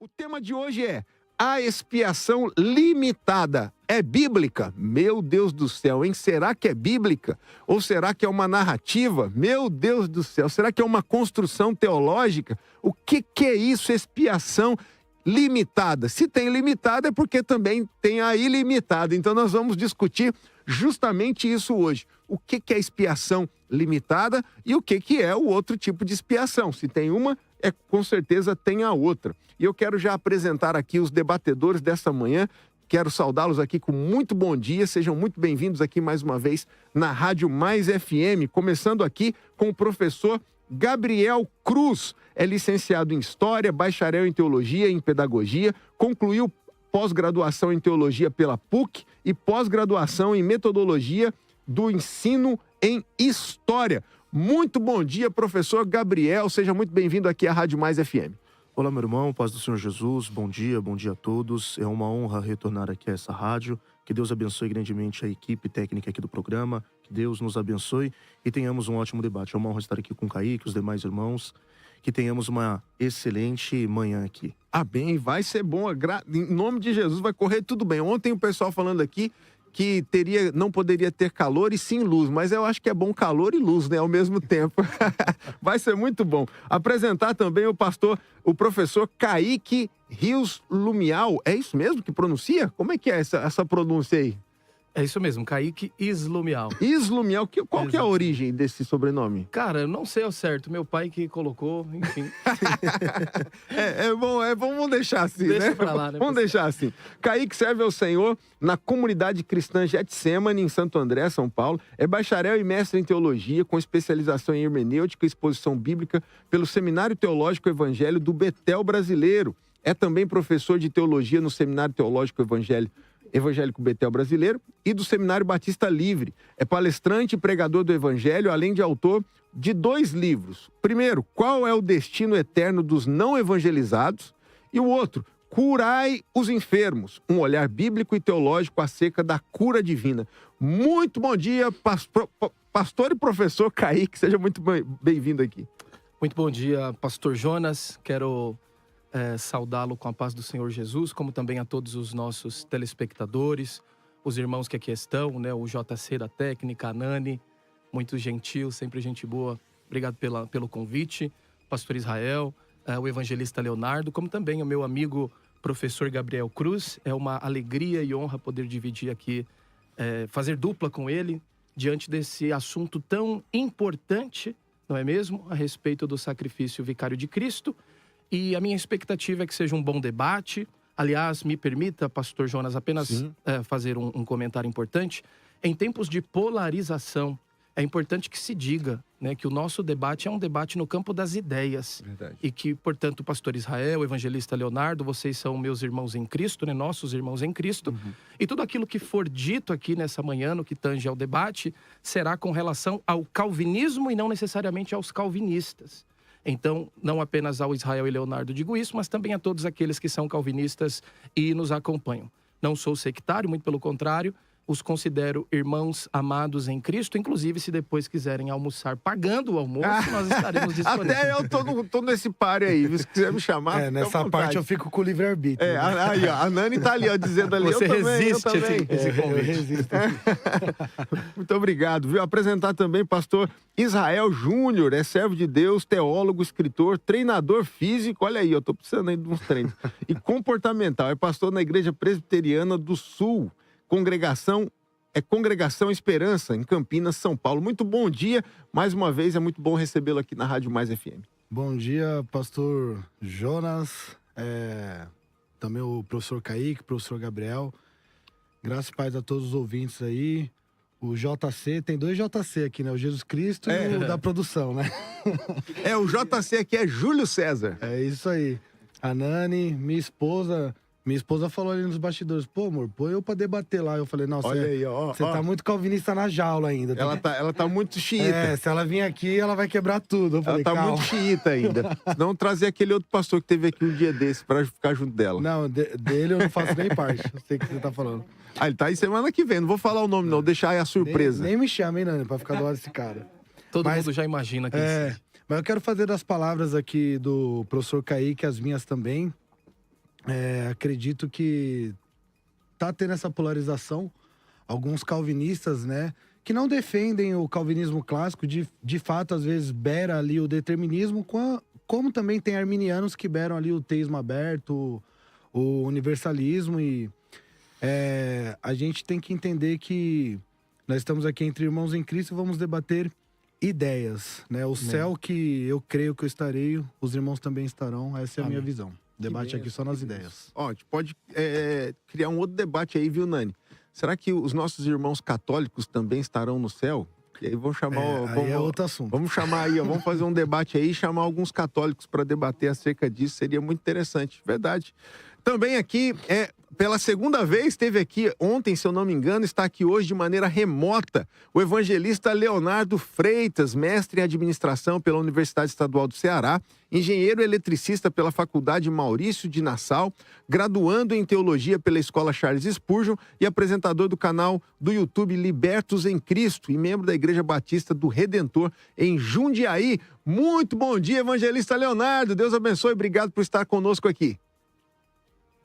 O tema de hoje é a expiação limitada. É bíblica? Meu Deus do céu, hein? Será que é bíblica? Ou será que é uma narrativa? Meu Deus do céu, será que é uma construção teológica? O que é isso, expiação limitada? Se tem limitada é porque também tem a ilimitada. Então nós vamos discutir justamente isso hoje. O que é expiação limitada e o que é o outro tipo de expiação. Se tem uma, com certeza tem a outra. E eu quero já apresentar aqui os debatedores dessa manhã. Quero saudá-los aqui com muito bom dia. Sejam muito bem-vindos aqui mais uma vez na Rádio Mais FM. Começando aqui com o professor Gabriel Cruz. É licenciado em História, bacharel em Teologia e em Pedagogia, concluiu pós-graduação em Teologia pela PUC e pós-graduação em Metodologia do Ensino em História. Muito bom dia, professor Gabriel. Seja muito bem-vindo aqui à Rádio Mais FM. Olá, meu irmão, paz do Senhor Jesus, bom dia a todos. É uma honra retornar aqui a essa rádio. Que Deus abençoe grandemente a equipe técnica aqui do programa, que Deus nos abençoe e tenhamos um ótimo debate. É uma honra estar aqui com o Kaique, os demais irmãos, que tenhamos uma excelente manhã aqui. Amém, vai ser bom, em nome de Jesus vai correr tudo bem. Ontem o pessoal falando aqui que não poderia ter calor e sim luz, mas eu acho que é bom calor e luz, né, ao mesmo tempo. Vai ser muito bom. Apresentar também o professor Kaique Rios Lumial. É isso mesmo que pronuncia? Como é que é essa pronúncia aí? É isso mesmo, Kaique Islumial. Islumial, qual que é a origem desse sobrenome? Cara, eu não sei ao certo, meu pai que colocou, enfim. É bom, vamos deixar assim, Deixa né? pra lá, né? Vamos deixar assim. Kaique serve ao Senhor na comunidade cristã Getsemane, em Santo André, São Paulo. É bacharel e mestre em teologia, com especialização em hermenêutica e exposição bíblica pelo Seminário Teológico Evangelho do Betel Brasileiro. É também professor de teologia no Seminário Teológico Evangélico Betel Brasileiro e do Seminário Batista Livre. É palestrante e pregador do Evangelho, além de autor de 2 livros. Primeiro, Qual é o Destino Eterno dos Não Evangelizados? E o outro, Curai os Enfermos, um olhar bíblico e teológico acerca da cura divina. Muito bom dia, pastor e professor Kaique, seja muito bem-vindo aqui. Muito bom dia, pastor Jonas. Quero saudá-lo com a paz do Senhor Jesus, como também a todos os nossos telespectadores, os irmãos que aqui estão, né? O JC da técnica, a Nani, muito gentil, sempre gente boa. Obrigado pelo convite. Pastor Israel, o evangelista Leonardo, como também o meu amigo professor Gabriel Cruz. É uma alegria e honra poder dividir aqui, fazer dupla com ele, diante desse assunto tão importante, não é mesmo? A respeito do sacrifício vicário de Cristo. E a minha expectativa é que seja um bom debate. Aliás, me permita, pastor Jonas, apenas fazer um comentário importante. Em tempos de polarização, é importante que se diga, né, que o nosso debate é um debate no campo das ideias. Verdade. E que, portanto, o pastor Israel, o evangelista Leonardo, vocês são meus irmãos em Cristo, né, nossos irmãos em Cristo. Uhum. E tudo aquilo que for dito aqui nessa manhã, no que tange ao debate, será com relação ao calvinismo e não necessariamente aos calvinistas. Então, não apenas ao Israel e Leonardo digo isso, mas também a todos aqueles que são calvinistas e nos acompanham. Não sou sectário, muito pelo contrário, os considero irmãos amados em Cristo. Inclusive, se depois quiserem almoçar pagando o almoço, nós estaremos disponíveis. Até eu tô nesse páreo aí, se quiser me chamar. Nessa parte eu fico com o livre-arbítrio. Aí, ó, a Nani tá ali, ó, dizendo ali, você resiste esse convite. Eu resisto. Muito obrigado, viu? Apresentar também pastor Israel Júnior, é servo de Deus, teólogo, escritor, treinador físico, olha aí, eu tô precisando aí de uns treinos, e comportamental, é pastor na Igreja Presbiteriana do Sul, Congregação Esperança, em Campinas, São Paulo. Muito bom dia, mais uma vez, é muito bom recebê-lo aqui na Rádio Mais FM. Bom dia, pastor Jonas, também o professor Kaique, professor Gabriel. Graças e paz a todos os ouvintes aí. O JC, tem 2 JC aqui, né? O Jesus Cristo e o da produção, né? O JC aqui é Júlio César. É isso aí. A Nani, minha esposa falou ali nos bastidores, pô, amor, põe eu pra debater lá. Eu falei, não, você tá muito calvinista na jaula ainda. Ela tá muito xiita. Se ela vir aqui, ela vai quebrar tudo. Eu falei, ela tá muito xiita ainda. Não trazer aquele outro pastor que teve aqui um dia desse pra ficar junto dela. Não, dele eu não faço nem parte. Eu sei o que você tá falando. Ele tá aí semana que vem, não vou falar o nome não, deixar aí a surpresa. Nem me chame, hein, Nani, pra ficar do lado desse cara. Todo mundo já imagina que Mas eu quero fazer das palavras aqui do professor Kaique, as minhas também. acredito que tá tendo essa polarização. Alguns calvinistas, né, que não defendem o calvinismo clássico, de fato, às vezes, beira ali o determinismo, como também tem arminianos que beiram ali o teísmo aberto, o universalismo. E a gente tem que entender que nós estamos aqui entre irmãos em Cristo e vamos debater ideias, né? O céu que eu creio que eu estarei, os irmãos também estarão. Essa é a minha visão. Debate aqui só nas ideias. Ó, a gente pode criar um outro debate aí, viu, Nani? Será que os nossos irmãos católicos também estarão no céu? E aí vamos chamar... aí é outro assunto. Vamos chamar aí, ó, vamos fazer um debate aí e chamar alguns católicos para debater acerca disso. Seria muito interessante, verdade. Também aqui, pela segunda vez, esteve aqui ontem, se eu não me engano, está aqui hoje de maneira remota, o evangelista Leonardo Freitas, mestre em administração pela Universidade Estadual do Ceará, engenheiro eletricista pela Faculdade Maurício de Nassau, graduando em teologia pela Escola Charles Spurgeon e apresentador do canal do YouTube Libertos em Cristo e membro da Igreja Batista do Redentor em Jundiaí. Muito bom dia, evangelista Leonardo. Deus abençoe. Obrigado por estar conosco aqui.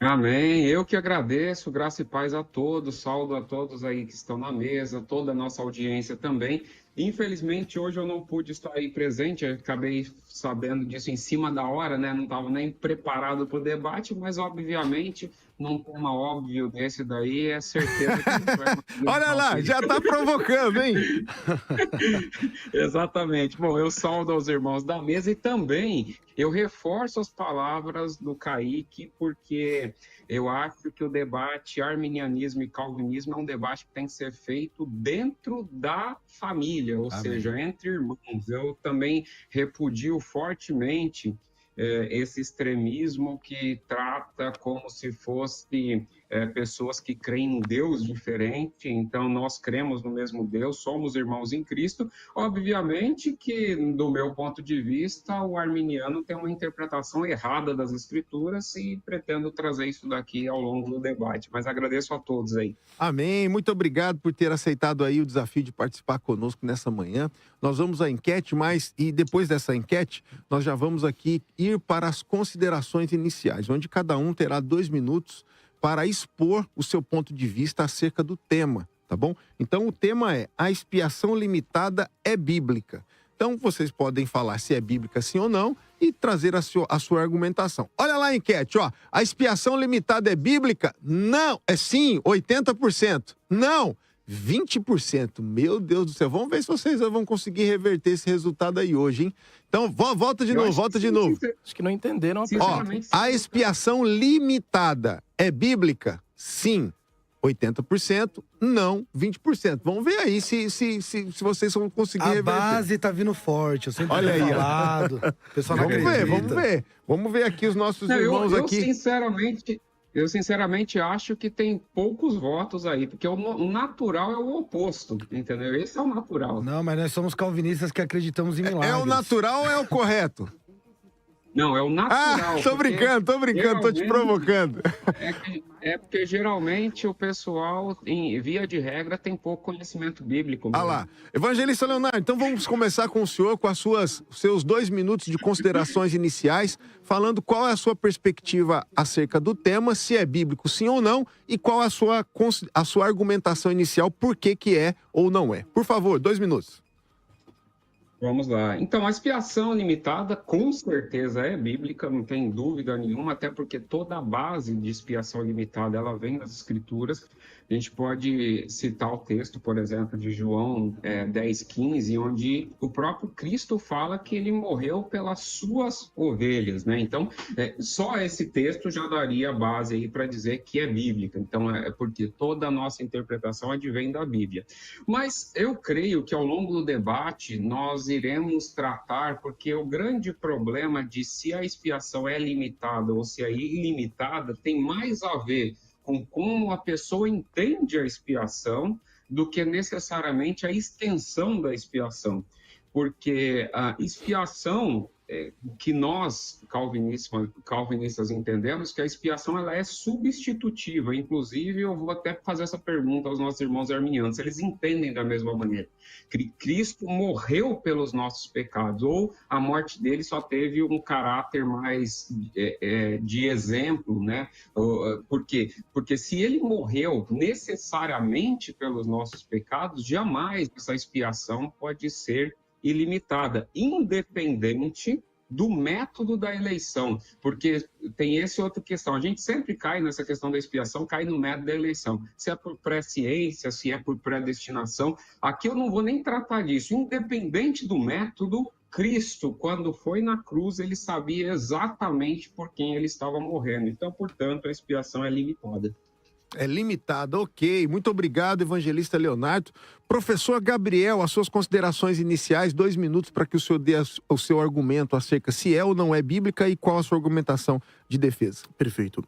Amém. Eu que agradeço, graça e paz a todos, saúdo a todos aí que estão na mesa, toda a nossa audiência também. Infelizmente, hoje eu não pude estar aí presente, eu acabei sabendo disso em cima da hora, né? Não estava nem preparado para o debate, mas obviamente, num tema óbvio desse daí, é certeza que a gente vai... Olha lá, já está provocando, hein? Exatamente. Bom, eu saúdo aos irmãos da mesa e também eu reforço as palavras do Kaique, porque eu acho que o debate arminianismo e calvinismo é um debate que tem que ser feito dentro da família, ou seja, entre irmãos. Eu também repudio fortemente esse extremismo que trata como se fosse pessoas que creem em Deus diferente. Então, nós cremos no mesmo Deus, somos irmãos em Cristo. Obviamente que, do meu ponto de vista, o arminiano tem uma interpretação errada das Escrituras e pretendo trazer isso daqui ao longo do debate. Mas agradeço a todos aí. Amém. Muito obrigado por ter aceitado aí o desafio de participar conosco nessa manhã. Nós vamos à enquete, e depois dessa enquete, nós já vamos aqui ir para as considerações iniciais, onde cada um terá 2 minutos para expor o seu ponto de vista acerca do tema, tá bom? Então, o tema é: a expiação limitada é bíblica. Então, vocês podem falar se é bíblica sim ou não e trazer a sua argumentação. Olha lá a enquete, ó. A expiação limitada é bíblica? Não. É sim, 80%. Não, 20%. Meu Deus do céu. Vamos ver se vocês vão conseguir reverter esse resultado aí hoje, hein? Então, volta de novo. Acho que não entenderam a Ó, a expiação limitada é bíblica? Sim, 80%. Não, 20%. Vamos ver aí se vocês vão conseguir reverter. A base tá vindo forte, eu sempre Olha aí, falado. O pessoal não vamos ver. Vamos ver aqui os nossos irmãos aqui. Eu sinceramente acho que tem poucos votos aí, porque o natural é o oposto, entendeu? Esse é o natural. Não, mas nós somos calvinistas que acreditamos em milagres. É o natural ou é o correto? Não, é o natural. Tô brincando, tô te provocando. É porque geralmente o pessoal, via de regra, tem pouco conhecimento bíblico. Ah lá. Evangelista Leonardo, então vamos começar com o senhor, com seus 2 minutos de considerações iniciais, falando qual é a sua perspectiva acerca do tema, se é bíblico sim ou não, e qual a sua argumentação inicial, por que é ou não é. Por favor, 2 minutos. Vamos lá. Então, a expiação limitada, com certeza, é bíblica, não tem dúvida nenhuma, até porque toda a base de expiação limitada, ela vem das Escrituras. A gente pode citar o texto, por exemplo, de João 10,15, onde o próprio Cristo fala que ele morreu pelas suas ovelhas, né? Então, só esse texto já daria base aí para dizer que é bíblica. Então, é porque toda a nossa interpretação advém da Bíblia. Mas eu creio que ao longo do debate nós iremos tratar, porque o grande problema de se a expiação é limitada ou se é ilimitada tem mais a ver com como a pessoa entende a expiação do que necessariamente a extensão da expiação. Porque a expiação, que nós, calvinistas, entendemos que a expiação ela é substitutiva. Inclusive, eu vou até fazer essa pergunta aos nossos irmãos arminianos, eles entendem da mesma maneira. Cristo morreu pelos nossos pecados, ou a morte dele só teve um caráter mais de exemplo, né? Por quê? Porque se ele morreu necessariamente pelos nossos pecados, jamais essa expiação pode ser ilimitada, independente do método da eleição, porque tem essa outra questão. A gente sempre cai nessa questão da expiação, cai no método da eleição. Se é por presciência, se é por predestinação. Aqui eu não vou nem tratar disso. Independente do método, Cristo, quando foi na cruz, ele sabia exatamente por quem ele estava morrendo. Então, portanto, a expiação é limitada. É limitada, ok. Muito obrigado, evangelista Leonardo. Professor Gabriel, as suas considerações iniciais, 2 minutos para que o senhor dê o seu argumento acerca se é ou não é bíblica e qual a sua argumentação de defesa. Perfeito.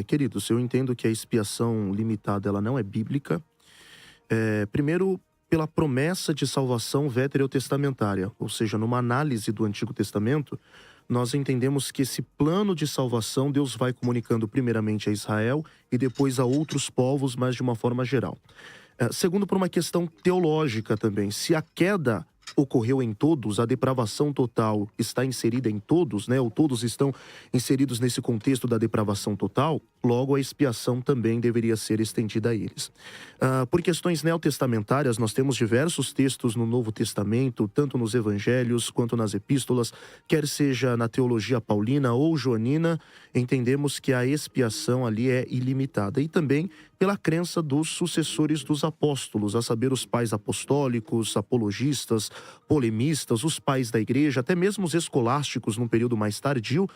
Queridos, eu entendo que a expiação limitada ela não é bíblica. Primeiro, pela promessa de salvação veterotestamentária, ou seja, numa análise do Antigo Testamento, nós entendemos que esse plano de salvação Deus vai comunicando primeiramente a Israel e depois a outros povos, mas de uma forma geral. Segundo, por uma questão teológica também, se a queda ocorreu em todos, a depravação total está inserida em todos, né? Ou todos estão inseridos nesse contexto da depravação total, logo a expiação também deveria ser estendida a eles. Por questões neotestamentárias, nós temos diversos textos no Novo Testamento, tanto nos evangelhos quanto nas epístolas, quer seja na teologia paulina ou joanina, entendemos que a expiação ali é ilimitada. E também pela crença dos sucessores dos apóstolos, a saber, os pais apostólicos, apologistas, polemistas, os pais da igreja, até mesmo os escolásticos num período mais tardio,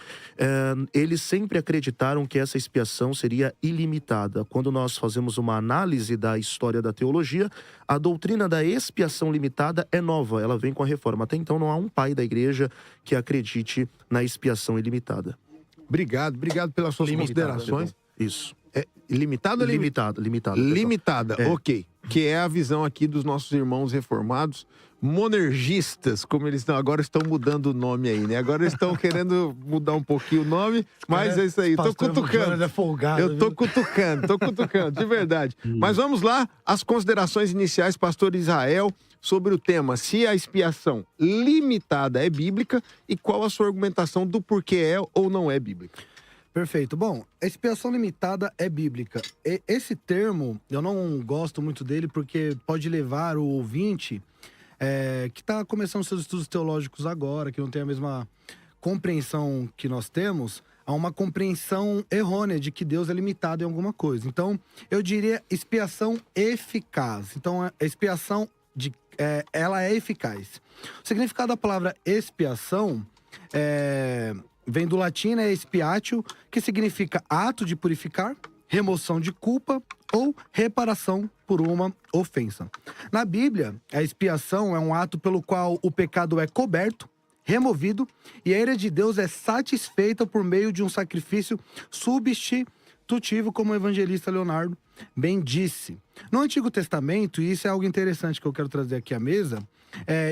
eles sempre acreditaram que essa expiação seria ilimitada. Quando nós fazemos uma análise da história da teologia, a doutrina da expiação limitada é nova, ela vem com a reforma. Até então não há um pai da igreja que acredite na expiação ilimitada. Obrigado pelas suas considerações. Isso. Limitada ou Limitada. Limitada, ok. Que é a visão aqui dos nossos irmãos reformados, monergistas, como eles agora estão mudando o nome aí, né? Agora eles estão querendo mudar um pouquinho o nome, mas é isso aí. Tô cutucando. Eu tô cutucando, de verdade. Mas vamos lá, as considerações iniciais, pastor Israel, sobre o tema, se a expiação limitada é bíblica e qual a sua argumentação do porquê é ou não é bíblica. Perfeito. Bom, a expiação limitada é bíblica. Esse termo, eu não gosto muito dele porque pode levar o ouvinte que está começando seus estudos teológicos agora, que não tem a mesma compreensão que nós temos, a uma compreensão errônea de que Deus é limitado em alguma coisa. Então, eu diria expiação eficaz. Então, a expiação, ela é eficaz. O significado da palavra expiação vem do latim, expiatio, que significa ato de purificar, remoção de culpa ou reparação por uma ofensa. Na Bíblia, a expiação é um ato pelo qual o pecado é coberto, removido e a ira de Deus é satisfeita por meio de um sacrifício substitutivo, como o evangelista Leonardo bem disse. No Antigo Testamento, e isso é algo interessante que eu quero trazer aqui à mesa,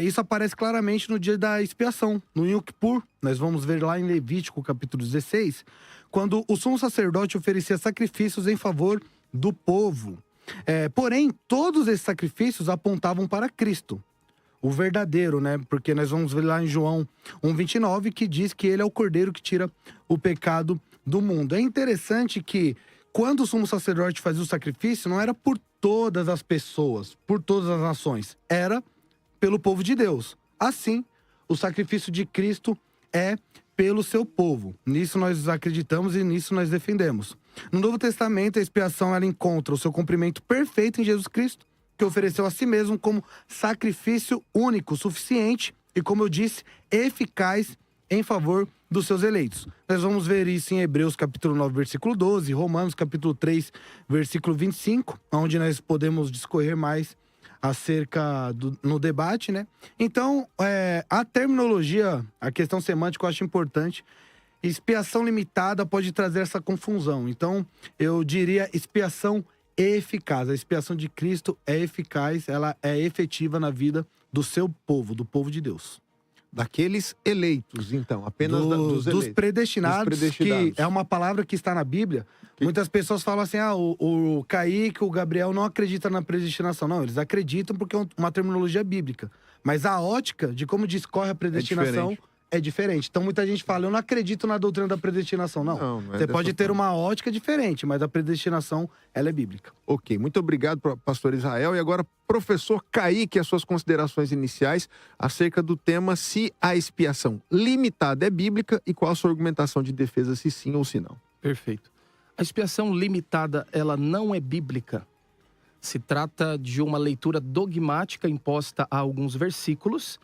isso aparece claramente no dia da expiação, no Yom Kippur. Nós vamos ver lá em Levítico, capítulo 16, quando o sumo sacerdote oferecia sacrifícios em favor do povo. Porém, todos esses sacrifícios apontavam para Cristo, o verdadeiro, né? Porque nós vamos ver lá em João 1,29, que diz que ele é o cordeiro que tira o pecado do mundo. É interessante que quando o sumo sacerdote fazia o sacrifício, não era por todas as pessoas, por todas as nações, era pelo povo de Deus. Assim, o sacrifício de Cristo é pelo seu povo. Nisso nós acreditamos e nisso nós defendemos. No Novo Testamento, a expiação ela encontra o seu cumprimento perfeito em Jesus Cristo, que ofereceu a si mesmo como sacrifício único, suficiente e, como eu disse, eficaz em favor dos seus eleitos. Nós vamos ver isso em Hebreus capítulo 9, versículo 12, Romanos capítulo 3, versículo 25, onde nós podemos discorrer mais acerca no debate, né? Então, a terminologia, a questão semântica eu acho importante. Expiação limitada pode trazer essa confusão. Então, eu diria expiação eficaz. A expiação de Cristo é eficaz, ela é efetiva na vida do seu povo, do povo de Deus. Daqueles eleitos, então, apenas dos dos eleitos. predestinados, Dos predestinados. que é uma palavra que está na Bíblia. Muitas pessoas falam assim, o Kaique, o Gabriel não acreditam na predestinação. Não, eles acreditam porque é uma terminologia bíblica. Mas a ótica de como discorre a predestinação é diferente. Então muita gente fala, eu não acredito na doutrina da predestinação. Não, Não é você dessa pode ter forma. uma ótica diferente, mas a predestinação, ela é bíblica. Ok, muito obrigado, pastor Israel. E agora, professor Kaique, as suas considerações iniciais acerca do tema se a expiação limitada é bíblica e qual a sua argumentação de defesa, se sim ou se não. Perfeito. A expiação limitada, ela não é bíblica. Se trata de uma leitura dogmática imposta a alguns versículos,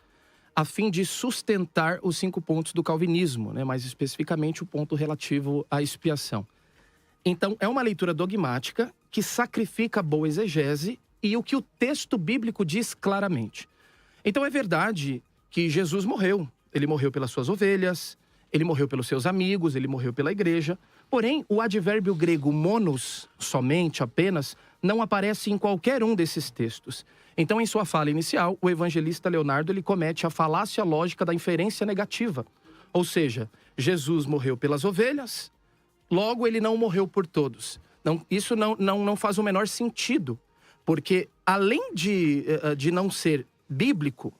a fim de sustentar os 5 pontos do calvinismo, né? Mais especificamente o ponto relativo à expiação. Então, é uma leitura dogmática que sacrifica a boa exegese e o que o texto bíblico diz claramente. Então, é verdade que Jesus morreu. Ele morreu pelas suas ovelhas, ele morreu pelos seus amigos, ele morreu pela igreja. Porém, o advérbio grego monos, somente, apenas, não aparece em qualquer um desses textos. Então, em sua fala inicial, o evangelista Leonardo ele comete a falácia lógica da inferência negativa. Ou seja, Jesus morreu pelas ovelhas, logo ele não morreu por todos. Isso não faz o menor sentido, porque além de não ser bíblico,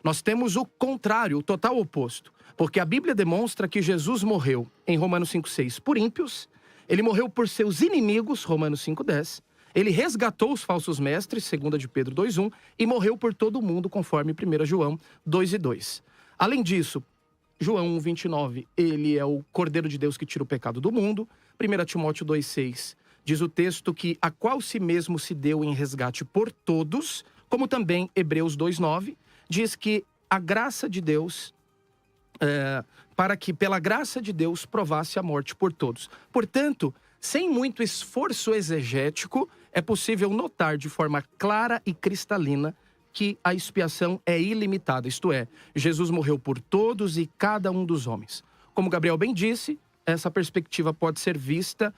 nós temos o contrário, o total oposto. Porque a Bíblia demonstra que Jesus morreu, em Romanos 5,6, por ímpios, ele morreu por seus inimigos, Romanos 5,10, ele resgatou os falsos mestres, 2 de Pedro 2,1, e morreu por todo mundo, conforme 1 João 2,2. Além disso, João 1,29, ele é o Cordeiro de Deus que tira o pecado do mundo. 1 Timóteo 2,6, diz o texto que a qual si mesmo se deu em resgate por todos, como também Hebreus 2,9, diz que a graça de Deus, para que pela graça de Deus provasse a morte por todos. Portanto, sem muito esforço exegético, é possível notar de forma clara e cristalina que a expiação é ilimitada, isto é, Jesus morreu por todos e cada um dos homens. Como Gabriel bem disse, essa perspectiva pode ser vista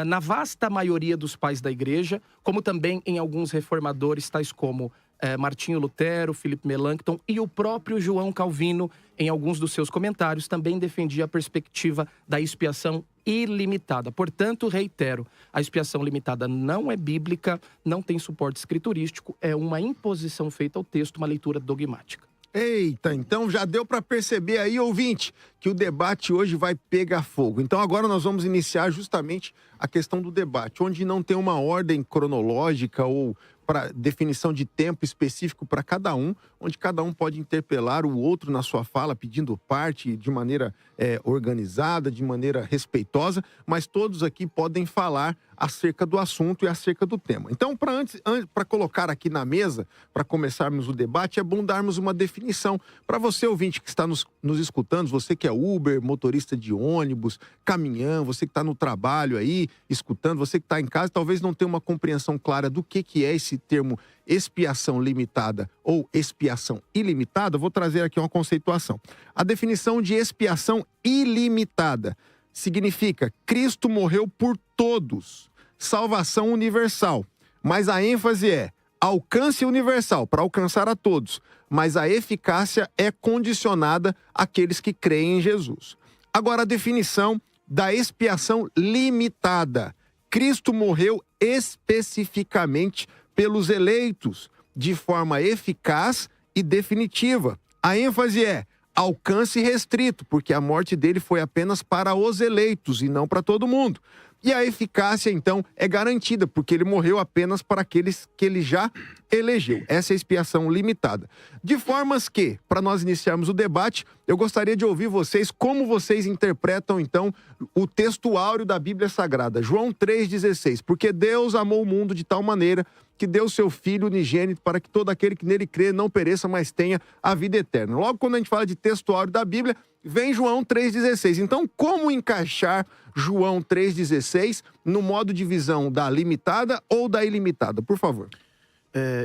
na vasta maioria dos pais da igreja, como também em alguns reformadores, tais como Martinho Lutero, Philippe Melanchthon e o próprio João Calvino, em alguns dos seus comentários, também defendia a perspectiva da expiação ilimitada. Portanto, reitero, a expiação limitada não é bíblica, não tem suporte escriturístico, é uma imposição feita ao texto, uma leitura dogmática. Eita, então já deu para perceber aí, ouvinte, que o debate hoje vai pegar fogo. Então agora nós vamos iniciar justamente a questão do debate, onde não tem uma ordem cronológica ou para definição de tempo específico para cada um, onde cada um pode interpelar o outro na sua fala, pedindo parte de maneira organizada, de maneira respeitosa, mas todos aqui podem falar acerca do assunto e acerca do tema. Então, para colocar aqui na mesa, para começarmos o debate, é bom darmos uma definição. Para você, ouvinte, que está nos escutando, você que é Uber, motorista de ônibus, caminhão, você que está no trabalho aí, escutando, você que está em casa, talvez não tenha uma compreensão clara do que é esse termo expiação limitada ou expiação ilimitada, vou trazer aqui uma conceituação. A definição de expiação ilimitada significa Cristo morreu por todos, salvação universal, mas a ênfase é alcance universal, para alcançar a todos, mas a eficácia é condicionada àqueles que creem em Jesus. Agora, a definição da expiação limitada. Cristo morreu especificamente pelos eleitos, de forma eficaz e definitiva. A ênfase é alcance restrito, porque a morte dele foi apenas para os eleitos e não para todo mundo. E a eficácia, então, é garantida, porque ele morreu apenas para aqueles que ele já elegeu. Essa é a expiação limitada. De formas que, para nós iniciarmos o debate, eu gostaria de ouvir vocês, como vocês interpretam, então, o texto áureo da Bíblia Sagrada. João 3,16. Porque Deus amou o mundo de tal maneira que deu seu Filho unigênito para que todo aquele que nele crê não pereça, mas tenha a vida eterna. Logo, quando a gente fala de texto áureo da Bíblia, vem João 3,16. Então, como encaixar João 3,16 no modo de visão da limitada ou da ilimitada? Por favor.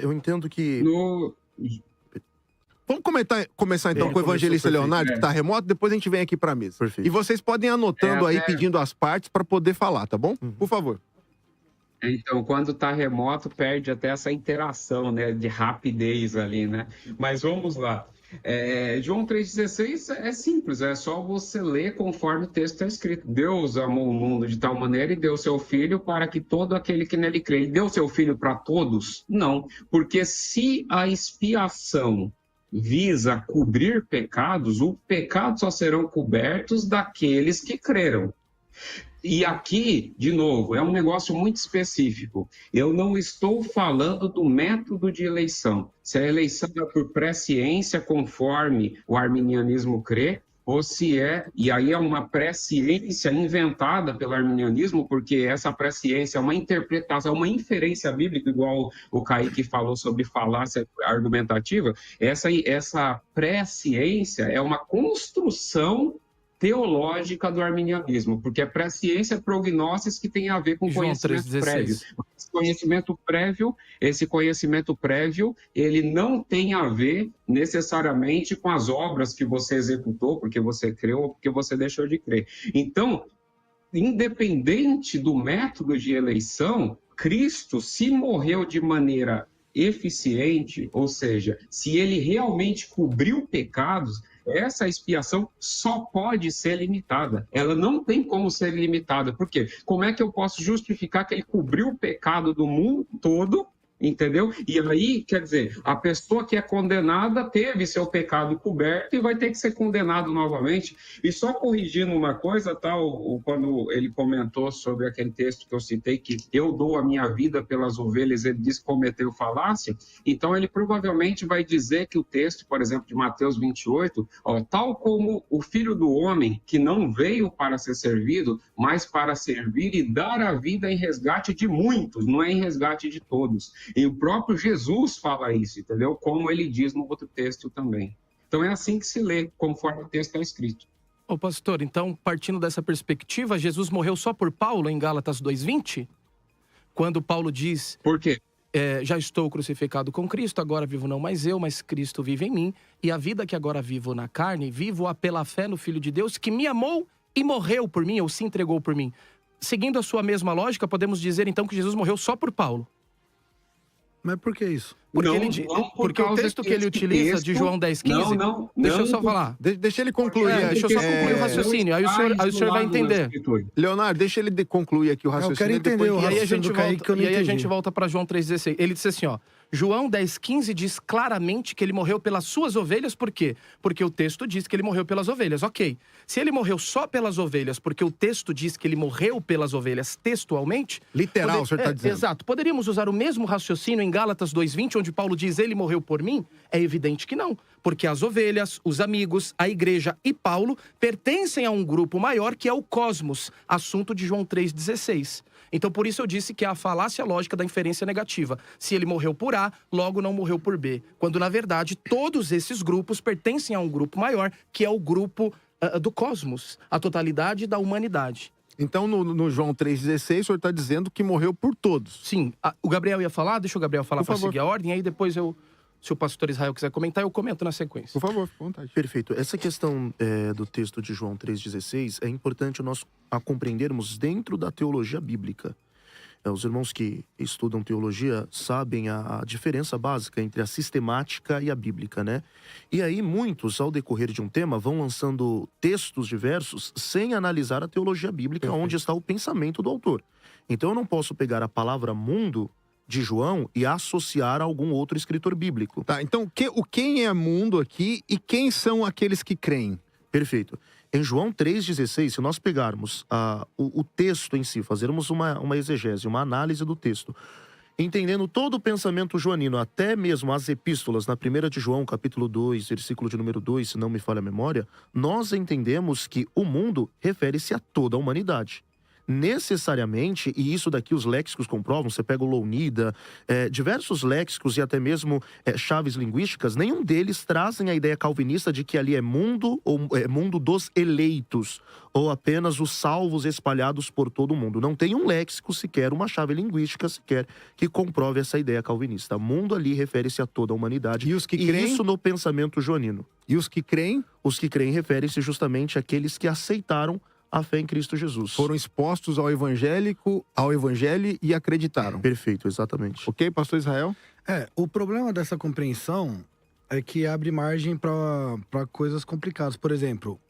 Eu entendo que... Vamos começar então com o evangelista Leonardo, que está remoto, depois a gente vem aqui para a mesa. Perfeito. E vocês podem ir anotando aí, pedindo as partes para poder falar, tá bom? Por favor. Então, quando está remoto, perde até essa interação, né, de rapidez ali, né? Mas vamos lá. João 3,16 é simples, é só você ler conforme o texto está escrito. Deus amou o mundo de tal maneira e deu seu Filho para que todo aquele que nele crê. Ele deu seu Filho para todos? Não, porque se a expiação visa cobrir pecados, os pecados só serão cobertos daqueles que creram. E aqui, de novo, é um negócio muito específico. Eu não estou falando do método de eleição. Se a eleição é por presciência, conforme o arminianismo crê, ou se é, e aí é uma presciência inventada pelo arminianismo, porque essa presciência é uma interpretação, uma inferência bíblica, igual o Kaique falou sobre falácia argumentativa. Essa presciência é uma construção teológica do arminianismo, porque a presciência é prognósticos que tem a ver com João conhecimento 3,16. prévio. Esse conhecimento prévio, ele não tem a ver necessariamente com as obras que você executou, porque você creu ou porque você deixou de crer. Então, independente do método de eleição, Cristo, se morreu de maneira eficiente, ou seja, se ele realmente cobriu pecados, essa expiação só pode ser limitada. Ela não tem como ser limitada. Por quê? Como é que eu posso justificar que ele cobriu o pecado do mundo todo, entendeu? E aí, quer dizer, a pessoa que é condenada teve seu pecado coberto e vai ter que ser condenado novamente. E só corrigindo uma coisa, tá? Quando ele comentou sobre aquele texto que eu citei, que eu dou a minha vida pelas ovelhas, ele disse que cometeu falácia, então ele provavelmente vai dizer que o texto, por exemplo, de Mateus 28, tal como o Filho do Homem, que não veio para ser servido, mas para servir e dar a vida em resgate de muitos, não é em resgate de todos. E o próprio Jesus fala isso, entendeu? Como ele diz no outro texto também. Então é assim que se lê, conforme o texto está escrito. Ô pastor, então, partindo dessa perspectiva, Jesus morreu só por Paulo em Gálatas 2:20? Quando Paulo diz, Por quê? já estou crucificado com Cristo, agora vivo não mais eu, mas Cristo vive em mim. E a vida que agora vivo na carne, vivo-a pela fé no Filho de Deus, que me amou e morreu por mim, ou se entregou por mim. Seguindo a sua mesma lógica, podemos dizer então que Jesus morreu só por Paulo. Mas por que isso? Porque, Porque o texto que ele utiliza de João 10,15... Deixa eu só falar. Deixa ele concluir. Deixa eu só concluir o raciocínio, aí o senhor vai entender. Leonardo, deixa ele concluir aqui o raciocínio. Eu quero entender o E aí a raciocínio gente do Kaique que eu não volta, e aí a entendi. gente volta para João 3,16. Ele disse assim, ó, João 10,15 diz claramente que ele morreu pelas suas ovelhas, por quê? Porque o texto diz que ele morreu pelas ovelhas, ok. Se ele morreu só pelas ovelhas, porque o texto diz que ele morreu pelas ovelhas textualmente... Literal, o senhor está dizendo. Exato. Poderíamos usar o mesmo raciocínio em Gálatas 2:20, onde Paulo diz, ele morreu por mim? É evidente que não. Porque as ovelhas, os amigos, a igreja e Paulo pertencem a um grupo maior que é o cosmos, assunto de João 3,16. Então, por isso eu disse que é a falácia lógica da inferência negativa. Se ele morreu por A, logo não morreu por B. Quando, na verdade, todos esses grupos pertencem a um grupo maior, que é o grupo do cosmos, a totalidade da humanidade. Então, no João 3,16, o senhor está dizendo que morreu por todos. Sim. O Gabriel ia falar, deixa o Gabriel falar Por para favor. seguir a ordem, aí depois se o pastor Israel quiser comentar, eu comento na sequência. Por favor, fique à vontade. Perfeito. Essa questão do texto de João 3,16 é importante nós a compreendermos dentro da teologia bíblica. Os irmãos que estudam teologia sabem a diferença básica entre a sistemática e a bíblica, né? E aí muitos, ao decorrer de um tema, vão lançando textos diversos sem analisar a teologia bíblica, onde está o pensamento do autor. Então eu não posso pegar a palavra mundo de João e associar a algum outro escritor bíblico. Tá, então quem é mundo aqui e quem são aqueles que creem? Perfeito. Em João 3,16, se nós pegarmos o texto em si, fazermos uma exegese, uma análise do texto, entendendo todo o pensamento joanino, até mesmo as epístolas, na 1 de João, capítulo 2, versículo de número 2, se não me falha a memória, nós entendemos que o mundo refere-se a toda a humanidade. Necessariamente, e isso daqui os léxicos comprovam, você pega o Lounida, diversos léxicos e até mesmo chaves linguísticas, nenhum deles trazem a ideia calvinista de que ali é mundo, ou mundo dos eleitos, ou apenas os salvos espalhados por todo o mundo. Não tem um léxico sequer, uma chave linguística sequer, que comprove essa ideia calvinista. Mundo ali refere-se a toda a humanidade. E os que creem? Isso no pensamento joanino. E os que creem Os que creem referem-se justamente àqueles que aceitaram a fé em Cristo Jesus. foram expostos ao evangelho e acreditaram. Perfeito, exatamente. Ok, pastor Israel? O problema dessa compreensão é que abre margem para coisas complicadas. Por exemplo,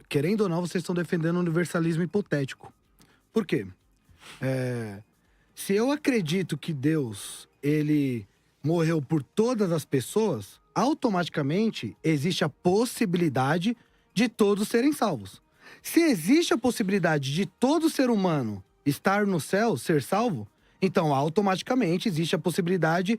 querendo ou não, vocês estão defendendo o universalismo hipotético. Por quê? Se eu acredito que Deus, ele morreu por todas as pessoas, automaticamente existe a possibilidade de todos serem salvos. Se existe a possibilidade de todo ser humano estar no céu, ser salvo, então automaticamente existe a possibilidade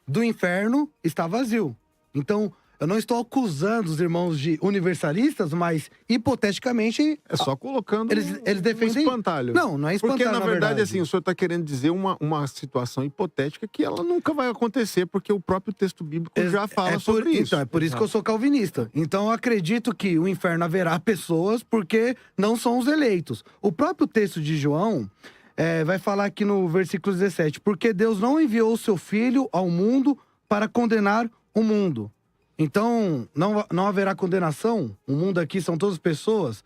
do inferno estar vazio. Então, eu não estou acusando os irmãos de universalistas, mas hipoteticamente... É só colocando eles defendem... um espantalho. Não é espantalho, porque, na verdade, assim, o senhor está querendo dizer uma situação hipotética que ela nunca vai acontecer, porque o próprio texto bíblico já fala sobre isso. Então, é por isso que eu sou calvinista. Então, eu acredito que o inferno haverá pessoas porque não são os eleitos. O próprio texto de João vai falar aqui no versículo 17, porque Deus não enviou o seu Filho ao mundo para condenar o mundo. Então, não haverá condenação. O mundo aqui são todas pessoas.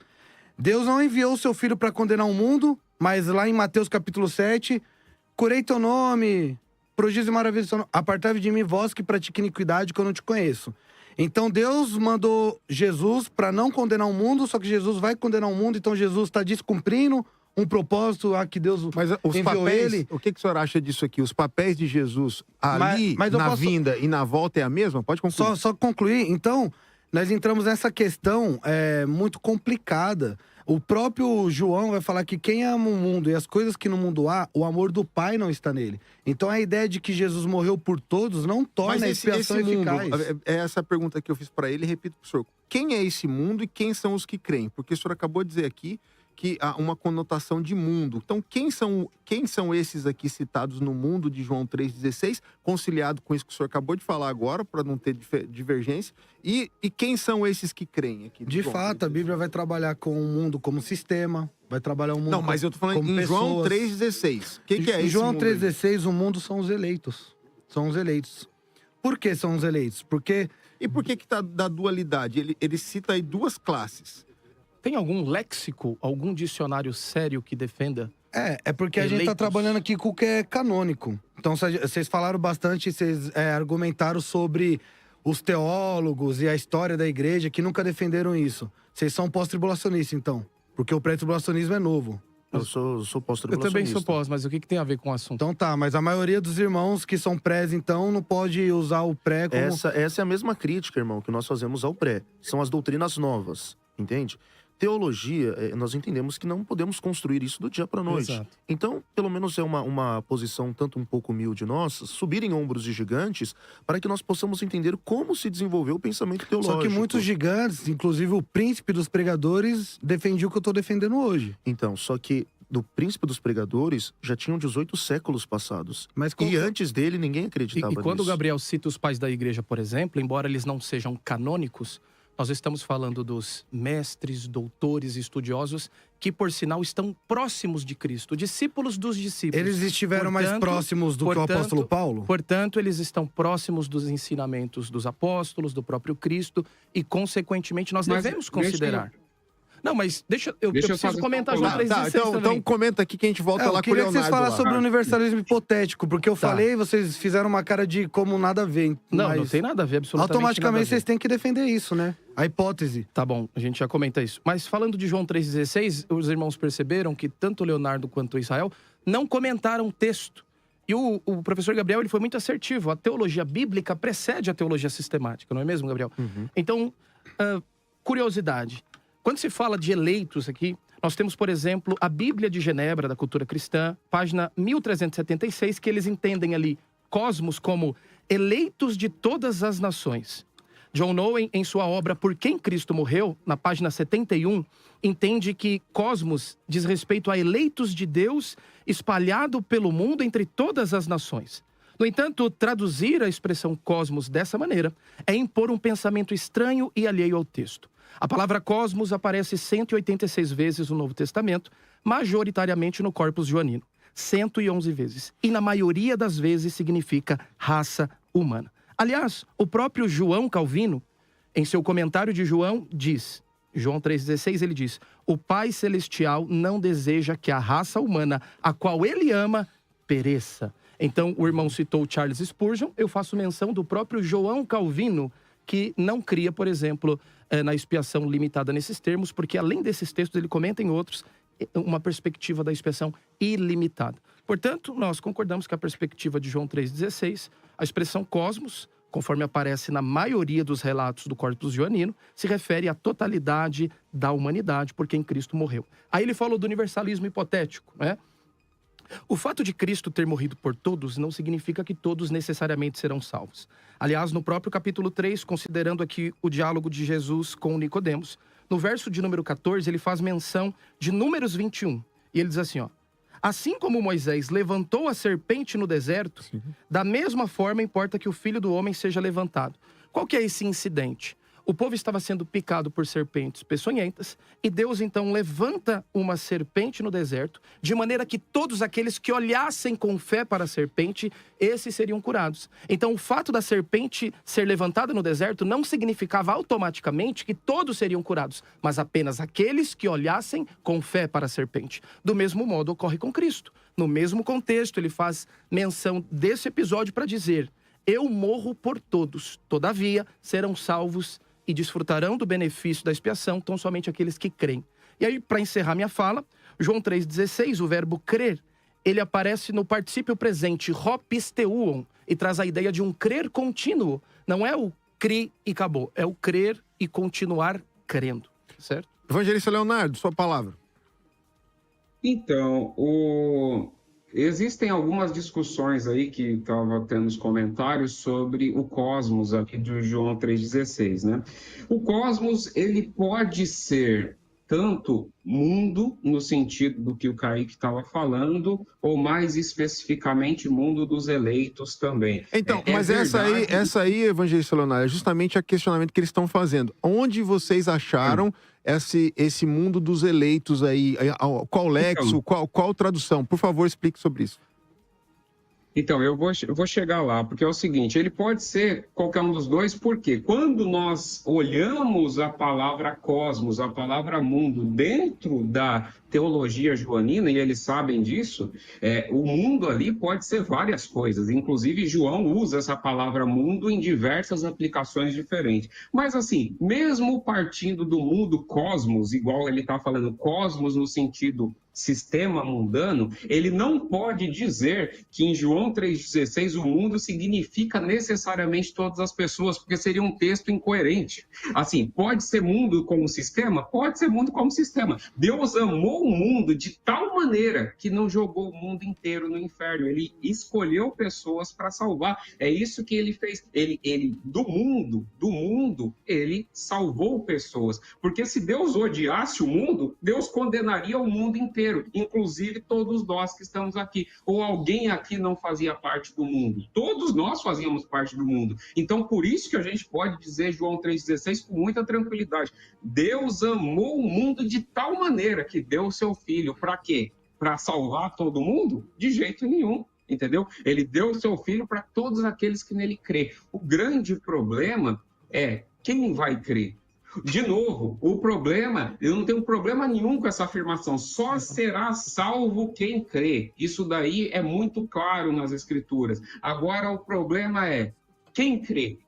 Deus não enviou o seu Filho para condenar o mundo, mas lá em Mateus capítulo 7, curei teu nome, prodígio e maravilha, apartai-vos de mim, vós que pratica iniquidade, que eu não te conheço. Então, Deus mandou Jesus para não condenar o mundo, só que Jesus vai condenar o mundo, então Jesus está descumprindo um propósito que Deus enviou ele. O que o senhor acha disso aqui? Os papéis de Jesus ali, mas na vinda e na volta é a mesma? Pode concluir. Só concluir. Então, nós entramos nessa questão muito complicada. O próprio João vai falar que quem ama o mundo e as coisas que no mundo há, o amor do Pai não está nele. Então, a ideia de que Jesus morreu por todos não torna a expiação eficaz. É essa pergunta que eu fiz para ele e repito para o senhor. Quem é esse mundo e quem são os que creem? Porque o senhor acabou de dizer aqui que há uma conotação de mundo. Então, quem são esses aqui citados no mundo de João 3,16, conciliado com isso que o senhor acabou de falar agora, para não ter divergência, e quem são esses que creem aqui? De fato, a Bíblia vai trabalhar com o mundo como sistema, vai trabalhar o mundo Não, mas eu tô falando em João 3,16. O que é esse Em João mundo 3,16, o mundo são os eleitos. São os eleitos. Por que são os eleitos? Porque... E por que tá da dualidade? Ele cita aí duas classes. Tem algum léxico, algum dicionário sério que defenda? É porque a gente tá trabalhando aqui com o que é canônico. Então, vocês falaram bastante, vocês argumentaram sobre os teólogos e a história da igreja que nunca defenderam isso. Vocês são pós-tribulacionistas, então. Porque o pré-tribulacionismo é novo. Eu sou pós-tribulacionista. Eu também sou pós, mas o que tem a ver com o assunto? Então tá, mas a maioria dos irmãos que são prés, então, não pode usar o pré como... Essa é a mesma crítica, irmão, que nós fazemos ao pré. São as doutrinas novas, entende? Teologia, nós entendemos que não podemos construir isso do dia para a noite. Exato. Então, pelo menos é uma posição tanto um pouco humilde nossa, subir em ombros de gigantes, para que nós possamos entender como se desenvolveu o pensamento teológico. Só que muitos gigantes, inclusive o príncipe dos pregadores, defendia o que eu estou defendendo hoje. Então, só que do príncipe dos pregadores já tinham 18 séculos passados. Mas E antes dele, ninguém acreditava nisso. E quando o Gabriel cita os pais da igreja, por exemplo, embora eles não sejam canônicos, nós estamos falando dos mestres, doutores e estudiosos que, por sinal, estão próximos de Cristo, discípulos dos discípulos. Eles estiveram mais próximos do que o apóstolo Paulo? Portanto, eles estão próximos dos ensinamentos dos apóstolos, do próprio Cristo, e, consequentemente, nós devemos considerar. Não, mas eu preciso comentar João 3,16 também. Então comenta aqui que a gente volta lá com o Leonardo. Eu queria que vocês falassem sobre o universalismo hipotético, porque eu falei, vocês fizeram uma cara de como nada a ver. Não tem nada a ver, absolutamente automaticamente nada a ver. Vocês têm que defender isso, né? A hipótese. Tá bom, a gente já comenta isso. Mas falando de João 3,16, os irmãos perceberam que tanto o Leonardo quanto o Israel não comentaram o texto. E o professor Gabriel ele foi muito assertivo. A teologia bíblica precede a teologia sistemática, não é mesmo, Gabriel? Uhum. Então, curiosidade. Quando se fala de eleitos aqui, nós temos, por exemplo, a Bíblia de Genebra, da cultura cristã, página 1376, que eles entendem ali cosmos como eleitos de todas as nações. John Owen, em sua obra Por Quem Cristo Morreu, na página 71, entende que cosmos diz respeito a eleitos de Deus espalhado pelo mundo entre todas as nações. No entanto, traduzir a expressão cosmos dessa maneira é impor um pensamento estranho e alheio ao texto. A palavra cosmos aparece 186 vezes no Novo Testamento, majoritariamente no Corpus Joanino, 111 vezes. E na maioria das vezes significa raça humana. Aliás, o próprio João Calvino, em seu comentário de João, diz, João 3,16, ele diz: o Pai Celestial não deseja que a raça humana, a qual ele ama, pereça. Então, o irmão citou o Charles Spurgeon, eu faço menção do próprio João Calvino, que não cria, por exemplo, na expiação limitada nesses termos, porque além desses textos, ele comenta em outros uma perspectiva da expiação ilimitada. Portanto, nós concordamos que a perspectiva de João 3,16, a expressão cosmos, conforme aparece na maioria dos relatos do Corpus Joanino, se refere à totalidade da humanidade por quem Cristo morreu. Aí ele falou do universalismo hipotético, né? O fato de Cristo ter morrido por todos não significa que todos necessariamente serão salvos. Aliás, no próprio capítulo 3, considerando aqui o diálogo de Jesus com Nicodemos, no verso de número 14, ele faz menção de Números 21. E ele diz assim, ó: assim como Moisés levantou a serpente no deserto, da mesma forma importa que o Filho do Homem seja levantado. Qual que é esse incidente? O povo estava sendo picado por serpentes peçonhentas e Deus então levanta uma serpente no deserto, de maneira que todos aqueles que olhassem com fé para a serpente, esses seriam curados. Então o fato da serpente ser levantada no deserto não significava automaticamente que todos seriam curados, mas apenas aqueles que olhassem com fé para a serpente. Do mesmo modo ocorre com Cristo. No mesmo contexto, ele faz menção desse episódio para dizer: eu morro por todos, todavia serão salvos e desfrutarão do benefício da expiação tão somente aqueles que creem. E aí, para encerrar minha fala, João 3,16, o verbo crer, ele aparece no particípio presente, hopisteuon, e traz a ideia de um crer contínuo. Não é o crer e acabou, é o crer e continuar crendo, certo? Evangelista Leonardo, sua palavra. Então, existem algumas discussões aí que estava tendo os comentários sobre o cosmos aqui de João 3,16, né? O cosmos, ele pode ser tanto mundo, no sentido do que o Kaique estava falando, ou mais especificamente mundo dos eleitos também. Então, mas essa aí, Evangelista Leonardo, é justamente o questionamento que eles estão fazendo. Onde vocês acharam esse mundo dos eleitos aí? Qual lexo, qual tradução? Por favor, explique sobre isso. Então, eu vou chegar lá, porque é o seguinte, ele pode ser qualquer um dos dois, porque quando nós olhamos a palavra cosmos, a palavra mundo, dentro da teologia joanina, e eles sabem disso, o mundo ali pode ser várias coisas, inclusive João usa essa palavra mundo em diversas aplicações diferentes. Mas assim, mesmo partindo do mundo cosmos, igual ele está falando cosmos no sentido sistema mundano, ele não pode dizer que em João 3,16 o mundo significa necessariamente todas as pessoas, porque seria um texto incoerente. Assim, pode ser mundo como sistema? Pode ser mundo como sistema. Deus amou o mundo de tal maneira que não jogou o mundo inteiro no inferno. Ele escolheu pessoas para salvar. É isso que ele fez. Ele do mundo, ele salvou pessoas. Porque se Deus odiasse o mundo, Deus condenaria o mundo inteiro, inclusive todos nós que estamos aqui. Ou alguém aqui não fazia parte do mundo? Todos nós fazíamos parte do mundo. Então, por isso que a gente pode dizer João 3,16 com muita tranquilidade. Deus amou o mundo de tal maneira que deu o seu filho. Para quê? Para salvar todo mundo? De jeito nenhum. Entendeu? Ele deu o seu filho para todos aqueles que nele crê. O grande problema é quem vai crer. De novo, o problema, eu não tenho problema nenhum com essa afirmação, só será salvo quem crê. Isso daí é muito claro nas Escrituras. Agora, o problema é, quem crê?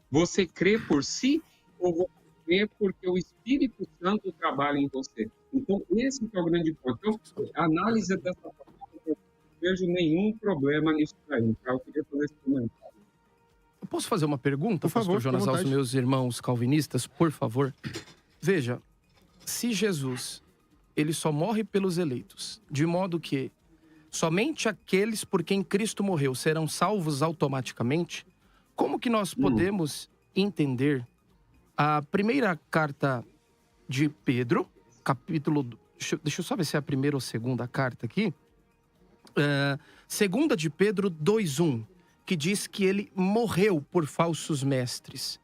Você crê por si ou você crê porque o Espírito Santo trabalha em você? Então, esse é o grande ponto. Então, a análise dessa forma, eu não vejo nenhum problema nisso daí. Eu queria fazer esse comentário. Eu posso fazer uma pergunta, por favor, pastor Jonas, aos meus irmãos calvinistas, por favor? Veja, se Jesus, ele só morre pelos eleitos, de modo que somente aqueles por quem Cristo morreu serão salvos automaticamente, como que nós podemos entender a primeira carta de Pedro, capítulo... Deixa eu só ver se é a primeira ou segunda carta aqui. Segunda de Pedro 2:1. Que diz que ele morreu por falsos mestres.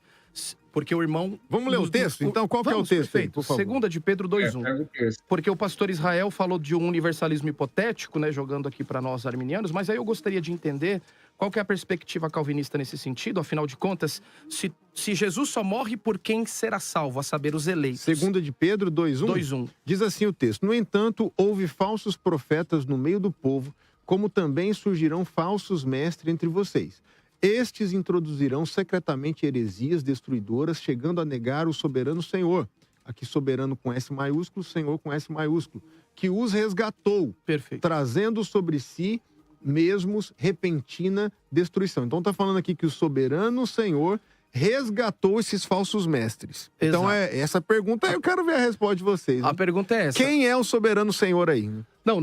Porque o irmão... Vamos ler o texto? Então, qual que é o texto? Perfeito. Por favor. Segunda de Pedro 2:1. Porque o pastor Israel falou de um universalismo hipotético, né, jogando aqui para nós arminianos, mas aí eu gostaria de entender qual que é a perspectiva calvinista nesse sentido. Afinal de contas, se Jesus só morre por quem será salvo, a saber, os eleitos. Segunda de Pedro 2:1. 2:1. Diz assim o texto: no entanto, houve falsos profetas no meio do povo, como também surgirão falsos mestres entre vocês. Estes introduzirão secretamente heresias destruidoras, chegando a negar o soberano Senhor. Aqui soberano com S maiúsculo, Senhor com S maiúsculo. Que os resgatou, Perfeito. trazendo sobre si mesmos repentina destruição. Então está falando aqui que o soberano Senhor resgatou esses falsos mestres. Exato. Então essa pergunta eu quero ver a resposta de vocês. A Né? pergunta é essa. Quem é o soberano Senhor aí? Não,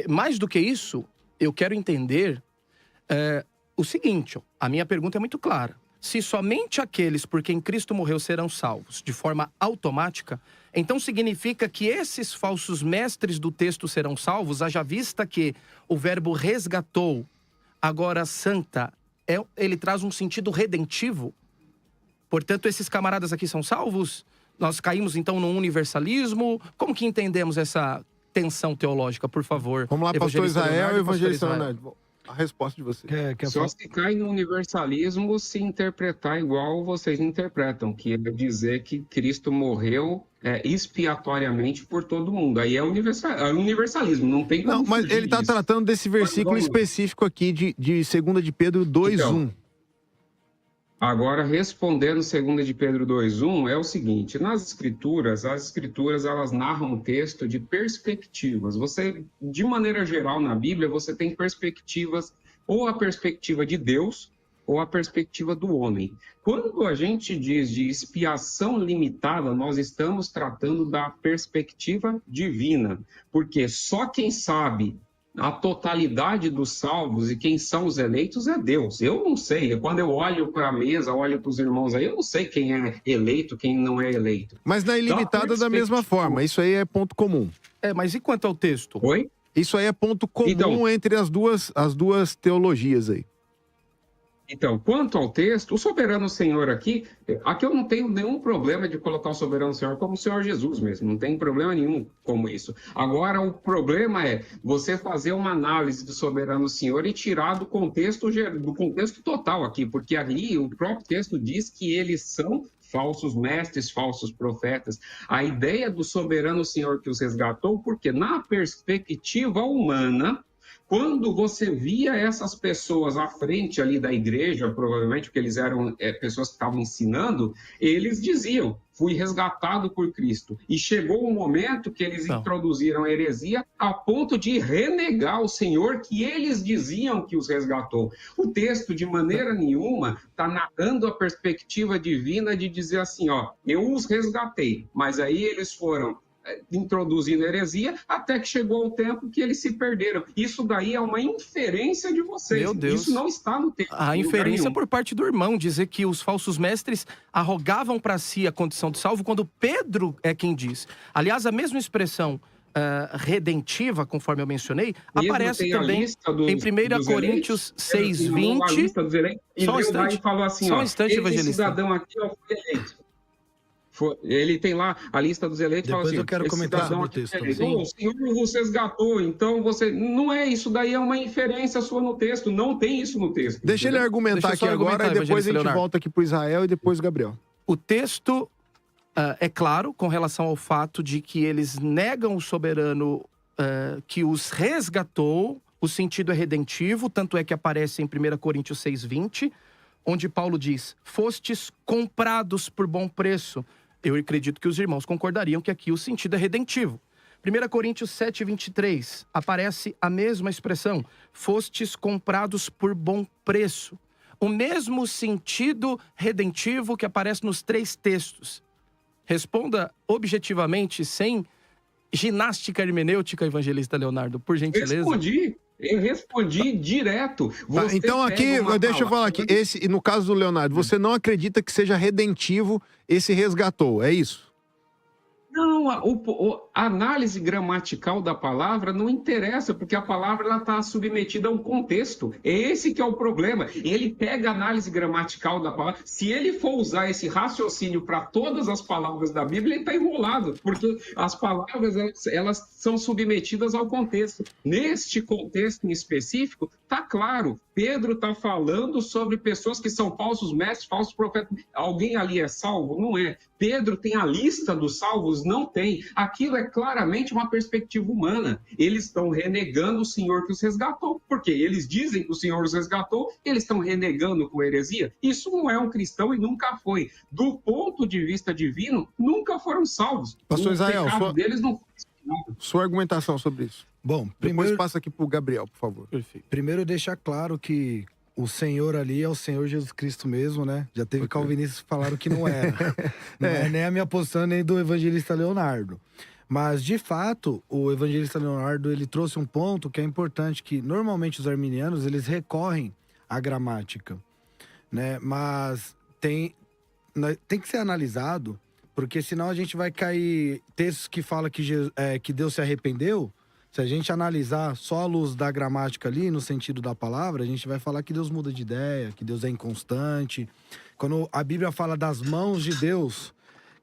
mais do que isso, eu quero entender o seguinte, ó, a minha pergunta é muito clara. Se somente aqueles por quem Cristo morreu serão salvos de forma automática, então significa que esses falsos mestres do texto serão salvos, haja vista que o verbo resgatou, agora santa, ele traz um sentido redentivo. Portanto, esses camaradas aqui são salvos? Nós caímos então num universalismo? Como que entendemos essa tensão teológica, por favor? Vamos lá, pastor Evangelista Israel e Leonardo, evangelista pastor Leonardo. A resposta de vocês. Só se cai no universalismo se interpretar igual vocês interpretam, que é dizer que Cristo morreu expiatoriamente por todo mundo. Aí é universalismo, não tem como Não, mas fugir ele está disso. tratando desse versículo específico aqui de 2 de Pedro 2:1. Então, agora, respondendo 2 de Pedro 2:1, é o seguinte: nas escrituras, as escrituras elas narram um texto de perspectivas. Você, de maneira geral, na Bíblia, você tem perspectivas, ou a perspectiva de Deus, ou a perspectiva do homem. Quando a gente diz de expiação limitada, nós estamos tratando da perspectiva divina, porque só quem sabe a totalidade dos salvos e quem são os eleitos é Deus. Eu não sei. Quando eu olho para a mesa, olho para os irmãos aí, eu não sei quem é eleito, quem não é eleito. Mas na ilimitada da mesma forma. Isso aí é ponto comum. Mas e quanto ao texto? Oi? Isso aí é ponto comum Então, entre as duas teologias aí. Então, quanto ao texto, o soberano Senhor aqui eu não tenho nenhum problema de colocar o soberano Senhor como o Senhor Jesus mesmo, não tem problema nenhum como isso. Agora, o problema é você fazer uma análise do soberano Senhor e tirar do contexto total aqui, porque ali o próprio texto diz que eles são falsos mestres, falsos profetas. A ideia do soberano Senhor que os resgatou, porque na perspectiva humana, quando você via essas pessoas à frente ali da igreja, provavelmente porque eles eram pessoas que estavam ensinando, eles diziam, fui resgatado por Cristo. E chegou um momento que eles introduziram a heresia a ponto de renegar o Senhor que eles diziam que os resgatou. O texto, de maneira nenhuma, está narrando a perspectiva divina de dizer assim, ó, eu os resgatei, mas aí eles foram introduzindo heresia, até que chegou o tempo que eles se perderam. Isso daí é uma inferência de vocês. Meu Deus. Isso não está no texto. A inferência por parte do irmão, dizer que os falsos mestres arrogavam para si a condição de salvo, quando Pedro é quem diz. Aliás, a mesma expressão redentiva, conforme eu mencionei, Mesmo aparece também em 1 Coríntios 6:20. Só um instante. E falou assim, só um instante, esse evangelista. cidadão aqui foi eleito. Ele tem lá a lista dos eleitos. Depois fala assim, eu quero comentar sobre o texto também. O Senhor você resgatou, então você... Não é isso, daí é uma inferência sua no texto. Não tem isso no texto. Deixa ele argumentar aqui agora, e depois a gente volta aqui para Israel e depois o Gabriel. O texto é claro com relação ao fato de que eles negam o soberano que os resgatou. O sentido é redentivo, tanto é que aparece em 1 Coríntios 6:20, onde Paulo diz, fostes comprados por bom preço. Eu acredito que os irmãos concordariam que aqui o sentido é redentivo. 1 Coríntios 7:23, aparece a mesma expressão, fostes comprados por bom preço. O mesmo sentido redentivo que aparece nos 3 textos. Responda objetivamente, sem ginástica hermenêutica, evangelista Leonardo, por gentileza. Eu respondi direto. Então aqui, deixa eu falar aqui, no caso do Leonardo, você não acredita que seja redentivo esse resgatou, é isso? Não, a análise gramatical da palavra não interessa, porque a palavra está submetida a um contexto. É esse que é o problema. Ele pega a análise gramatical da palavra. Se ele for usar esse raciocínio para todas as palavras da Bíblia, ele está enrolado, porque as palavras elas são submetidas ao contexto. Neste contexto em específico, está claro. Pedro está falando sobre pessoas que são falsos mestres, falsos profetas. Alguém ali é salvo? Não é. Pedro tem a lista dos salvos não têm. Aquilo é claramente uma perspectiva humana. Eles estão renegando o Senhor que os resgatou, porque eles dizem que o Senhor os resgatou, eles estão renegando com heresia. Isso não é um cristão e nunca foi. Do ponto de vista divino, nunca foram salvos. Pastor O Israel, pecado deles não foi explicado. Sua argumentação sobre isso. Bom, Depois primeiro, passa aqui pro Gabriel, por favor. Perfeito. primeiro deixar claro que o Senhor ali é o Senhor Jesus Cristo mesmo, né? Já teve calvinistas que falaram que não era. Não é nem a minha posição, nem do evangelista Leonardo. Mas, de fato, o evangelista Leonardo, ele trouxe um ponto que é importante, que normalmente os arminianos, eles recorrem à gramática, né? Mas tem que ser analisado, porque senão a gente vai cair textos que falam que Deus se arrependeu. Se a gente analisar só à luz da gramática ali, no sentido da palavra, a gente vai falar que Deus muda de ideia, que Deus é inconstante. Quando a Bíblia fala das mãos de Deus,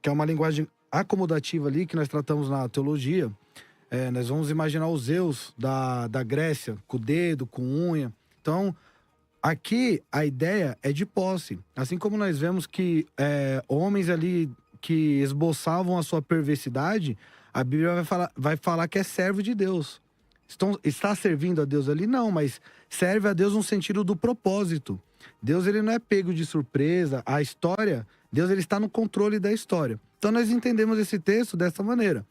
que é uma linguagem acomodativa ali, que nós tratamos na teologia, nós vamos imaginar os Zeus da Grécia, com o dedo, com unha. Então, aqui a ideia é de posse. Assim como nós vemos que homens ali que esboçavam a sua perversidade, a Bíblia vai falar que é servo de Deus. Está servindo a Deus ali? Não, mas serve a Deus no sentido do propósito. Deus, ele não é pego de surpresa. A história, Deus, ele está no controle da história. Então nós entendemos esse texto dessa maneira.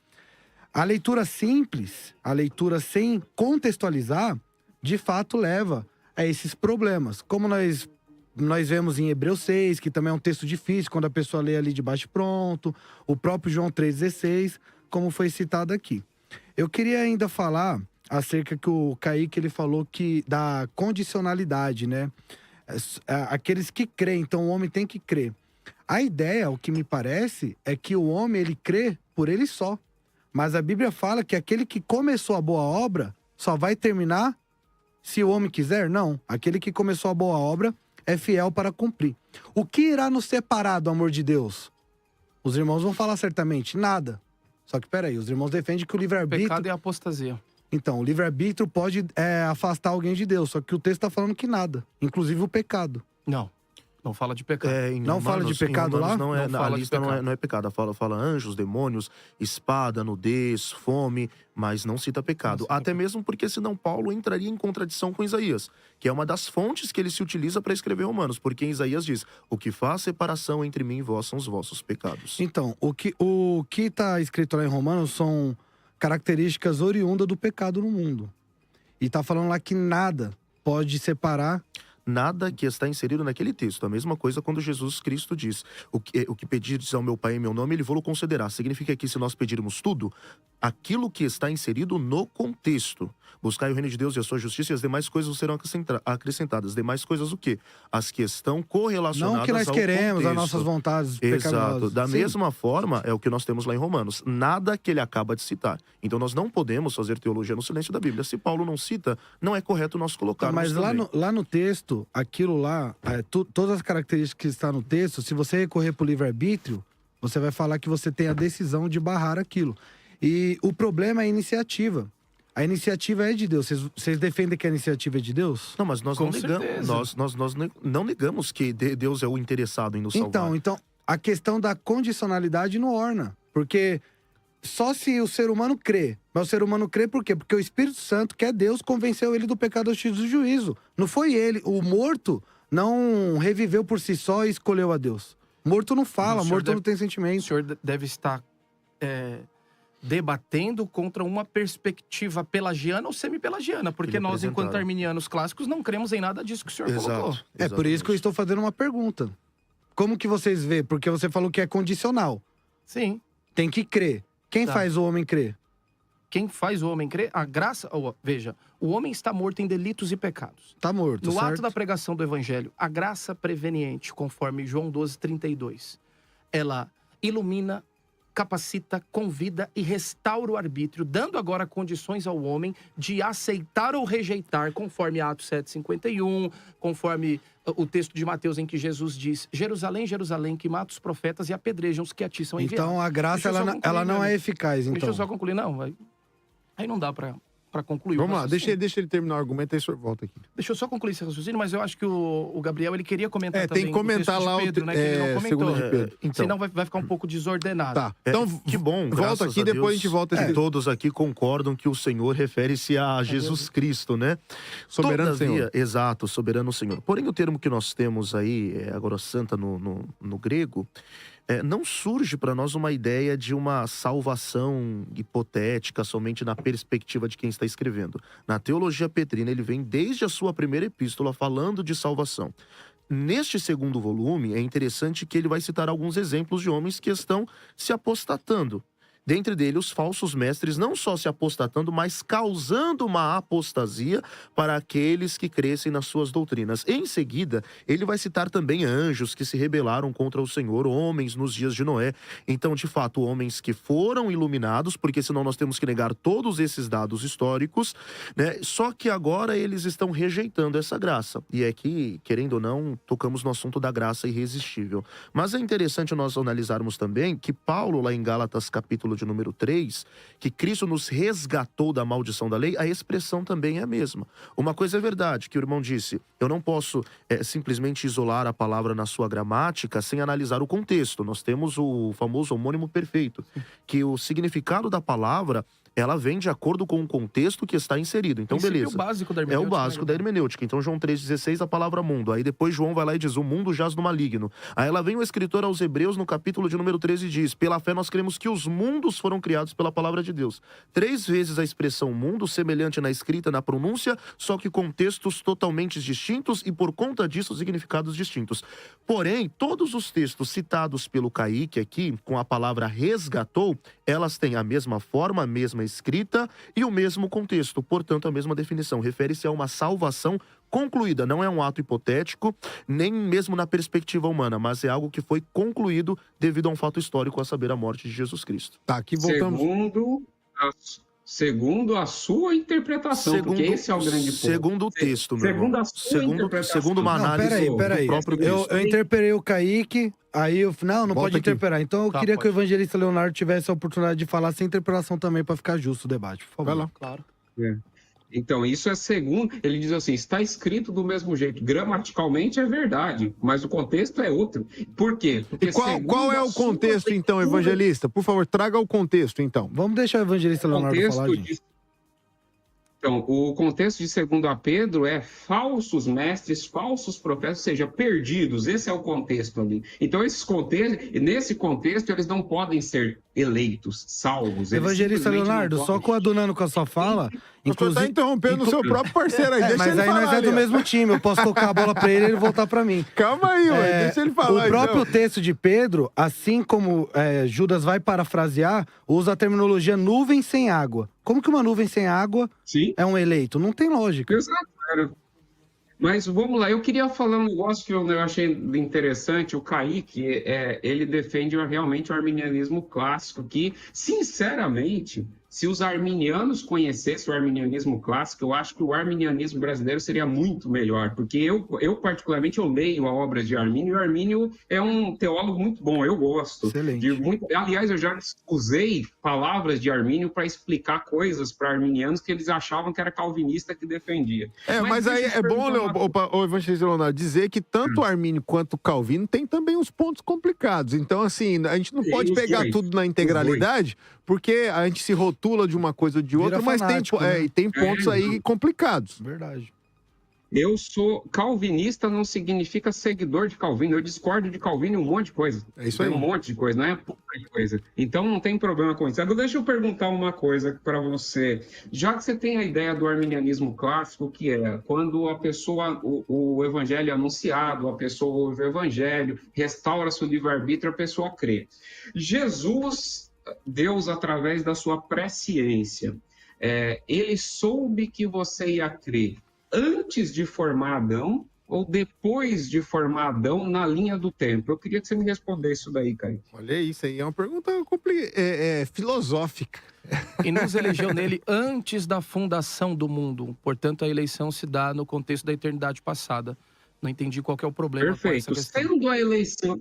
A leitura simples, a leitura sem contextualizar, de fato leva a esses problemas. Como nós vemos em Hebreus 6, que também é um texto difícil, quando a pessoa lê ali de baixo pronto, o próprio João 3,16, como foi citado aqui. Eu queria ainda falar acerca que o Kaique, ele falou da condicionalidade, né? Aqueles que creem, então o homem tem que crer. A ideia, o que me parece, é que o homem, ele crê por ele só. Mas a Bíblia fala que aquele que começou a boa obra só vai terminar se o homem quiser? Não. Aquele que começou a boa obra é fiel para cumprir. O que irá nos separar do amor de Deus? Os irmãos vão falar certamente nada. Só que, peraí, os irmãos defendem que o livre-arbítrio... Pecado é apostasia. Então, o livre-arbítrio pode afastar alguém de Deus, só que o texto está falando que nada, inclusive o pecado. Não fala de pecado. Não fala de pecado lá? Não é, Não a fala de lista pecado. não é pecado. Fala anjos, demônios, espada, nudez, fome, mas não cita pecado. Até mesmo porque senão Paulo entraria em contradição com Isaías, que é uma das fontes que ele se utiliza para escrever Romanos, porque em Isaías diz: o que faz separação entre mim e vós são os vossos pecados. Então, o que está escrito lá em Romanos são características oriundas do pecado no mundo. E está falando lá que nada pode separar. Nada que está inserido naquele texto. A mesma coisa quando Jesus Cristo diz: o que pedires ao meu Pai em meu nome, ele vou concederá. Significa que se nós pedirmos tudo, aquilo que está inserido no contexto. Buscai o reino de Deus e a sua justiça, e as demais coisas serão acrescentadas. As demais coisas o quê? As que estão correlacionadas Não o que nós ao queremos, contexto. as nossas vontades Exato. pecaminosas. Da Sim. mesma forma, é o que nós temos lá em Romanos. Nada que ele acaba de citar. Então nós não podemos fazer teologia no silêncio da Bíblia. Se Paulo não cita, não é correto nós colocarmos Mas lá no texto, aquilo lá, todas as características que estão no texto, se você recorrer para o livre-arbítrio, você vai falar que você tem a decisão de barrar aquilo. E o problema é a iniciativa. A iniciativa é de Deus. Vocês defendem que a iniciativa é de Deus? Não, mas nós Com não negamos. certeza. Nós não negamos que Deus é o interessado em nos salvar. Então, a questão da condicionalidade não orna. Porque só se o ser humano crê. Mas o ser humano crê por quê? Porque o Espírito Santo, que é Deus, convenceu ele do pecado, da justiça e do juízo. Não foi ele. O morto não reviveu por si só e escolheu a Deus. Morto não fala, O senhor morto não tem O sentimento. senhor deve estar debatendo contra uma perspectiva pelagiana ou semi-pelagiana, porque Ele nós, enquanto apresentaram. arminianos clássicos, não cremos em nada disso que o senhor colocou. Exato. É por isso que eu estou fazendo uma pergunta. Como que vocês vê? Porque você falou que é condicional. Sim. Tem que crer. Quem Tá. faz o homem crer? Quem faz o homem crer? A graça... veja, o homem está morto em delitos e pecados. Tá morto, No certo? ato da pregação do evangelho, a graça preveniente, conforme João 12:32, ela ilumina, capacita, convida e restaura o arbítrio, dando agora condições ao homem de aceitar ou rejeitar, conforme Atos 7:51, conforme o texto de Mateus em que Jesus diz: Jerusalém, Jerusalém, que mata os profetas e apedrejam os que a ti são enviados. Então a graça, Deixa eu só concluir, ela não meu é amigo. eficaz, então. Deixa eu só concluir, não. Aí não dá pra para concluir. Vamos lá, deixa ele terminar o argumento, aí o senhor volta aqui. Deixa eu só concluir esse raciocínio, mas eu acho que o Gabriel ele queria comentar também. Tem que comentar o texto lá de Pedro, né, que ele não comentou. segundo de Pedro. Então, Senão vai ficar um pouco desordenado. Tá, então que bom, volta graças aqui, a depois Deus, a gente volta. Todos aqui concordam que o Senhor refere-se a Jesus Cristo, né? Soberano Senhor. Exato, soberano Senhor. Porém, o termo que nós temos aí, agora santa no grego, não surge para nós uma ideia de uma salvação hipotética somente na perspectiva de quem está escrevendo. Na teologia petrina, ele vem desde a sua primeira epístola falando de salvação. Neste segundo volume, é interessante que ele vai citar alguns exemplos de homens que estão se apostatando. Dentre dele, os falsos mestres não só se apostatando, mas causando uma apostasia para aqueles que crescem nas suas doutrinas. Em seguida, ele vai citar também anjos que se rebelaram contra o Senhor, homens nos dias de Noé. Então, de fato, homens que foram iluminados, porque senão nós temos que negar todos esses dados históricos, né? Só que agora eles estão rejeitando essa graça. E é que, querendo ou não, tocamos no assunto da graça irresistível. Mas é interessante nós analisarmos também que Paulo, lá em Gálatas capítulo de número 3, que Cristo nos resgatou da maldição da lei, a expressão também é a mesma. Uma coisa é verdade, que o irmão disse, eu não posso simplesmente isolar a palavra na sua gramática sem analisar o contexto. Nós temos o famoso homônimo perfeito, que o significado da palavra, ela vem de acordo com o contexto que está inserido. Então, beleza. É o básico da hermenêutica. É o básico da hermenêutica. Então, João 3,16, a palavra mundo. Aí depois João vai lá e diz, o mundo jaz no maligno. Aí ela vem o escritor aos Hebreus, no capítulo de número 13, e diz, pela fé nós cremos que os mundos foram criados pela palavra de Deus. 3 vezes a expressão mundo, semelhante na escrita, na pronúncia, só que contextos totalmente distintos e, por conta disso, significados distintos. Porém, todos os textos citados pelo Kaique aqui, com a palavra resgatou, elas têm a mesma forma, a mesma escrita e o mesmo contexto, portanto, a mesma definição. Refere-se a uma salvação concluída, não é um ato hipotético, nem mesmo na perspectiva humana, mas é algo que foi concluído devido a um fato histórico, a saber, a morte de Jesus Cristo. Tá, aqui voltamos. Segundo a sua interpretação, porque esse é o grande ponto. Segundo o texto, meu irmão. Segundo a sua interpretação. Segundo uma análise peraí. do próprio Cristo. Eu interpelei o Kaique, aí eu... Não pode interpelar. Então eu queria que o evangelista Leonardo tivesse a oportunidade de falar sem interpelação também, para ficar justo o debate, por favor. Vai lá. Claro. Então, isso é segundo... Ele diz assim, está escrito do mesmo jeito. Gramaticalmente é verdade, mas o contexto é outro. Por quê? Porque qual é o contexto, então, evangelista? Por favor, traga o contexto, então. Vamos deixar o evangelista Leonardo falar, gente. Então, o contexto de 2 Pedro é falsos mestres, falsos profetas, ou seja, perdidos. Esse é o contexto ali. Então, nesse contexto, eles não podem ser eleitos, salvos. Evangelista Leonardo, só coadunando com a sua fala... Inclusive, tá interrompendo o seu próprio parceiro aí, deixa mas ele aí falar, nós é do mesmo time, eu posso tocar a bola pra ele e ele voltar pra mim. Calma aí, deixa ele falar. O próprio texto de Pedro, assim como Judas vai parafrasear, usa a terminologia nuvem sem água. Como que uma nuvem sem água é um eleito? Não tem lógica. Exato. Mas vamos lá, eu queria falar um negócio que eu achei interessante. O Kaique, ele defende realmente o arminianismo clássico, que, sinceramente, se os arminianos conhecessem o arminianismo clássico, eu acho que o arminianismo brasileiro seria muito melhor, porque eu particularmente, eu leio a obra de Armínio, e o Armínio é um teólogo muito bom, eu gosto. Excelente. Aliás, eu já usei palavras de Armínio para explicar coisas para arminianos que eles achavam que era calvinista que defendia. Mas aí é bom, o evangelista Leonardo, dizer que tanto Armínio quanto Calvino tem também uns pontos complicados. Então, assim, a gente não pode pegar tudo na integralidade, porque a gente se rotula de uma coisa ou de outra, mas tem pontos aí complicados. Verdade. Eu sou calvinista, não significa seguidor de Calvino. Eu discordo de Calvino em um monte de coisa. É isso aí. Um monte de coisa, não é pouca coisa. Então não tem problema com isso. Agora deixa eu perguntar uma coisa para você. Já que você tem a ideia do arminianismo clássico, que é quando a pessoa, o evangelho é anunciado, a pessoa ouve o evangelho, restaura-se o livre-arbítrio, a pessoa crê. Jesus, Deus, através da sua presciência, ele soube que você ia crer antes de formar Adão ou depois de formar Adão na linha do tempo? Eu queria que você me respondesse isso daí, Kaique. Olha isso aí, é uma pergunta filosófica. E nos elegeu nele antes da fundação do mundo. Portanto, a eleição se dá no contexto da eternidade passada. Não entendi qual que é o problema. Perfeito. Com essa questão. Sendo a eleição...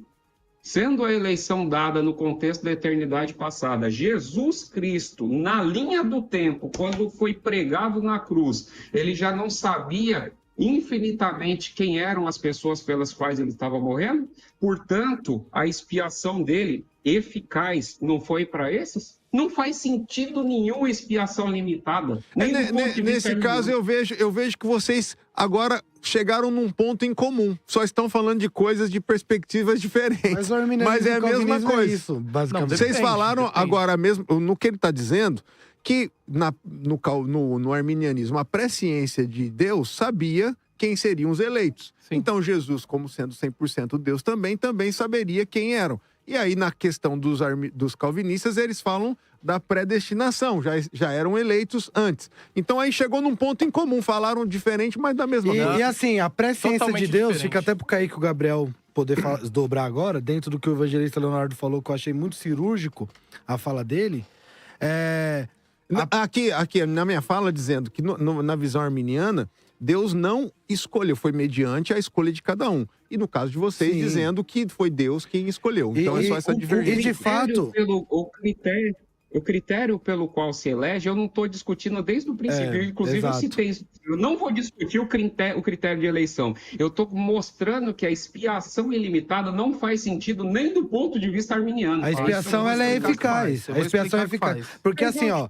Sendo a eleição dada no contexto da eternidade passada, Jesus Cristo, na linha do tempo, quando foi pregado na cruz, ele já não sabia infinitamente quem eram as pessoas pelas quais ele estava morrendo? Portanto, a expiação dele, eficaz, não foi para esses? Não faz sentido nenhum expiação limitada. Nem do ponto de vista Nesse caso, eu vejo que vocês agora chegaram num ponto em comum. Só estão falando de coisas de perspectivas diferentes. Mas o arminianismo Mas é a e o mesma calvinismo é coisa. isso, basicamente. Não, Vocês Depende, falaram depende. agora mesmo, no que ele está dizendo, que no arminianismo, a presciência de Deus sabia quem seriam os eleitos. Sim. Então, Jesus, como sendo 100% Deus, também saberia quem eram. E aí, na questão dos calvinistas, eles falam da predestinação, já eram eleitos antes. Então, aí chegou num ponto em comum, falaram diferente, mas da mesma coisa. E assim, a presciência Totalmente de Deus, diferente. fica até pro Kaique e o Gabriel poder dobrar agora, dentro do que o evangelista Leonardo falou, que eu achei muito cirúrgico a fala dele. Aqui, na minha fala, dizendo que na visão arminiana, Deus não escolheu, foi mediante a escolha de cada um. E no caso de vocês, Sim. dizendo que foi Deus quem escolheu. Então é só essa divergência. E de fato... O critério pelo qual se elege, eu não estou discutindo desde o princípio. Inclusive, exato. eu citei isso. Eu não vou discutir o critério de eleição. Eu estou mostrando que a expiação ilimitada não faz sentido nem do ponto de vista arminiano. A expiação, ela é eficaz. Eu A vou expiação é explicar o que eficaz. faz. Porque assim, ó,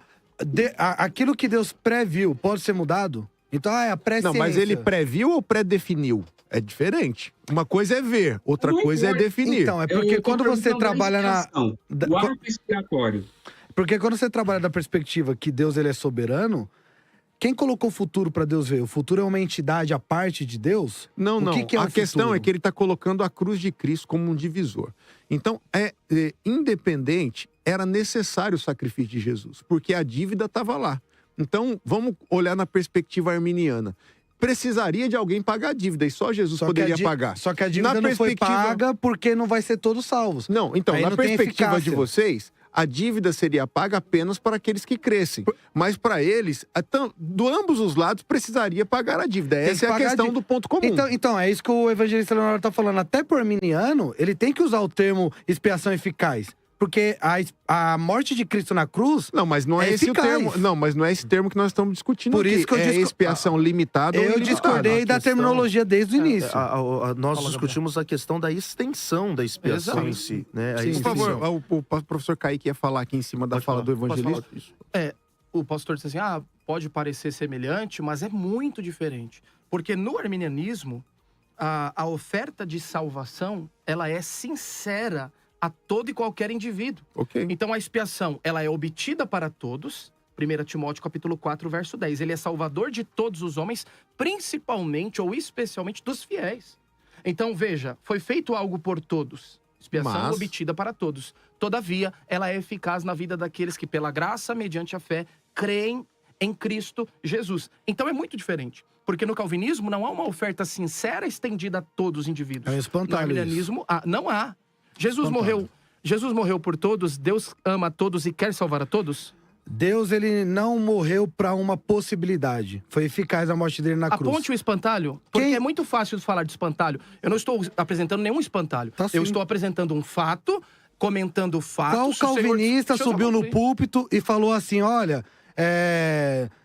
aquilo que Deus previu pode ser mudado? Então, é a presciência. Não, mas ele previu ou pré-definiu? É diferente. Uma coisa é ver, outra Não coisa é importa. definir. Então, é Eu porque tô quando você perguntando da trabalha na... expiação, do ato expiatório. Porque quando você trabalha da perspectiva que Deus ele é soberano, quem colocou o futuro para Deus ver? O futuro é uma entidade à parte de Deus? Não, O não. que é o a questão futuro? é que ele está colocando a cruz de Cristo como um divisor. Então, independente, era necessário o sacrifício de Jesus, porque a dívida estava lá. Então, vamos olhar na perspectiva arminiana. Precisaria de alguém pagar a dívida e só Jesus poderia pagar. Só que a dívida Na não foi perspectiva- paga porque não vai ser todos salvos. Não, então, Aí na não tem perspectiva de eficácia. vocês, a dívida seria paga apenas para aqueles que crescem. Mas para eles, de ambos os lados, precisaria pagar a dívida. Tem Essa que é a pagar a questão dívida. do ponto comum. Então, é isso que o evangelista Leonardo tá falando. Até por arminiano, ele tem que usar o termo expiação eficaz. Porque a morte de Cristo na cruz... Não, mas não é, É esse eficaz. o termo. Não, mas não é esse termo que nós estamos discutindo Por aqui. isso que eu é disco- expiação limitada ou Eu ilimitada. discordei da questão- terminologia desde o início. Nós Fala, discutimos a questão da extensão da expiação Exato. em si, né? A Sim, Por extensão. favor, o professor Kaique ia falar aqui em cima da Pode fala falar, do pode evangelista. falar isso. O pastor disse assim, pode parecer semelhante, mas é muito diferente. Porque no arminianismo, a oferta de salvação, ela é sincera a todo e qualquer indivíduo. Ok. Então a expiação, ela é obtida para todos. 1 Timóteo capítulo 4, verso 10. Ele é salvador de todos os homens, principalmente ou especialmente dos fiéis. Então, veja, foi feito algo por todos. Expiação Mas- obtida para todos. Todavia, ela é eficaz na vida daqueles que, pela graça, mediante a fé, creem em Cristo Jesus. Então é muito diferente. Porque no calvinismo não há uma oferta sincera estendida a todos os indivíduos. É um No espantalho arminianismo, não há. Jesus Espantalho. morreu por todos, Deus ama a todos e quer salvar a todos? Deus, ele não morreu pra uma possibilidade. Foi eficaz a morte dele na cruz. Aponte o espantalho, porque Quem- é muito fácil falar de espantalho. Eu não estou apresentando nenhum espantalho. Tá Eu sim. estou apresentando um fato, comentando o fato. Qual Se o Senhor- calvinista Deixa eu subiu só no concluir. púlpito e falou assim, olha,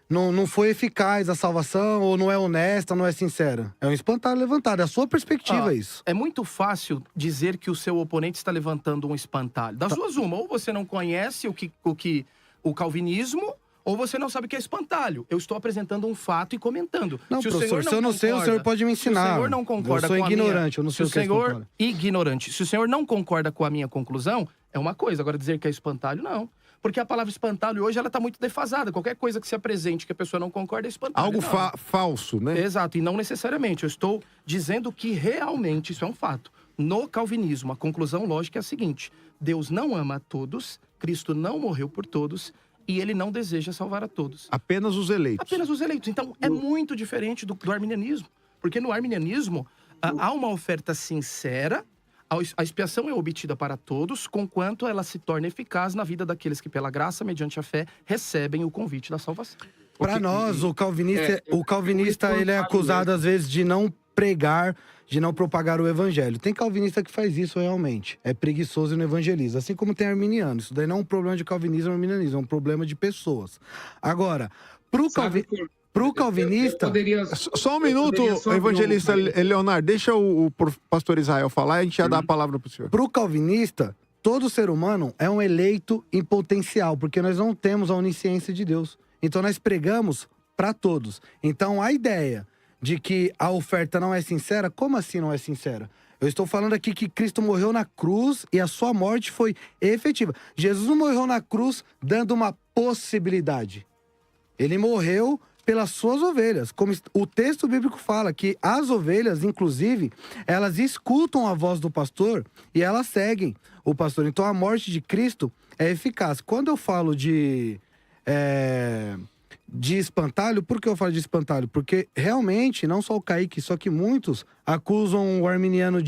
não foi eficaz a salvação, ou não é honesta, não é sincera? É um espantalho levantado, é a sua perspectiva isso. É muito fácil dizer que o seu oponente está levantando um espantalho. Tá. Das duas, uma. Ou você não conhece o calvinismo, ou você não sabe o que é espantalho. Eu estou apresentando um fato e comentando. Não, o professor, senhor se eu não sei, o senhor pode me ensinar. Se o senhor não concorda Eu sou com a ignorante, eu não sei o que é Se o senhor espantalho. ignorante. Se o senhor não concorda com a minha conclusão, é uma coisa. Agora, dizer que é espantalho, não. Porque a palavra espantalho hoje, ela está muito defasada. Qualquer coisa que se apresente que a pessoa não concorda é espantalho. Algo não. falso, né? Exato, e não necessariamente. Eu estou dizendo que realmente isso é um fato. No calvinismo, a conclusão lógica é a seguinte: Deus não ama a todos, Cristo não morreu por todos e ele não deseja salvar a todos. Apenas os eleitos. Apenas os eleitos. Então, é muito diferente do arminianismo. Porque no arminianismo, há uma oferta sincera, a expiação é obtida para todos, conquanto ela se torna eficaz na vida daqueles que, pela graça, mediante a fé, recebem o convite da salvação. Pra nós, o calvinista, o ele é acusado às vezes de não pregar, de não propagar o evangelho. Tem calvinista que faz isso realmente, é preguiçoso e não evangeliza, assim como tem arminiano. Isso daí não é um problema de calvinismo ou arminianismo, é um problema de pessoas. Agora, pro calvinista... Só um minuto, evangelista Leonardo, deixa o pastor Israel falar e a gente já dá a palavra pro senhor. Pro calvinista, todo ser humano é um eleito em potencial, porque nós não temos a onisciência de Deus. Então nós pregamos para todos. Então a ideia de que a oferta não é sincera, como assim não é sincera? Eu estou falando aqui que Cristo morreu na cruz e a sua morte foi efetiva. Jesus não morreu na cruz dando uma possibilidade. Ele morreu pelas suas ovelhas. Como o texto bíblico fala, que as ovelhas, inclusive, elas escutam a voz do pastor e elas seguem o pastor. Então a morte de Cristo é eficaz. Quando eu falo de espantalho, por que eu falo de espantalho? Porque realmente, não só o Kaique, só que muitos acusam o arminiano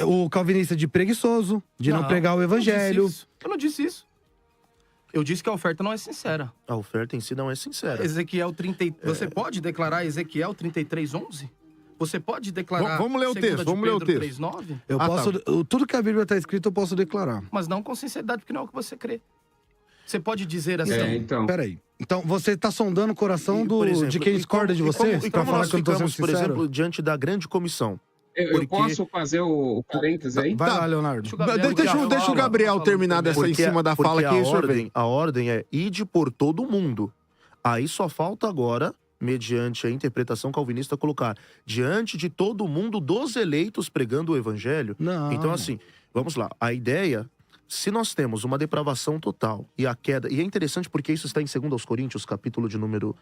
o calvinista de preguiçoso, de não pregar o evangelho. Eu não disse isso. Eu disse que a oferta não é sincera. A oferta em si não é sincera. Ezequiel 30... Você pode declarar Ezequiel 33:11? Você pode declarar... Vamos ler o texto, vamos ler o texto. 3:9? Eu posso, tudo que a Bíblia está escrito, eu posso declarar. Mas não com sinceridade, porque não é o que você crê. Você pode dizer assim... Então... Peraí. Então, você está sondando o coração de quem discorda de E você? Para falar que eu não tô sendo por sincero? exemplo, diante da grande comissão. Eu posso fazer o parênteses aí? Vai lá, Leonardo. Deixa o Gabriel terminar dessa em cima da fala aqui. A ordem é ide por todo mundo. Aí só falta agora, mediante a interpretação calvinista, colocar diante de todo mundo dos eleitos pregando o evangelho. Não. Então, assim, vamos lá. A ideia, se nós temos uma depravação total e a queda... E é interessante porque isso está em 2 Coríntios, capítulo de número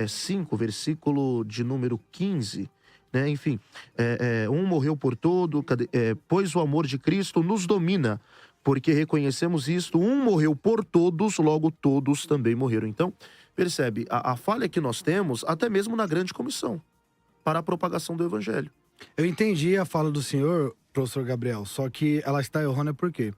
5, versículo de número 15... Né? Enfim, um morreu por todo, pois o amor de Cristo nos domina, porque reconhecemos isto, um morreu por todos, logo todos também morreram. Então, percebe, a falha que nós temos, até mesmo na grande comissão, para a propagação do evangelho. Eu entendi a fala do senhor, professor Gabriel, só que ela está errônea por quê?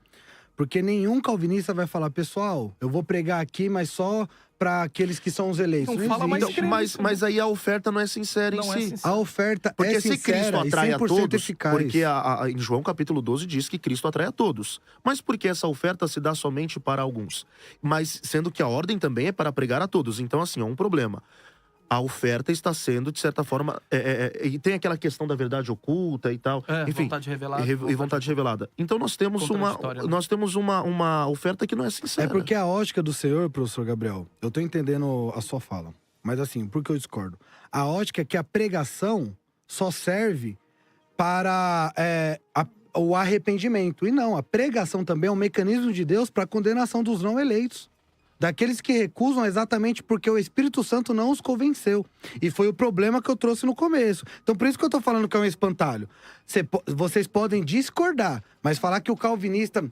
Porque nenhum calvinista vai falar, pessoal, eu vou pregar aqui, mas só para aqueles que são os eleitos. Não fala mais mas aí a oferta não é sincera em si. A oferta porque é se Cristo sincera atrai e a 100% todos, eficaz. porque em João capítulo 12 diz que Cristo atrai a todos. Mas por que essa oferta se dá somente para alguns? Mas sendo que a ordem também é para pregar a todos. Então, assim, é um problema. A oferta está sendo, de certa forma... e tem aquela questão da verdade oculta e tal. Enfim, vontade revelada. E vontade revelada. Então nós temos uma oferta que não é sincera. É porque a ótica do senhor, professor Gabriel, eu tô entendendo a sua fala. Mas assim, por que eu discordo? A ótica é que a pregação só serve para o arrependimento. E não, a pregação também é um mecanismo de Deus para a condenação dos não eleitos. Daqueles que recusam exatamente porque o Espírito Santo não os convenceu. E foi o problema que eu trouxe no começo. Então, por isso que eu tô falando que é um espantalho. Vocês podem discordar, mas falar que o calvinista...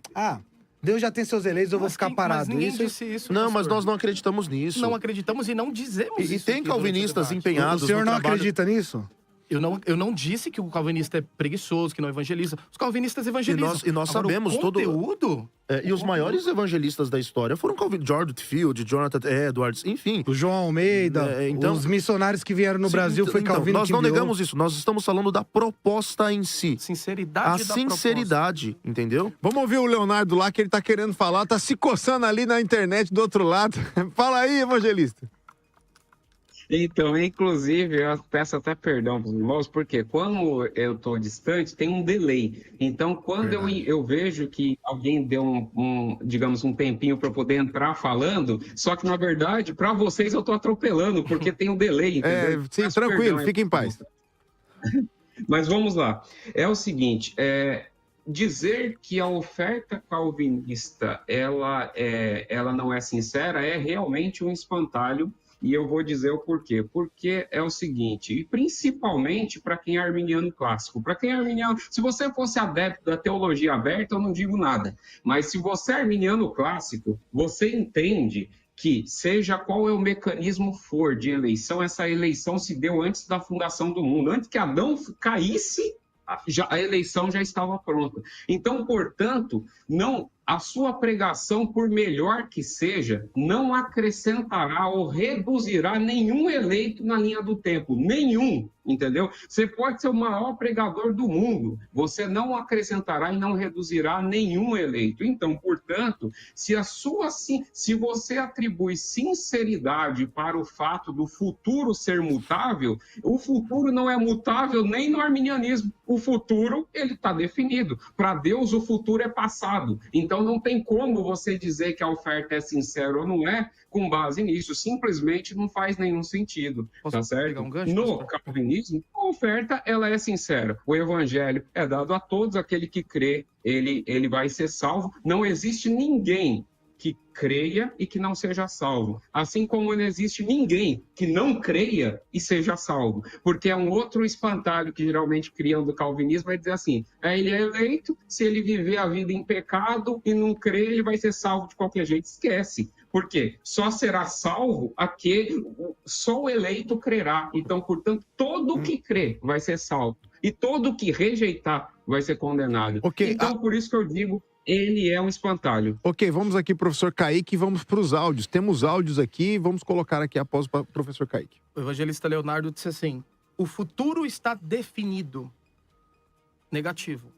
Deus já tem seus eleitos, eu vou ficar parado. Mas ninguém disse isso, não, pastor. mas nós não acreditamos nisso. Não acreditamos e não dizemos isso. E tem calvinistas empenhados no trabalho. O senhor não trabalho... acredita nisso? Eu não disse que o calvinista é preguiçoso, que não evangeliza. Os calvinistas evangelizam. E nós Agora, sabemos o conteúdo... E os maiores evangelistas da história foram George Whitefield, Jonathan Edwards, enfim. O João Almeida, os missionários que vieram no Brasil, foi Calvino nós que não enviou. negamos isso, nós estamos falando da proposta em si. Sinceridade A sinceridade, entendeu? Vamos ouvir o Leonardo lá, que ele tá querendo falar, tá se coçando ali na internet do outro lado. Fala aí, evangelista. Então, inclusive, eu peço até perdão para os irmãos, porque quando eu estou distante, tem um delay. Então, quando eu vejo que alguém deu digamos, um tempinho para poder entrar falando, só que, na verdade, para vocês eu estou atropelando, porque tem um delay, entendeu? Sim, peço tranquilo, perdão, fique em paz. Mas vamos lá. É o seguinte, dizer que a oferta calvinista ela não é sincera é realmente um espantalho. E eu vou dizer o porquê. Porque é o seguinte, e principalmente para quem é arminiano clássico. Para quem é arminiano, se você fosse adepto da teologia aberta, eu não digo nada. Mas se você é arminiano clássico, você entende que, seja qual é o mecanismo for de eleição, essa eleição se deu antes da fundação do mundo. Antes que Adão caísse, a eleição já estava pronta. Então, portanto, não a sua pregação, por melhor que seja, não acrescentará ou reduzirá nenhum eleito na linha do tempo. Nenhum, entendeu? Você pode ser o maior pregador do mundo, você não acrescentará e não reduzirá nenhum eleito. Então, portanto, se você atribui sinceridade para o fato do futuro ser mutável, o futuro não é mutável nem no arminianismo. O futuro, ele está definido. Para Deus, o futuro é passado. Então, não tem como você dizer que a oferta é sincera ou não é com base nisso. Simplesmente não faz nenhum sentido. Posso Tá certo? pegar um gancho, No pastor? calvinismo, a oferta ela é sincera. O evangelho é dado a todos, aquele que crê, ele vai ser salvo. Não existe ninguém que creia e que não seja salvo. Assim como não existe ninguém que não creia e seja salvo. Porque é um outro espantalho que geralmente criam do calvinismo, é dizer assim, ele é eleito, se ele viver a vida em pecado e não crer, ele vai ser salvo de qualquer jeito. Esquece. Por quê? Só será salvo só o eleito crerá. Então, portanto, todo que crê vai ser salvo. E todo que rejeitar vai ser condenado. Ok, Então, por isso que eu digo, ele é um espantalho. Ok, vamos aqui, professor Kaique, e vamos para os áudios. Temos áudios aqui, vamos colocar aqui após o professor Kaique. O evangelista Leonardo disse assim: o futuro está definido. Negativo.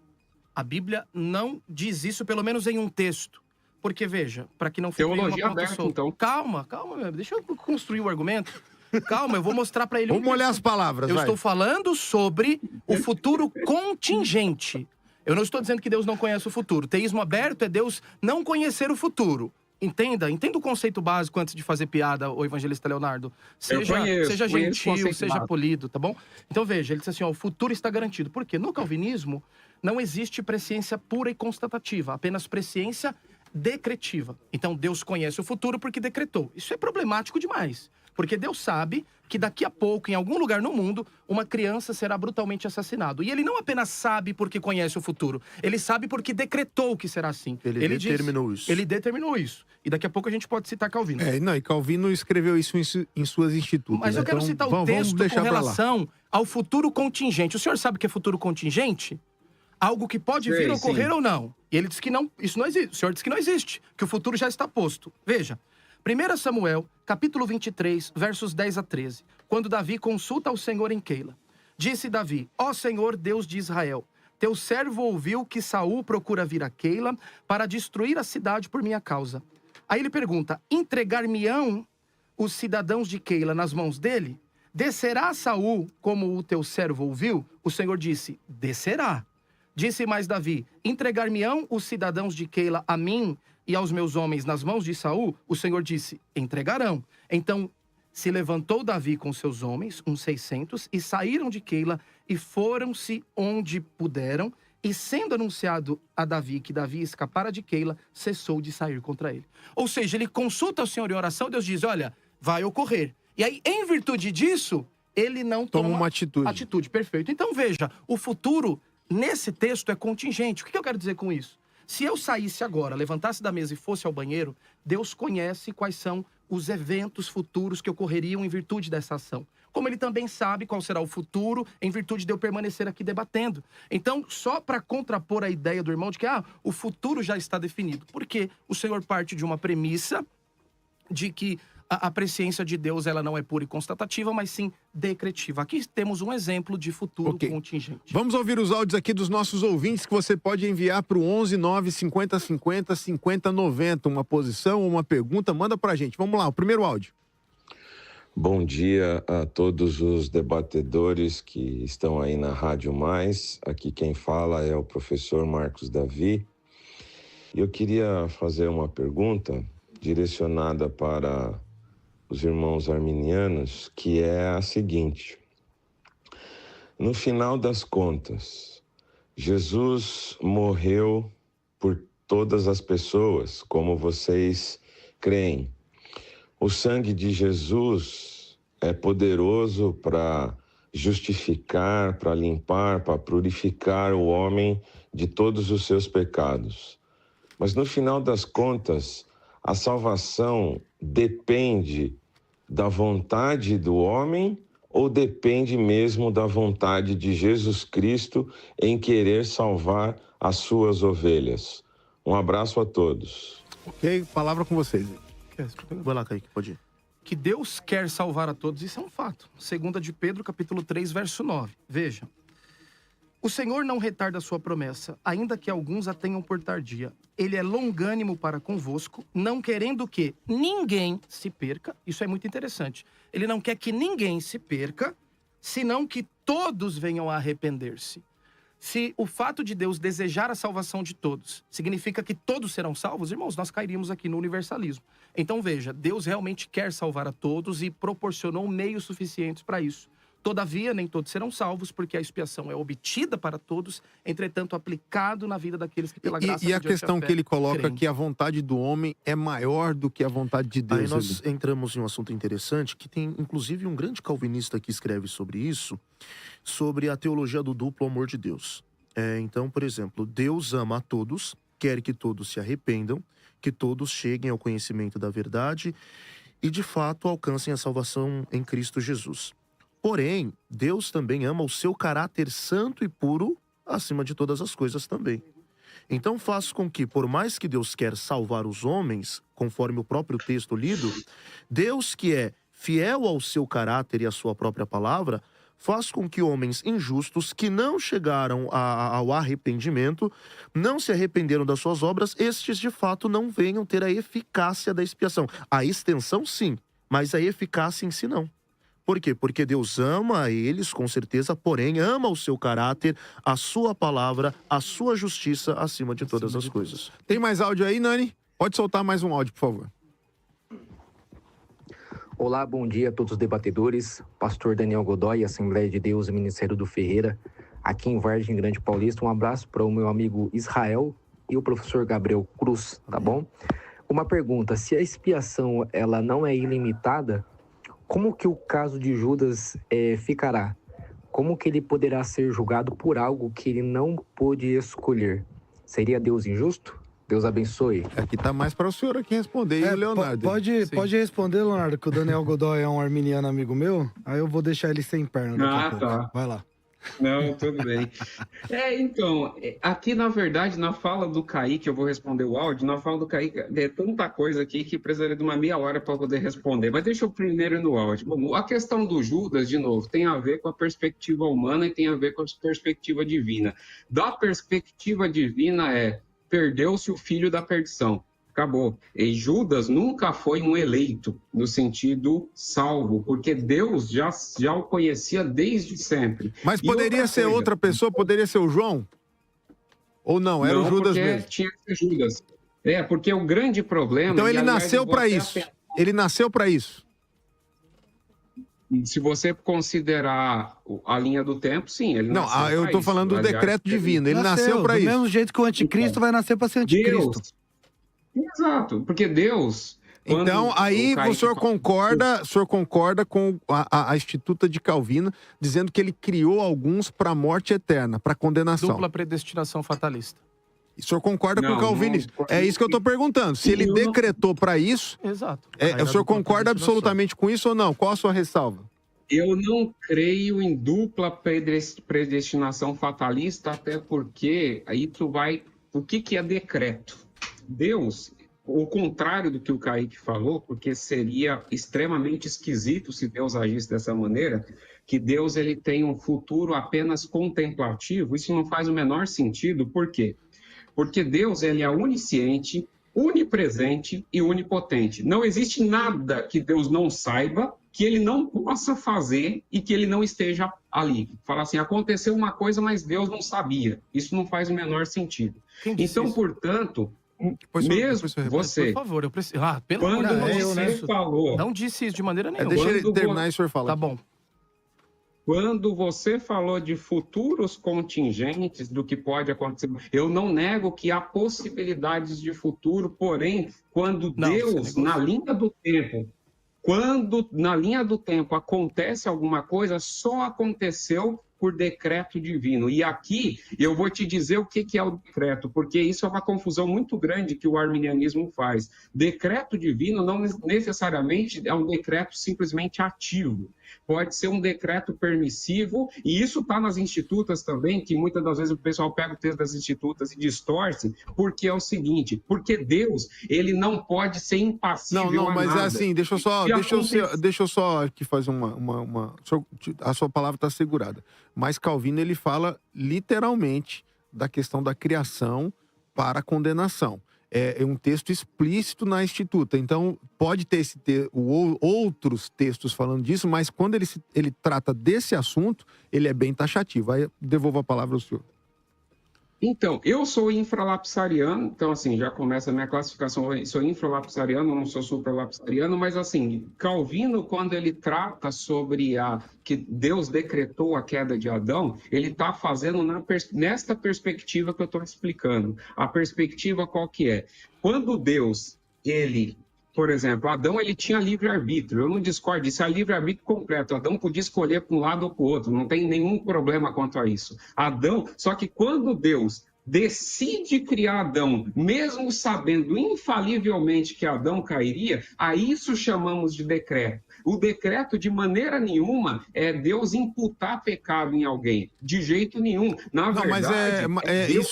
A Bíblia não diz isso, pelo menos em um texto. Porque, veja, para que não fique Teologia nenhuma ponta aberta, solta. então. Calma, meu, deixa eu construir o argumento. Calma, eu vou mostrar para ele. Vamos olhar as palavras, Eu vai. estou falando sobre o futuro contingente. Eu não estou dizendo que Deus não conhece o futuro. Teísmo aberto é Deus não conhecer o futuro. Entenda o conceito básico antes de fazer piada, o evangelista Leonardo. Seja gentil, seja polido, tá bom? Então veja, ele disse assim, ó, o futuro está garantido. Por quê? No calvinismo não existe presciência pura e constatativa, apenas presciência decretiva. Então Deus conhece o futuro porque decretou. Isso é problemático demais. Porque Deus sabe que daqui a pouco, em algum lugar no mundo, uma criança será brutalmente assassinada. E ele não apenas sabe porque conhece o futuro, ele sabe porque decretou que será assim. Ele determinou isso. Ele determinou isso. E daqui a pouco a gente pode citar Calvino. E Calvino escreveu isso em suas institutos. Mas eu quero citar o texto com relação ao futuro contingente. O senhor sabe o que é futuro contingente? Algo que pode vir a ocorrer ou não. E ele diz que não, isso não existe. O senhor diz que não existe, que o futuro já está posto. Veja, 1 Samuel, capítulo 23, versos 10 a 13. Quando Davi consulta ao Senhor em Keila. Disse Davi, ó Senhor Deus de Israel, teu servo ouviu que Saul procura vir a Keila para destruir a cidade por minha causa. Aí ele pergunta, entregar-me-ão os cidadãos de Keila nas mãos dele? Descerá Saul como o teu servo ouviu? O Senhor disse, descerá. Disse mais Davi, entregar-me-ão os cidadãos de Keila a mim e aos meus homens nas mãos de Saul? O Senhor disse, entregarão. Então se levantou Davi com seus homens, uns 600, e saíram de Keila e foram-se onde puderam. E sendo anunciado a Davi que Davi escapara de Keila, cessou de sair contra ele. Ou seja, ele consulta o Senhor em oração, Deus diz, olha, vai ocorrer. E aí, em virtude disso, ele não toma uma atitude. Atitude, perfeito. Então veja, o futuro nesse texto é contingente. O que eu quero dizer com isso? Se eu saísse agora, levantasse da mesa e fosse ao banheiro, Deus conhece quais são os eventos futuros que ocorreriam em virtude dessa ação. Como ele também sabe qual será o futuro em virtude de eu permanecer aqui debatendo. Então, só para contrapor a ideia do irmão de que o futuro já está definido. Porque o Senhor parte de uma premissa de que a presciência de Deus ela não é pura e constatativa, mas sim decretiva. Aqui temos um exemplo de futuro contingente. Vamos ouvir os áudios aqui dos nossos ouvintes que você pode enviar para o 11 9 50 50 50 90. Uma posição ou uma pergunta, manda para a gente. Vamos lá, o primeiro áudio. Bom dia a todos os debatedores que estão aí na Rádio Mais. Aqui quem fala é o professor Marcos Davi. Eu queria fazer uma pergunta direcionada para os irmãos arminianos, que é a seguinte. No final das contas, Jesus morreu por todas as pessoas, como vocês creem. O sangue de Jesus é poderoso para justificar, para limpar, para purificar o homem de todos os seus pecados. Mas no final das contas, a salvação depende da vontade do homem ou depende mesmo da vontade de Jesus Cristo em querer salvar as suas ovelhas? Um abraço a todos. Ok, palavra com vocês. Vai lá, Kaique, pode ir. Que Deus quer salvar a todos, isso é um fato. 2 de Pedro, capítulo 3, verso 9. Veja. O Senhor não retarda a sua promessa, ainda que alguns a tenham por tardia. Ele é longânimo para convosco, não querendo que ninguém se perca. Isso é muito interessante. Ele não quer que ninguém se perca, senão que todos venham a arrepender-se. Se o fato de Deus desejar a salvação de todos significa que todos serão salvos, irmãos, nós cairíamos aqui no universalismo. Então veja, Deus realmente quer salvar a todos e proporcionou meios suficientes para isso. Todavia, nem todos serão salvos, porque a expiação é obtida para todos, entretanto, aplicado na vida daqueles que pela graça E a mediante questão fé, que ele coloca creem. que a vontade do homem é maior do que a vontade de Deus. Aí nós entramos em um assunto interessante, que tem inclusive um grande calvinista que escreve sobre isso, sobre a teologia do duplo amor de Deus. Então, por exemplo, Deus ama a todos, quer que todos se arrependam, que todos cheguem ao conhecimento da verdade e, de fato, alcancem a salvação em Cristo Jesus. Porém, Deus também ama o seu caráter santo e puro acima de todas as coisas também. Então faz com que, por mais que Deus quer salvar os homens, conforme o próprio texto lido, Deus, que é fiel ao seu caráter e à sua própria palavra, faz com que homens injustos que não chegaram ao arrependimento, não se arrependeram das suas obras, estes de fato não venham ter a eficácia da expiação. A extensão sim, mas a eficácia em si não. Por quê? Porque Deus ama a eles, com certeza, porém ama o seu caráter, a sua palavra, a sua justiça acima de todas as coisas. Tem mais áudio aí, Nani? Pode soltar mais um áudio, por favor. Olá, bom dia a todos os debatedores. Pastor Daniel Godoy, Assembleia de Deus e Ministério do Ferreira, aqui em Vargem Grande Paulista. Um abraço para o meu amigo Israel e o professor Gabriel Cruz, tá bom? Uma pergunta, se a expiação ela não é ilimitada, como que o caso de Judas ficará? Como que ele poderá ser julgado por algo que ele não pôde escolher? Seria Deus injusto? Deus abençoe. Aqui tá mais para o senhor aqui responder, e o Leonardo. Pode responder, Leonardo, que o Daniel Godoy é um arminiano amigo meu, aí eu vou deixar ele sem perna daqui a pouco. Tá. Vai lá. Não, tudo bem. Então, aqui na verdade, na fala do Kaique, eu vou responder o áudio, na fala do Kaique, é tanta coisa aqui que precisaria de uma meia hora para poder responder, mas deixa eu primeiro ir no áudio. Bom, a questão do Judas, de novo, tem a ver com a perspectiva humana e tem a ver com a perspectiva divina. Da perspectiva divina perdeu-se o filho da perdição. Acabou. E Judas nunca foi um eleito, no sentido salvo, porque Deus já o conhecia desde sempre. Mas E poderia ser coisa, outra pessoa? Poderia ser o João? Ou não? Era o Judas porque mesmo? tinha que ser Judas. Porque o grande problema... Então e, ele aliás, nasceu eu vou para até isso. Ele nasceu para isso. Se você considerar a linha do tempo, sim, ele Não, nasceu eu pra tô isso. falando do Aliás, decreto divino. Ele nasceu para do isso. mesmo jeito que o anticristo vai nascer para ser anticristo. Deus... Exato, porque Deus... Então, aí Kaique o senhor concorda com a Instituta de Calvino, dizendo que ele criou alguns para a morte eterna, para condenação. Dupla predestinação fatalista. O senhor concorda com Não, o Calvino? não, É isso que eu estou perguntando. Se ele eu não- decretou para isso, Exato. o senhor concorda absolutamente com isso ou não? Qual a sua ressalva? Eu não creio em dupla predestinação fatalista, até porque aí tu vai... O que é decreto? Deus, o contrário do que o Kaique falou, porque seria extremamente esquisito se Deus agisse dessa maneira, que Deus ele tem um futuro apenas contemplativo, isso não faz o menor sentido. Por quê? Porque Deus ele é onisciente, onipresente e onipotente. Não existe nada que Deus não saiba, que ele não possa fazer e que ele não esteja ali. Fala assim, aconteceu uma coisa, mas Deus não sabia. Isso não faz o menor sentido. Quem disse Então, isso? portanto, Depois o senhor- mesmo depois o senhor repete. você, Por favor, eu preciso... pelo amor quando de Deus, você isso. falou, Não disse isso de maneira nenhuma. Deixa ele Quando terminar e o senhor fala. Tá bom. quando você falou de futuros contingentes do que pode acontecer, eu não nego que há possibilidades de futuro, porém, quando Não, Deus, você negou. na linha do tempo, quando na linha do tempo acontece alguma coisa, só aconteceu por decreto divino. E aqui eu vou te dizer o que é o decreto, porque isso é uma confusão muito grande que o arminianismo faz. Decreto divino não necessariamente é um decreto simplesmente ativo. pode ser um decreto permissivo, e isso está nas institutas também, que muitas das vezes o pessoal pega o texto das institutas e distorce, porque é o seguinte, porque Deus, ele não pode ser impassível Não, mas nada. assim, deixa eu só aqui fazer a sua palavra está segurada. Mas Calvino, ele fala literalmente da questão da criação para a condenação. É um texto explícito na Instituta. Então, pode ter outros textos falando disso, mas quando ele trata desse assunto, ele é bem taxativo. Aí eu devolvo a palavra ao senhor. Então, eu sou infralapsariano, então assim, já começa a minha classificação, eu sou infralapsariano, não sou supralapsariano, mas assim, Calvino, quando ele trata sobre que Deus decretou a queda de Adão, ele está fazendo nesta perspectiva que eu estou explicando. A perspectiva qual que é? Quando Deus, por exemplo, Adão, ele tinha livre-arbítrio. Eu não discordo, isso é livre-arbítrio completo. Adão podia escolher para um lado ou para o outro, não tem nenhum problema quanto a isso. Só que quando Deus decide criar Adão, mesmo sabendo infalivelmente que Adão cairia, a isso chamamos de decreto. O decreto, de maneira nenhuma, é Deus imputar pecado em alguém. De jeito nenhum. Na verdade...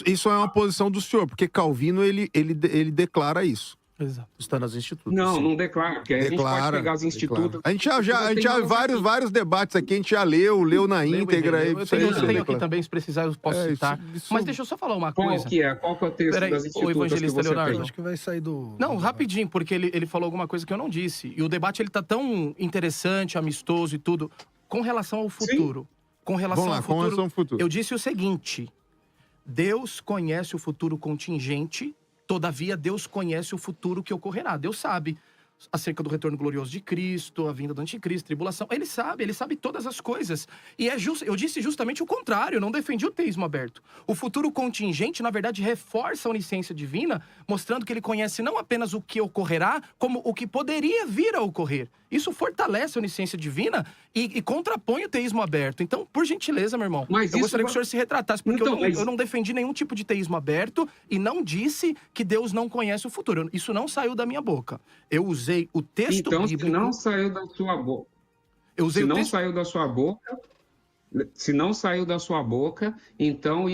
Isso é uma posição do senhor, porque Calvino, ele declara isso. Exato. Está nas institutas. Não declara, porque a gente pode pegar as institutas. A gente já vários debates aqui, a gente já leu na íntegra. Eu tenho aqui também, se precisar, eu posso citar. Mas deixa eu só falar uma coisa. Qual que é o texto das institutas? O evangelista Leonardo. Acho que vai sair do... Não, rapidinho, porque ele falou alguma coisa que eu não disse. E o debate, ele tá tão interessante, amistoso e tudo, com relação ao futuro. Sim. Com relação ao futuro. Eu disse o seguinte: Deus conhece o futuro contingente. Todavia, Deus conhece o futuro que ocorrerá. Deus sabe acerca do retorno glorioso de Cristo, a vinda do anticristo, tribulação. Ele sabe todas as coisas. E eu disse justamente o contrário, eu não defendi o teísmo aberto. O futuro contingente, na verdade, reforça a onisciência divina, mostrando que ele conhece não apenas o que ocorrerá, como o que poderia vir a ocorrer. Isso fortalece a onisciência divina e contrapõe o teísmo aberto. Então, por gentileza, meu irmão, eu gostaria que o senhor se retratasse, porque eu não defendi nenhum tipo de teísmo aberto e não disse que Deus não conhece o futuro. Isso não saiu da minha boca. Eu usei o texto bíblico... Então, se não saiu da sua boca... Se não saiu da sua boca, então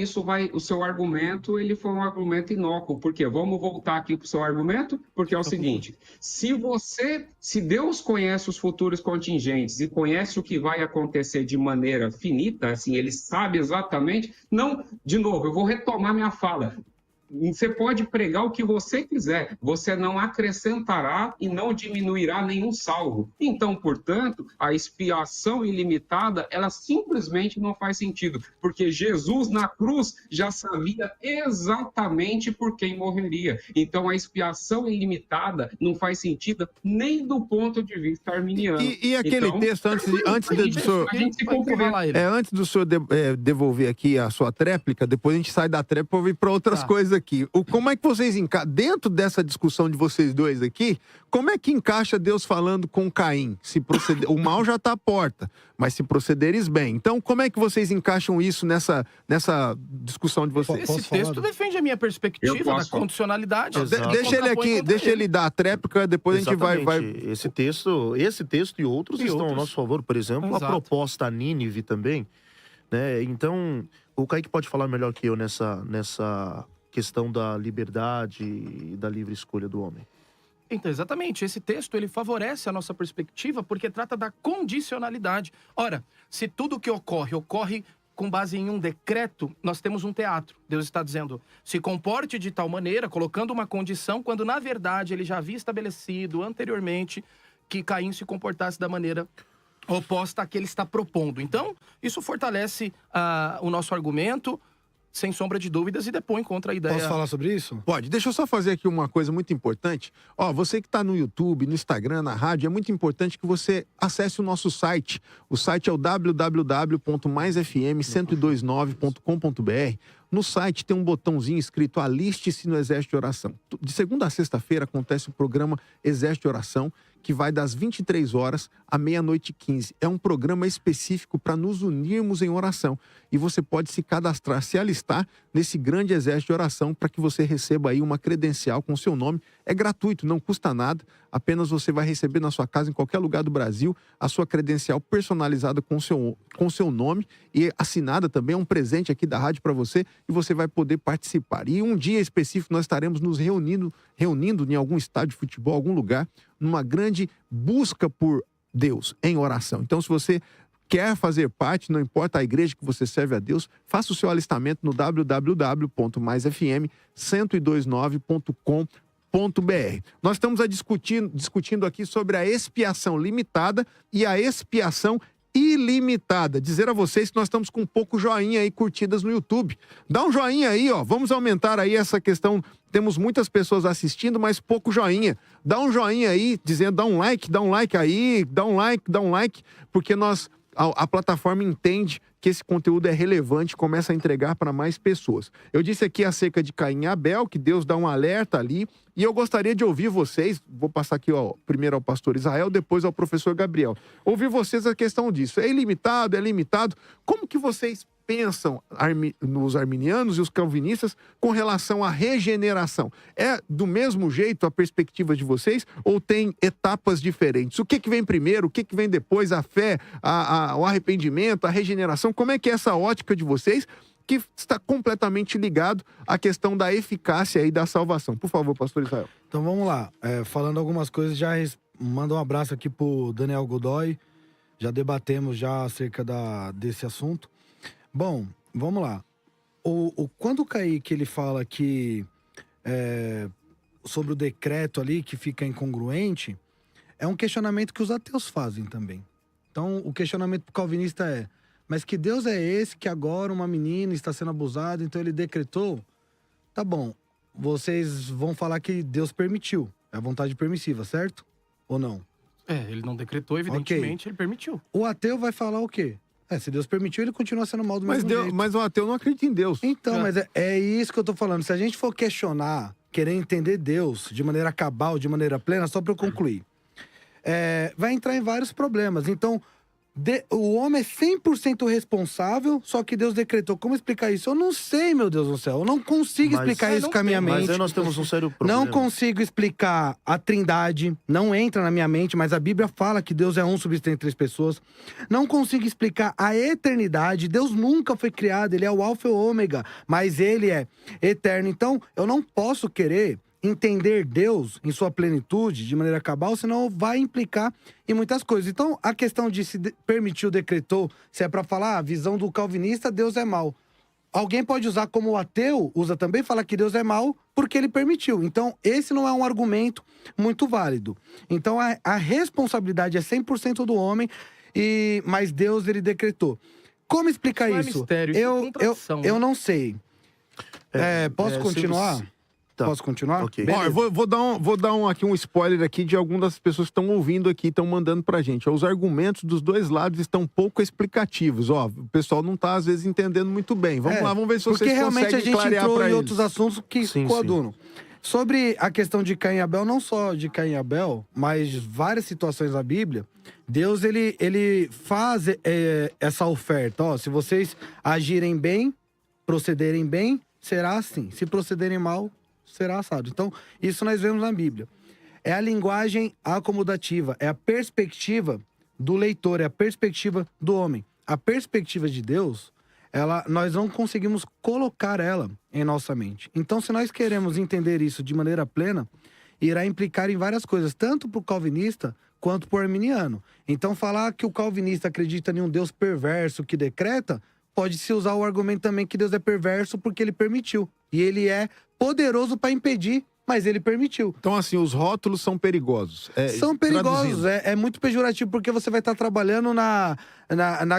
o seu argumento, ele foi um argumento inócuo. Por quê? Vamos voltar aqui para o seu argumento, porque é o seguinte: se Deus conhece os futuros contingentes e conhece o que vai acontecer de maneira finita, assim, ele sabe exatamente. Não, de novo, eu vou retomar minha fala. Você pode pregar o que você quiser, você não acrescentará e não diminuirá nenhum salvo. Então, portanto, a expiação ilimitada, ela simplesmente não faz sentido, porque Jesus na cruz já sabia exatamente por quem morreria. Então, a expiação ilimitada não faz sentido nem do ponto de vista arminiano. E aquele texto, antes do senhor devolver aqui a sua tréplica, depois a gente sai da tréplica para vir para outras coisas aqui. Como é que vocês dentro dessa discussão de vocês dois aqui, como é que encaixa Deus falando com Caim? O mal já está à porta, mas se procederes bem. Então, como é que vocês encaixam isso nessa discussão de vocês? Esse texto defende a minha perspectiva da condicionalidade. Deixa ele aqui, deixa ele dar a tréplica, depois Exatamente. A gente vai... Esse texto e outros estão ao nosso favor. Por exemplo, Exato. A proposta a Nínive também, né? Então, o Kaique pode falar melhor que eu nessa questão da liberdade e da livre escolha do homem. Então, exatamente. Esse texto, ele favorece a nossa perspectiva porque trata da condicionalidade. Ora, se tudo que ocorre com base em um decreto, nós temos um teatro. Deus está dizendo, se comporte de tal maneira, colocando uma condição, quando na verdade ele já havia estabelecido anteriormente que Caim se comportasse da maneira oposta à que ele está propondo. Então, isso fortalece o nosso argumento, sem sombra de dúvidas, e depõe contra a ideia... Posso falar sobre isso? Pode. Deixa eu só fazer aqui uma coisa muito importante. Você que está no YouTube, no Instagram, na rádio, é muito importante que você acesse o nosso site. O site é o www.maisfm1029.com.br. No site tem um botãozinho escrito Aliste-se no Exército de Oração. De segunda a sexta-feira acontece o programa Exército de Oração, que vai das 23 horas à meia-noite e 15. É um programa específico para nos unirmos em oração. E você pode se cadastrar, se alistar nesse grande exército de oração para que você receba aí uma credencial com o seu nome. É gratuito, não custa nada. Apenas você vai receber na sua casa, em qualquer lugar do Brasil, a sua credencial personalizada com seu nome e assinada também. É um presente aqui da rádio para você e você vai poder participar. E um dia específico nós estaremos nos reunindo em algum estádio de futebol, algum lugar, numa grande busca por Deus em oração. Então, se você quer fazer parte, não importa a igreja que você serve a Deus, faça o seu alistamento no www.maisfm1029.com.br. Nós estamos discutindo aqui sobre a expiação limitada e a expiação ilimitada. Dizer a vocês que nós estamos com pouco joinha aí, curtidas no YouTube. Dá um joinha aí, ó. Vamos aumentar aí essa questão. Temos muitas pessoas assistindo, mas pouco joinha. Dá um joinha aí, dizendo, dá um like aí, dá um like, porque a plataforma entende que esse conteúdo é relevante e começa a entregar para mais pessoas. Eu disse aqui acerca de Caim e Abel, que Deus dá um alerta ali, e eu gostaria de ouvir vocês, vou passar aqui primeiro ao pastor Israel, depois ao professor Gabriel. Ouvir vocês a questão disso. É ilimitado? É limitado? Como que vocês pensam nos arminianos e os calvinistas com relação à regeneração? É do mesmo jeito a perspectiva de vocês ou tem etapas diferentes? O que vem primeiro? O que vem depois? A fé, o arrependimento, a regeneração? Como é que é essa ótica de vocês que está completamente ligado à questão da eficácia e da salvação? Por favor, pastor Israel. Então vamos lá. Falando algumas coisas, já mando um abraço aqui pro Daniel Godoy. Já debatemos já acerca desse assunto. Bom, vamos lá. Quando o Kaique ele fala que sobre o decreto ali que fica incongruente, é um questionamento que os ateus fazem também. Então, o questionamento pro calvinista é: mas que Deus é esse que agora uma menina está sendo abusada, então ele decretou? Tá bom, vocês vão falar que Deus permitiu. É a vontade permissiva, certo? Ou não? Ele não decretou, evidentemente, Ele permitiu. O ateu vai falar o quê? Se Deus permitiu, ele continua sendo mal do mesmo jeito. Mas o ateu não acredita em Deus. Então, mas é isso que eu tô falando. Se a gente for questionar, querer entender Deus de maneira cabal, de maneira plena, só pra eu concluir, vai entrar em vários problemas. Então, o homem é 100% responsável, só que Deus decretou. Como explicar isso? Eu não sei, meu Deus do céu. Eu não consigo explicar isso com a minha mente. Mas aí nós temos um sério problema. Não consigo explicar a trindade. Não entra na minha mente, mas a Bíblia fala que Deus é um subsistente em 3 pessoas. Não consigo explicar a eternidade. Deus nunca foi criado. Ele é o alfa e o ômega. Mas ele é eterno. Então, eu não posso querer entender Deus em sua plenitude, de maneira cabal, senão vai implicar em muitas coisas. Então, a questão de se permitiu, decretou, se é para falar a visão do calvinista, Deus é mau. Alguém pode usar como o ateu, usa também, falar que Deus é mau porque ele permitiu. Então, esse não é um argumento muito válido. Então, a responsabilidade é 100% do homem, mas Deus, ele decretou. Como explicar isso? É mistério, isso é contradição, eu não sei. Posso continuar? Tá. Posso continuar? Ok. Ó, eu vou dar aqui um spoiler aqui de algumas das pessoas que estão ouvindo aqui, estão mandando pra gente. Os argumentos dos dois lados estão pouco explicativos. Ó, o pessoal não tá, às vezes, entendendo muito bem. Vamos lá, vamos ver se vocês conseguem clarear pra eles. Porque realmente a gente entrou em outros assuntos que coadunam. Sobre a questão de Caim e Abel, não só de Caim e Abel, mas várias situações da Bíblia, Deus, ele faz essa oferta. Ó, se vocês agirem bem, procederem bem, será assim. Se procederem mal, será assado. Então, isso nós vemos na Bíblia. É a linguagem acomodativa, é a perspectiva do leitor, é a perspectiva do homem. A perspectiva de Deus, nós não conseguimos colocar ela em nossa mente. Então, se nós queremos entender isso de maneira plena, irá implicar em várias coisas, tanto para o calvinista quanto para o arminiano. Então, falar que o calvinista acredita em um Deus perverso que decreta, pode-se usar o argumento também que Deus é perverso porque ele permitiu. E ele é poderoso para impedir, mas ele permitiu. Então, assim, os rótulos são perigosos. São perigosos, é muito pejorativo, porque você vai estar trabalhando na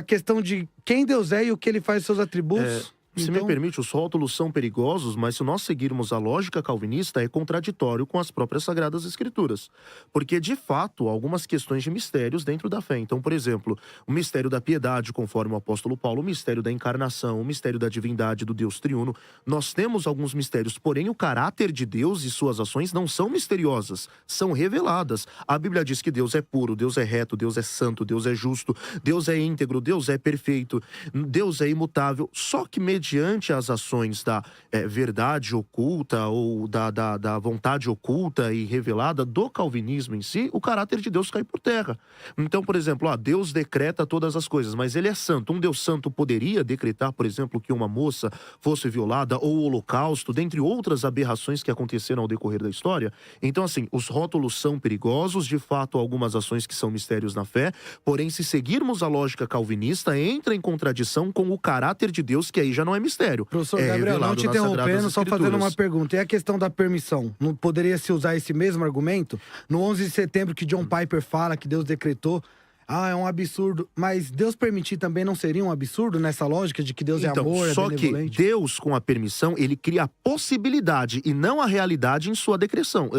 questão de quem Deus é e o que ele faz, seus atributos. Se me permite, os rótulos são perigosos, mas se nós seguirmos a lógica calvinista, é contraditório com as próprias Sagradas Escrituras. Porque, de fato, há algumas questões de mistérios dentro da fé. Então, por exemplo, o mistério da piedade, conforme o apóstolo Paulo, o mistério da encarnação, o mistério da divindade do Deus triuno. Nós temos alguns mistérios, porém o caráter de Deus e suas ações não são misteriosas, são reveladas. A Bíblia diz que Deus é puro, Deus é reto, Deus é santo, Deus é justo, Deus é íntegro, Deus é perfeito, Deus é imutável. Só que, mediante mediante as ações da verdade oculta ou da vontade oculta e revelada do calvinismo em si, o caráter de Deus cai por terra. Então, por exemplo, Deus decreta todas as coisas, mas ele é santo. Um Deus santo poderia decretar, por exemplo, que uma moça fosse violada ou o holocausto, dentre outras aberrações que aconteceram ao decorrer da história? Então, assim, os rótulos são perigosos, de fato, algumas ações que são mistérios na fé, porém, se seguirmos a lógica calvinista, entra em contradição com o caráter de Deus, que aí já não é mistério. Professor Gabriel, não te interrompendo, só fazendo uma pergunta. E a questão da permissão? Não poderia se usar esse mesmo argumento? No 11 de setembro, que John Piper fala que Deus decretou, é um absurdo. Mas Deus permitir também não seria um absurdo nessa lógica de que Deus é amor, é benevolente? Só que Deus, com a permissão, ele cria a possibilidade e não a realidade em sua decreção,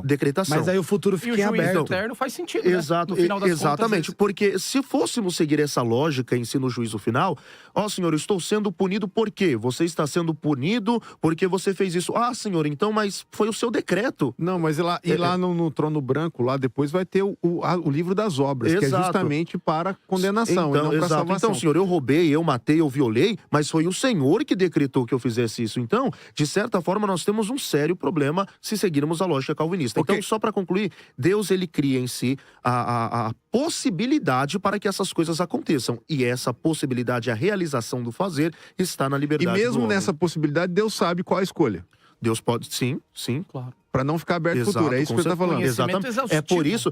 decretação. Mas aí o futuro fica em aberto. E o juízo eterno faz sentido, né? Exato, No final das exatamente. contas, porque se fôssemos seguir essa lógica em si no juízo final, Senhor, eu estou sendo punido por quê? Você está sendo punido porque você fez isso. Senhor, então, mas foi o seu decreto. Não, mas lá no trono branco, lá depois vai ter o livro das obras, que é justamente para condenação, e não para salvação. Então, Senhor, eu roubei, eu matei, eu violei, mas foi o Senhor que decretou que eu fizesse isso. Então, de certa forma, nós temos um sério problema se seguirmos a lógica calvinista. Okay. Então, só para concluir, Deus, ele cria em si a possibilidade para que essas coisas aconteçam. E essa possibilidade, a realização do fazer, está na liberdade do homem. E mesmo nessa possibilidade, Deus sabe qual a escolha. Deus pode, sim. Claro. Para não ficar aberto o futuro, é isso que você está falando. Exatamente. É por isso,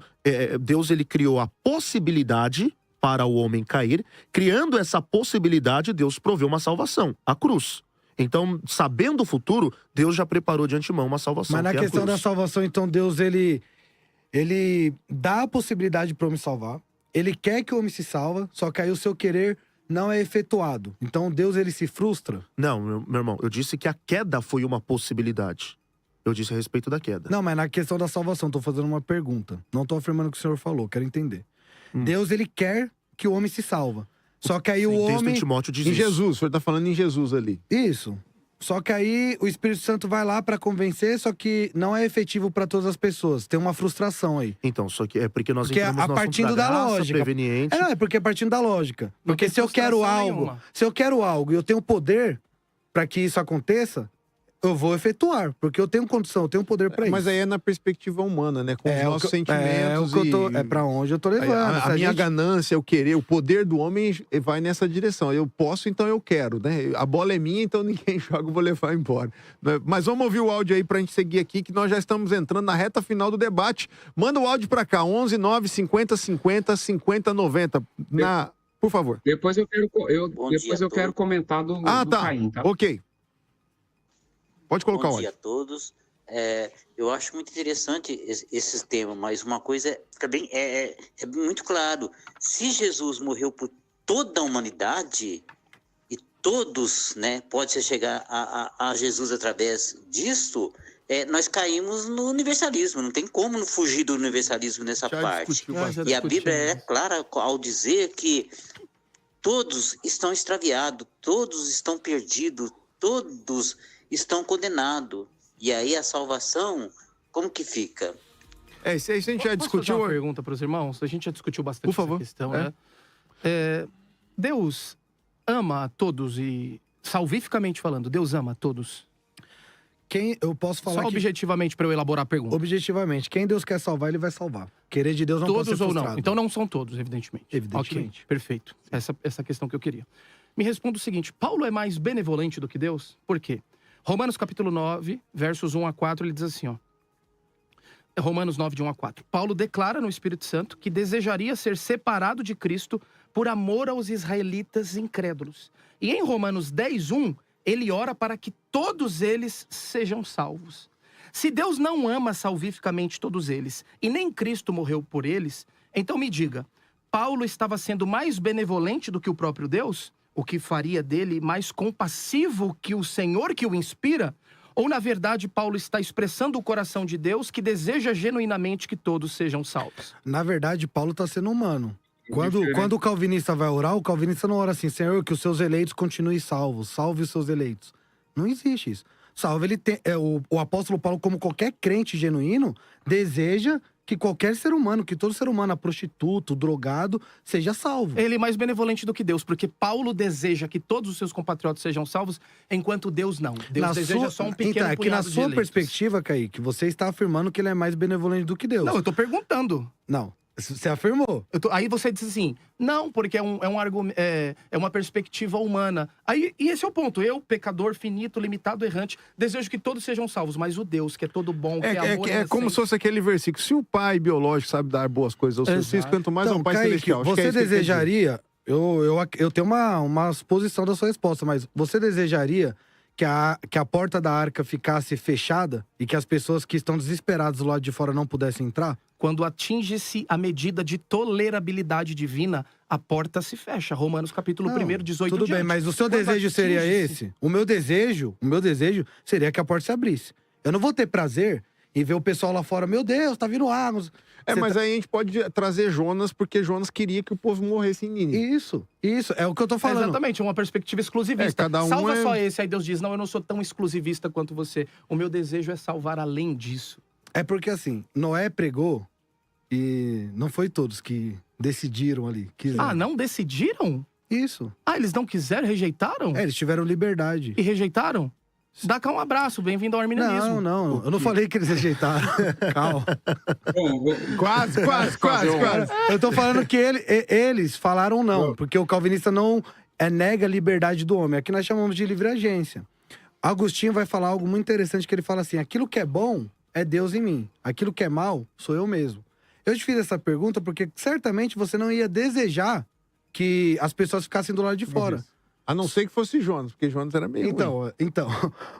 Deus, ele criou a possibilidade para o homem cair. Criando essa possibilidade, Deus proveu uma salvação, a cruz. Então, sabendo o futuro, Deus já preparou de antemão uma salvação. Mas na questão da salvação, então, Deus, ele dá a possibilidade para o homem salvar. Ele quer que o homem se salva, só que aí o seu querer não é efetuado. Então, Deus, ele se frustra? Não, meu irmão, eu disse que a queda foi uma possibilidade. Eu disse a respeito da queda. Não, mas na questão da salvação, tô fazendo uma pergunta. Não tô afirmando o que o senhor falou, quero entender. Deus, ele quer que o homem se salva. Só que aí o homem... Timóteo diz em isso. Jesus, o senhor tá falando em Jesus ali. Isso. Só que aí o Espírito Santo vai lá pra convencer, só que não é efetivo pra todas as pessoas. Tem uma frustração aí. Então, só que é porque nós Porque entramos a no partindo assunto da graça lógica. preveniente. É porque é partindo da lógica. Porque tem se eu quero frustração algo, nenhuma. se eu quero algo e eu tenho poder pra que isso aconteça, eu vou efetuar, porque eu tenho condição, eu tenho poder pra isso. Mas aí é na perspectiva humana, né? Com os nossos sentimentos. É pra onde eu tô levando. A minha ganância, o querer, o poder do homem vai nessa direção. Eu posso, então eu quero, né? A bola é minha, então ninguém joga, eu vou levar embora. Mas vamos ouvir o áudio aí pra gente seguir aqui, que nós já estamos entrando na reta final do debate. Manda o áudio pra cá, 11 9 50 50 50 90. Por favor. Depois eu quero comentar do Caim, tá? Ok. Pode colocar o áudio. Bom dia a todos. Eu acho muito interessante esse tema, mas uma coisa fica bem é muito claro. Se Jesus morreu por toda a humanidade e todos, né, pode chegar a Jesus através disto, nós caímos no universalismo. Não tem como fugir do universalismo nessa parte. E a Bíblia é clara ao dizer que todos estão extraviados, todos estão perdidos, todos estão condenados. E aí a salvação, como que fica? Isso aí a gente já discutiu. Uma pergunta para os irmãos? A gente já discutiu bastante essa questão, né? Deus ama a todos e, salvificamente falando, Deus ama a todos? Quem eu posso falar Só objetivamente para eu elaborar a pergunta. Objetivamente, quem Deus quer salvar, ele vai salvar. Querer de Deus não pode ser frustrado. Todos ou não? Então não são todos, evidentemente. Evidentemente. Ok, perfeito. Essa questão que eu queria. Me responda o seguinte, Paulo é mais benevolente do que Deus? Por quê? Romanos capítulo 9, versos 1 a 4, ele diz assim, ó. Romanos 9, de 1 a 4. Paulo declara no Espírito Santo que desejaria ser separado de Cristo por amor aos israelitas incrédulos. E em Romanos 10, 1, ele ora para que todos eles sejam salvos. Se Deus não ama salvificamente todos eles, e nem Cristo morreu por eles, então me diga, Paulo estava sendo mais benevolente do que o próprio Deus? O que faria dele mais compassivo que o Senhor que o inspira? Ou, na verdade, Paulo está expressando o coração de Deus que deseja genuinamente que todos sejam salvos? Na verdade, Paulo está sendo humano. Quando o calvinista vai orar, o calvinista não ora assim, Senhor, que os seus eleitos continuem salvos, salve os seus eleitos. Não existe isso. Salve, o apóstolo Paulo, como qualquer crente genuíno, deseja que qualquer ser humano, que todo ser humano, prostituto, drogado, seja salvo. Ele é mais benevolente do que Deus, porque Paulo deseja que todos os seus compatriotas sejam salvos, enquanto Deus não. Deus deseja só um pequeno então, é que na punhado de sua eleitos. perspectiva, Kaique, você está afirmando que ele é mais benevolente do que Deus. Não, eu tô perguntando. Não, você afirmou. Aí você diz assim, não, porque é um argumento, é uma perspectiva humana. E esse é o ponto. Eu, pecador, finito, limitado, errante, desejo que todos sejam salvos, mas o Deus, que é todo bom, que é amor, É como se fosse aquele versículo. Se o pai biológico sabe dar boas coisas aos seus filhos, quanto mais Então, ao pai Kaique, celestial. Acho que é você isso que ele quer dizer. desejaria... Eu tenho uma suposição da sua resposta, mas você desejaria que a porta da arca ficasse fechada e que as pessoas que estão desesperadas do lado de fora não pudessem entrar? Quando atinge-se a medida de tolerabilidade divina, a porta se fecha. Romanos capítulo 1, 18 Tudo bem, diante. mas o seu Quando desejo seria atinge-se- esse? O meu desejo seria que a porta se abrisse. Eu não vou ter prazer em ver o pessoal lá fora, meu Deus, tá vindo água. Mas aí a gente pode trazer Jonas, porque Jonas queria que o povo morresse em Nínive. Isso, é o que eu tô falando. Exatamente, uma perspectiva exclusivista. Cada um Salva é- só esse, aí Deus diz, não, eu não sou tão exclusivista quanto você. O meu desejo é salvar além disso. É porque assim, Noé pregou e não foi todos que decidiram ali. Quiseram. Ah, não decidiram? Isso. Ah, eles não quiseram, rejeitaram? É, eles tiveram liberdade. E rejeitaram? Dá cá um abraço, bem-vindo ao arminianismo. Não, eu não falei que eles rejeitaram. Calma. Quase. Eu tô falando que eles falaram não, porque o calvinista não nega a liberdade do homem. Aqui nós chamamos de livre agência. Agostinho vai falar algo muito interessante, que ele fala assim, aquilo que é bom é Deus em mim, aquilo que é mal sou eu mesmo. Eu te fiz essa pergunta porque certamente você não ia desejar que as pessoas ficassem do lado de fora. A não ser que fosse Jonas, porque Jonas era meio ruim. Então,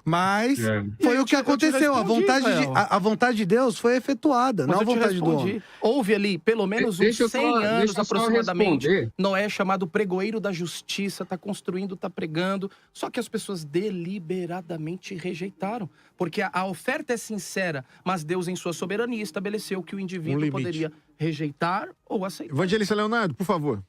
mas foi o que Eu te aconteceu. respondi, Israel. A vontade de Deus foi efetuada, Mas não a eu te vontade do respondi. homem. Houve ali pelo menos uns Deixa eu 100 só- anos deixa eu só aproximadamente. responder. Noé, chamado pregoeiro da justiça, tá construindo, tá pregando. Só que as pessoas deliberadamente rejeitaram. Porque a oferta é sincera, mas Deus, em sua soberania, estabeleceu que o indivíduo limite. poderia rejeitar ou aceitar. Evangelista Leonardo, por favor.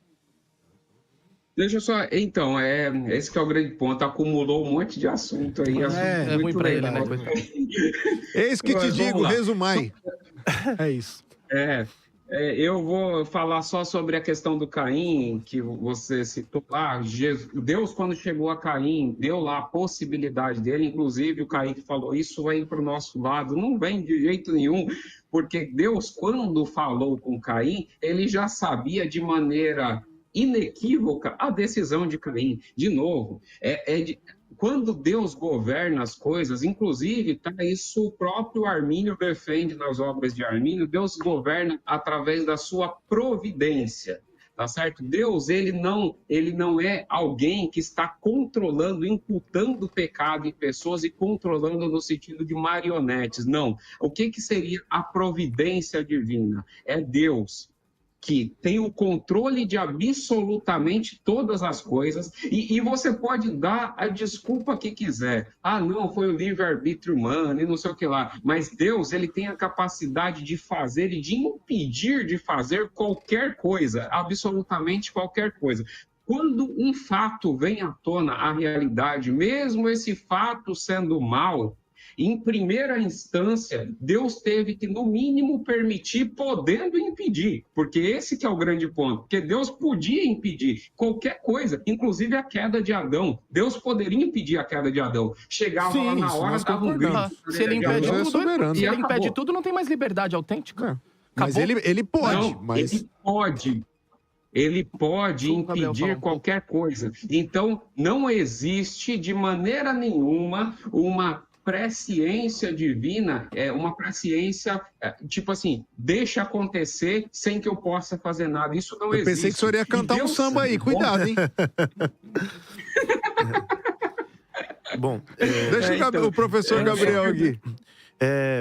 Deixa eu só. Então, esse que é o grande ponto. Acumulou um monte de assunto aí. assunto É ruim muito pra ele, legal. né? Eis que te Mas vamos digo, lá. resumai. É isso. Eu vou falar só sobre a questão do Caim, que você citou lá. Deus, quando chegou a Caim, deu lá a possibilidade dele, inclusive o Caim falou, isso vem para o nosso lado. Não vem de jeito nenhum, porque Deus, quando falou com Caim, ele já sabia de maneira inequívoca a decisão de Caim. De novo, quando Deus governa as coisas, inclusive, isso o próprio Armínio defende nas obras de Armínio, Deus governa através da sua providência, tá certo? Deus, ele não é alguém que está controlando, imputando pecado em pessoas e controlando no sentido de marionetes, não. O que seria a providência divina? É Deus que tem o controle de absolutamente todas as coisas, e você pode dar a desculpa que quiser. Ah, não, foi o livre-arbítrio humano e não sei o que lá. Mas Deus, ele tem a capacidade de fazer e de impedir de fazer qualquer coisa, absolutamente qualquer coisa. Quando um fato vem à tona, a realidade, mesmo esse fato sendo mal, em primeira instância, Deus teve que, no mínimo, permitir, podendo impedir. Porque esse que é o grande ponto. Porque Deus podia impedir qualquer coisa, inclusive a queda de Adão. Deus poderia impedir a queda de Adão. Chegava lá na hora, dava um grito. Se ele impede Deus é tudo, soberano. se E ele impede acabou. tudo, não tem mais liberdade autêntica. Mas Acabou? ele pode, Não, mas... ele pode. Ele pode Desculpa, Gabriel, fala impedir um qualquer coisa. Então, não existe de maneira nenhuma uma presciência divina, uma presciência, tipo assim, deixa acontecer sem que eu possa fazer nada. Isso não Eu existe. pensei que o senhor ia cantar E um Deus- samba aí, cuidado, hein? Bom, Deixa o professor Gabriel aqui.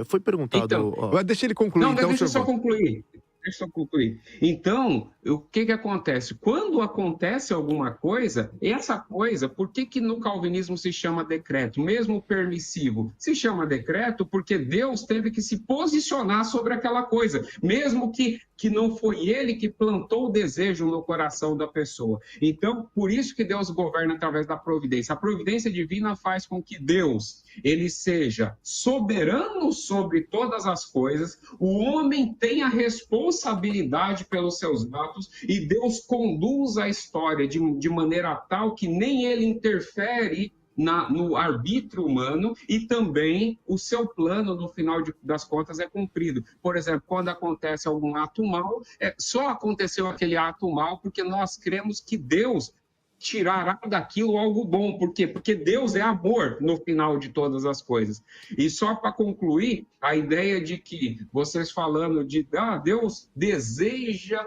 foi perguntado... Então, ó, Deixa ele concluir, Não, então, deixa eu senhor. só concluir. deixa eu concluir. Então, o que acontece? Quando acontece alguma coisa, essa coisa, por que no calvinismo se chama decreto? Mesmo permissivo, se chama decreto porque Deus teve que se posicionar sobre aquela coisa, mesmo que não foi ele que plantou o desejo no coração da pessoa. Então, por isso que Deus governa através da providência. A providência divina faz com que Deus, ele seja soberano sobre todas as coisas, o homem tenha responsabilidade pelos seus atos e Deus conduz a história de maneira tal que nem ele interfere no arbítrio humano e também o seu plano, no final das contas, é cumprido. Por exemplo, quando acontece algum ato mal, só aconteceu aquele ato mal porque nós cremos que Deus tirará daquilo algo bom. Por quê? Porque Deus é amor no final de todas as coisas. E só para concluir, a ideia de que vocês falando de Deus deseja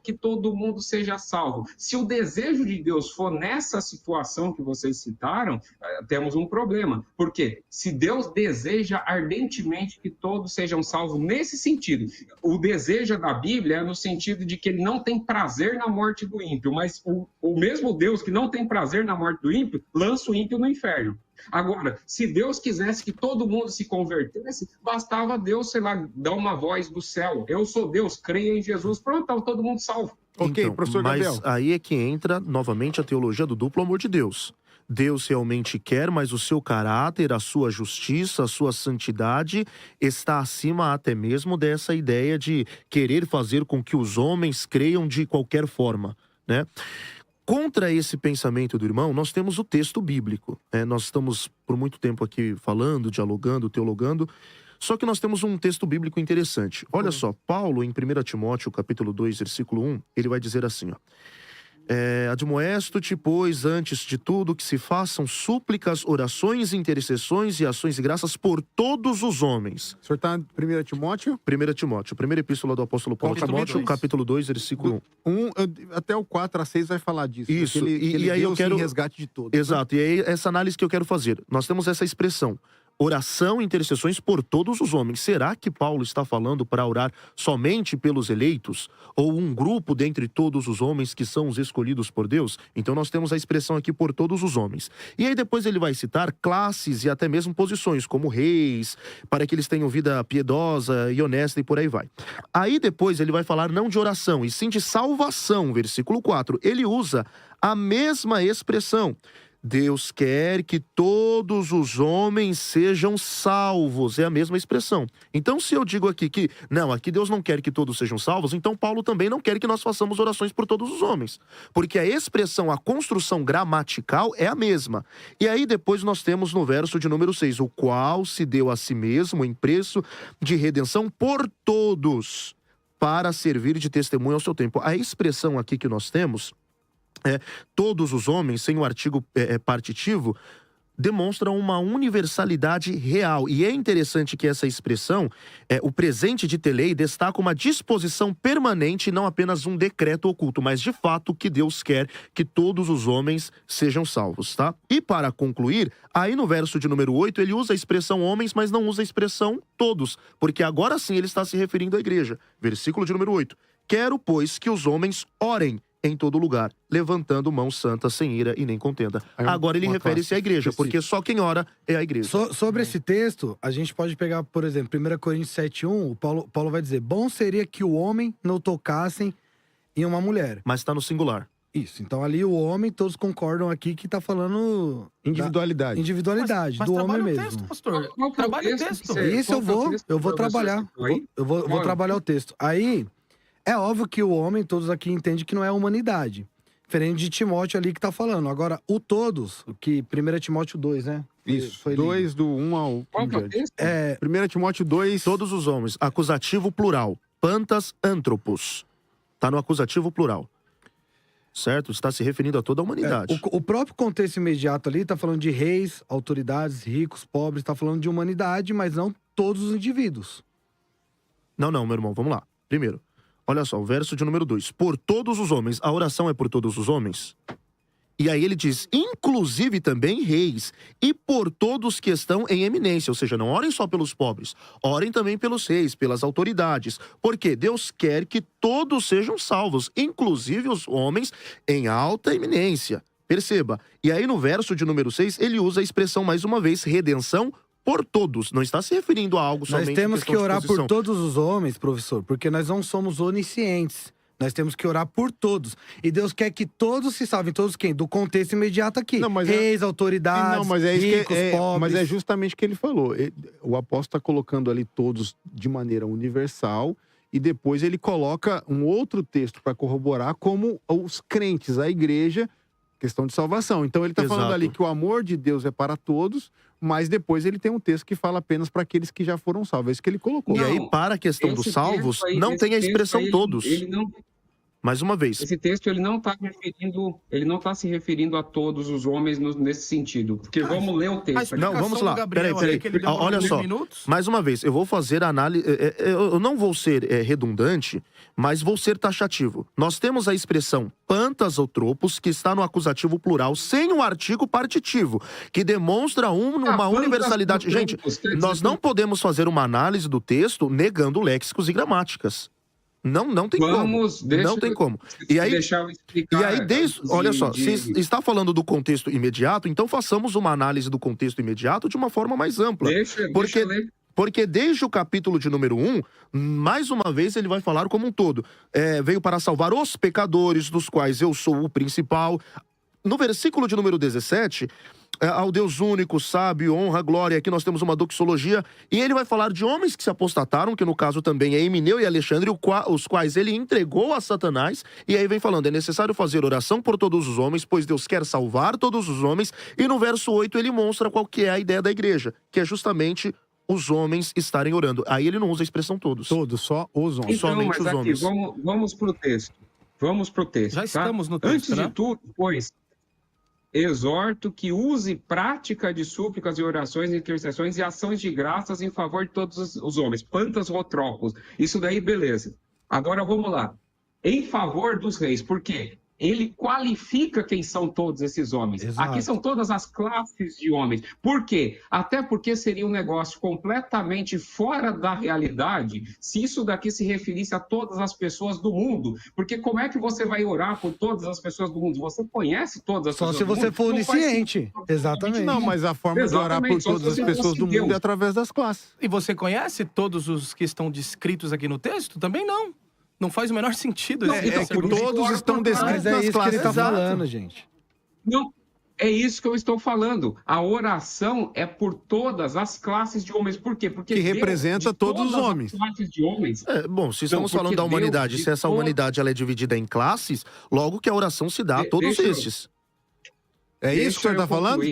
que todo mundo seja salvo. Se o desejo de Deus for nessa situação que vocês citaram, temos um problema. Por quê? Se Deus deseja ardentemente que todos sejam salvos nesse sentido, o desejo da Bíblia é no sentido de que ele não tem prazer na morte do ímpio, mas o mesmo Deus que não tem prazer na morte do ímpio, lança o ímpio no inferno. Agora, se Deus quisesse que todo mundo se convertesse, bastava Deus, sei lá, dar uma voz do céu. Eu sou Deus, creia em Jesus. Pronto, tá todo mundo salvo. Ok, Então, professor Gabriel. mas aí é que entra novamente a teologia do duplo amor de Deus. Deus realmente quer, mas o seu caráter, a sua justiça, a sua santidade está acima até mesmo dessa ideia de querer fazer com que os homens creiam de qualquer forma, né? Contra esse pensamento do irmão, nós temos o texto bíblico. Nós estamos por muito tempo aqui falando, dialogando, teologando, só que nós temos um texto bíblico interessante. Olha só, Paulo, em 1 Timóteo, capítulo 2, versículo 1, ele vai dizer assim, ó. Admoesto-te, pois, antes de tudo, que se façam súplicas, orações, intercessões e ações de graças por todos os homens. O senhor está em 1 Timóteo? 1 Timóteo, primeira epístola do apóstolo Paulo a Timóteo, capítulo 2, versículo 1. Até o 4-6 vai falar disso. Isso, ele e aí eu quero... em resgate de todos. Exato, e aí essa análise que eu quero fazer. Nós temos essa expressão, oração e intercessões por todos os homens. Será que Paulo está falando para orar somente pelos eleitos? Ou um grupo dentre todos os homens que são os escolhidos por Deus? Então nós temos a expressão aqui por todos os homens. E aí depois ele vai citar classes e até mesmo posições, como reis, para que eles tenham vida piedosa e honesta e por aí vai. Aí depois ele vai falar não de oração, e sim de salvação, versículo 4. Ele usa a mesma expressão. Deus quer que todos os homens sejam salvos. É a mesma expressão. Então, se eu digo aqui que, não, aqui Deus não quer que todos sejam salvos, então Paulo também não quer que nós façamos orações por todos os homens. Porque a expressão, a construção gramatical é a mesma. E aí depois nós temos no verso de número 6, o qual se deu a si mesmo em preço de redenção por todos, para servir de testemunho ao seu tempo. A expressão aqui que nós temos... todos os homens, sem o artigo partitivo, demonstram uma universalidade real. E é interessante que essa expressão, o presente de telei, destaca uma disposição permanente, não apenas um decreto oculto, mas de fato que Deus quer que todos os homens sejam salvos, tá? E para concluir, aí no verso de número 8, ele usa a expressão homens, mas não usa a expressão todos, porque agora sim ele está se referindo à igreja. Versículo de número 8. Quero, pois, que os homens orem em todo lugar, levantando mão santa, sem ira e nem contenda. Agora ele refere-se à igreja, porque só quem ora é a igreja. Sobre esse texto, a gente pode pegar, por exemplo, 1 Coríntios 7:1, Paulo vai dizer, bom seria que o homem não tocassem em uma mulher. Mas está no singular. Isso, então ali o homem, todos concordam aqui que tá falando... Individualidade. Individualidade, do homem mesmo. Texto, pastor. Trabalha o texto. Isso eu vou trabalhar. Eu vou trabalhar o texto. Aí... é óbvio que o homem, todos aqui entendem que não é a humanidade. Diferente de Timóteo ali que tá falando. Agora, o todos, que 1 Timóteo 2, né? Isso, 2 do 1 ao 1. 1 Timóteo 2. Todos os homens, acusativo plural. Pantas antropos. Tá no acusativo plural. Certo? Está se referindo a toda a humanidade. O próprio contexto imediato ali tá falando de reis, autoridades, ricos, pobres. Tá falando de humanidade, mas não todos os indivíduos. Não, meu irmão, vamos lá. Primeiro. Olha só, o verso de número 2. Por todos os homens. A oração é por todos os homens? E aí ele diz, inclusive também reis, e por todos que estão em eminência. Ou seja, não orem só pelos pobres, orem também pelos reis, pelas autoridades. Porque Deus quer que todos sejam salvos, inclusive os homens em alta eminência. Perceba. E aí no verso de número 6, ele usa a expressão mais uma vez, redenção por todos. Não está se referindo a algo somente... Nós temos que orar por todos os homens, professor, porque nós não somos oniscientes. Nós temos que orar por todos. E Deus quer que todos se salvem. Todos quem? Do contexto imediato aqui. Não, mas reis, autoridades, não, mas é isso ricos, pobres. Mas é justamente o que ele falou. O apóstolo está colocando ali todos de maneira universal e depois ele coloca um outro texto para corroborar como os crentes, a igreja, questão de salvação. Então ele está falando ali que o amor de Deus é para todos, mas depois ele tem um texto que fala apenas para aqueles que já foram salvos. É isso que ele colocou. E aí, para a questão dos salvos, não tem a expressão todos. Mais uma vez. Esse texto ele não está se referindo a todos os homens nesse sentido. Porque vamos ler o texto. Não, vamos lá. Peraí. Olha só. Mais uma vez, eu vou fazer a análise. Eu não vou ser redundante, mas vou ser taxativo. Nós temos a expressão pantas ou tropos, que está no acusativo plural, sem um artigo partitivo, que demonstra uma universalidade. Gente, nós não podemos fazer uma análise do texto negando léxicos e gramáticas. Não tem como. Não tem como. E aí, olha só, se está falando do contexto imediato, então façamos uma análise do contexto imediato de uma forma mais ampla. Porque desde o capítulo de número 1, mais uma vez ele vai falar como um todo. Veio para salvar os pecadores, dos quais eu sou o principal. No versículo de número 17, ao Deus único, sábio, honra, glória, aqui nós temos uma doxologia, e ele vai falar de homens que se apostataram, que no caso também é Emineu e Alexandre, os quais ele entregou a Satanás, e aí vem falando, é necessário fazer oração por todos os homens, pois Deus quer salvar todos os homens, e no verso 8 ele mostra qual que é a ideia da igreja, que é justamente os homens estarem orando. Aí ele não usa a expressão todos. Todos, só os homens. Então, somente os homens. Vamos pro texto. Vamos pro texto. Já estamos no texto, Antes de tudo, pois, exorto que use prática de súplicas e orações, intercessões e ações de graças em favor de todos os homens. Pantas rotrópos. Isso daí, beleza. Agora vamos lá. Em favor dos reis. Por quê? Ele qualifica quem são todos esses homens. Exato. Aqui são todas as classes de homens. Por quê? Até porque seria um negócio completamente fora da realidade se isso daqui se referisse a todas as pessoas do mundo. Porque como é que você vai orar por todas as pessoas do mundo? Você conhece todas as pessoas do mundo? Só se você for onisciente. Exatamente. Não, mas a forma de orar por todas as pessoas do mundo é através das classes. E você conhece todos os que estão descritos aqui no texto? Também não. Não faz o menor sentido. Todos estão descritos Mas é nas isso que ele classes. tá falando, gente. Não, é isso que eu estou falando. A oração é por todas as classes de homens. Por quê? Porque que representa todos os homens. As classes de homens. Bom, se estamos falando da humanidade, se essa humanidade ela é dividida em classes, logo que a oração se dá a todos estes. É isso que você está falando?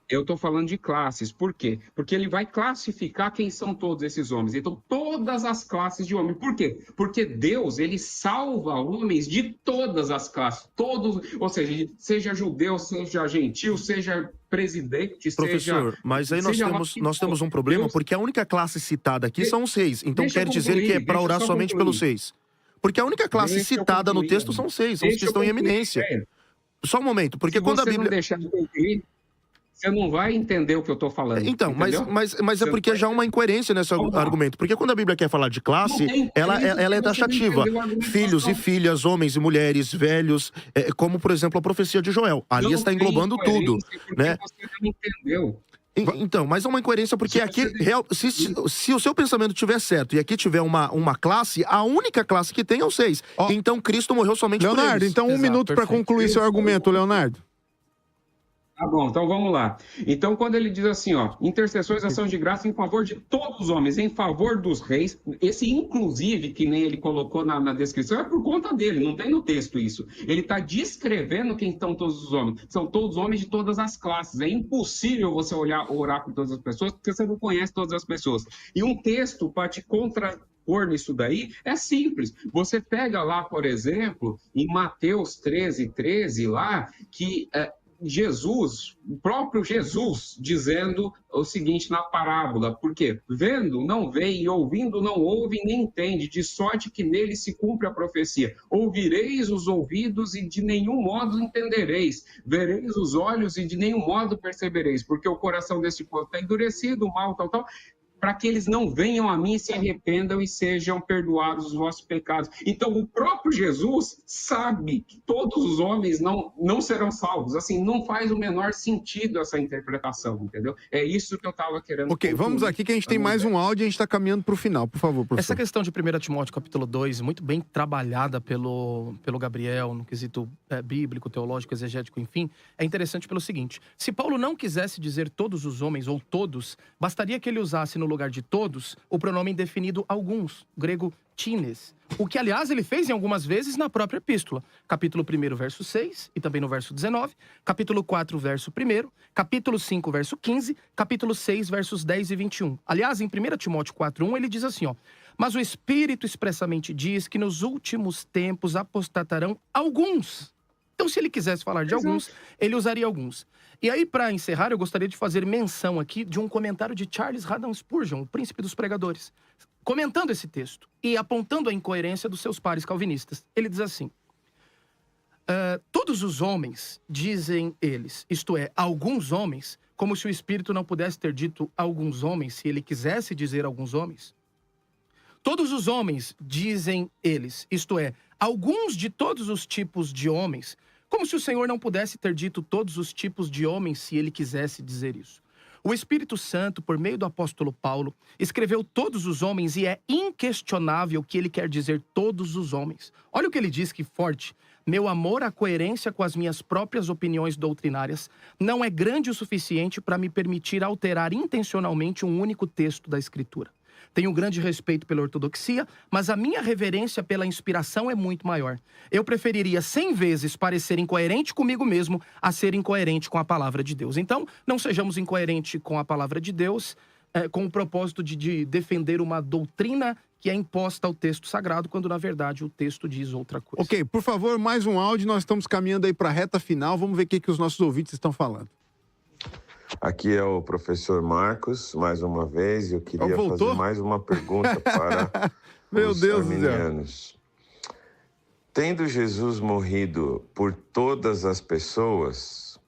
Eu estou falando de classes. Por quê? Porque ele vai classificar quem são todos esses homens. Então, todas as classes de homens. Por quê? Porque Deus, ele salva homens de todas as classes. Todos, ou seja judeu, seja gentil, seja presidente, Professor, mas aí nós temos um problema, porque a única classe citada aqui são os reis. Então quer dizer que é para orar somente pelos reis. Porque a única classe citada no texto são os reis, são os que estão em eminência. Só um momento, porque quando a Bíblia... não deixar de concluir, você não vai entender o que eu estou falando. Então, mas é porque já há uma incoerência nesse argumento. Porque quando a Bíblia quer falar de classe, ela é taxativa. Filhos e filhas, homens e mulheres, velhos, como, por exemplo, a profecia de Joel. Ali está englobando tudo, né? Você não entendeu. Então, mas é uma incoerência porque aqui, se o seu pensamento estiver certo e aqui tiver uma classe, a única classe que tem é os 6. Então Cristo morreu somente por eles. Leonardo, então um minuto para concluir seu argumento, Leonardo. Tá bom, então vamos lá. Então, quando ele diz assim, intercessões, ações de graça em favor de todos os homens, em favor dos reis, esse inclusive, que nem ele colocou na descrição, é por conta dele, não tem no texto isso. Ele está descrevendo quem estão todos os homens. São todos homens de todas as classes. É impossível você orar por todas as pessoas, porque você não conhece todas as pessoas. E um texto para te contrapor nisso daí é simples. Você pega lá, por exemplo, em Mateus 13:13, lá, que... Jesus, o próprio Jesus, dizendo o seguinte na parábola, porque vendo não veem, ouvindo não ouvem, nem entende, de sorte que nele se cumpre a profecia. Ouvireis os ouvidos e de nenhum modo entendereis, vereis os olhos e de nenhum modo percebereis, porque o coração deste povo está endurecido, mal, tal, para que eles não venham a mim, se arrependam e sejam perdoados os vossos pecados. Então, o próprio Jesus sabe que todos os homens não serão salvos. Assim, não faz o menor sentido essa interpretação, entendeu? É isso que eu estava querendo Ok, vamos aqui que a gente tem mais um áudio e a gente está caminhando para o final. Por favor, professor. Essa questão de 1 Timóteo capítulo 2, muito bem trabalhada pelo Gabriel, no quesito bíblico, teológico, exegético, enfim, é interessante pelo seguinte: se Paulo não quisesse dizer todos os homens ou todos, bastaria que ele usasse no lugar de todos o pronome indefinido alguns, grego tines, o que, aliás, ele fez em algumas vezes na própria epístola. Capítulo 1, verso 6, e também no verso 19, capítulo 4, verso 1, capítulo 5, verso 15, capítulo 6, versos 10 e 21. Aliás, em 1 Timóteo 4:1, ele diz assim, ó: mas o Espírito expressamente diz que nos últimos tempos apostatarão alguns. Então, se ele quisesse falar de alguns, ele usaria alguns. E aí, para encerrar, eu gostaria de fazer menção aqui de um comentário de Charles Haddon Spurgeon, o príncipe dos pregadores, comentando esse texto e apontando a incoerência dos seus pares calvinistas. Ele diz assim: todos os homens, dizem eles, isto é, alguns homens, como se o Espírito não pudesse ter dito alguns homens, se ele quisesse dizer alguns homens. Todos os homens, dizem eles, isto é, alguns de todos os tipos de homens, como se o Senhor não pudesse ter dito todos os tipos de homens se ele quisesse dizer isso. O Espírito Santo, por meio do apóstolo Paulo, escreveu todos os homens e é inquestionável que ele quer dizer todos os homens. Olha o que ele diz, que forte. Meu amor à coerência com as minhas próprias opiniões doutrinárias não é grande o suficiente para me permitir alterar intencionalmente um único texto da Escritura. Tenho grande respeito pela ortodoxia, mas a minha reverência pela inspiração é muito maior. Eu preferiria 100 vezes parecer incoerente comigo mesmo a ser incoerente com a palavra de Deus. Então, não sejamos incoerentes com a palavra de Deus, com o propósito de defender uma doutrina que é imposta ao texto sagrado, quando, na verdade, o texto diz outra coisa. Ok, por favor, mais um áudio. Nós estamos caminhando aí para a reta final. Vamos ver o que os nossos ouvintes estão falando. Aqui é o professor Marcos, mais uma vez. Eu queria fazer mais uma pergunta para Meu os Deus arminianos. Tendo Jesus morrido por todas as pessoas,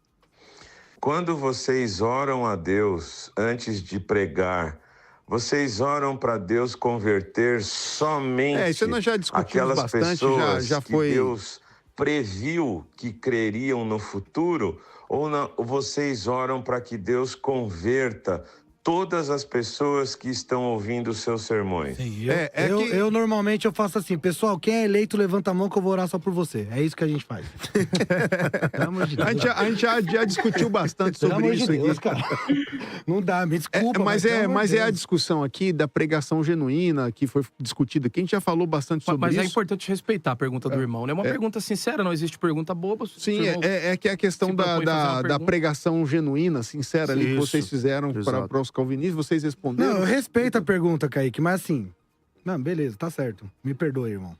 quando vocês oram a Deus antes de pregar, vocês oram para Deus converter somente isso nós já discutimos aquelas bastante, pessoas já foi... que Deus previu que creriam no futuro? Ou não, vocês oram para que Deus converta todas as pessoas que estão ouvindo os seus sermões? Sim, eu normalmente eu faço assim: pessoal, quem é eleito, levanta a mão que eu vou orar só por você. É isso que a gente faz. Pelo amor de Deus. A gente já discutiu bastante sobre isso aqui. Cara. Não dá, me desculpa. Mas é a discussão aqui da pregação genuína que foi discutida aqui. A gente já falou bastante sobre isso. Mas é importante respeitar a pergunta do irmão, né? Uma pergunta sincera, não existe pergunta boba. Sim, é que a questão da pregação genuína, sincera ali, que vocês fizeram para os calvinistas, vocês responderam. Não, eu respeito a pergunta, Kaique, mas assim... Não, beleza, tá certo. Me perdoe, irmão.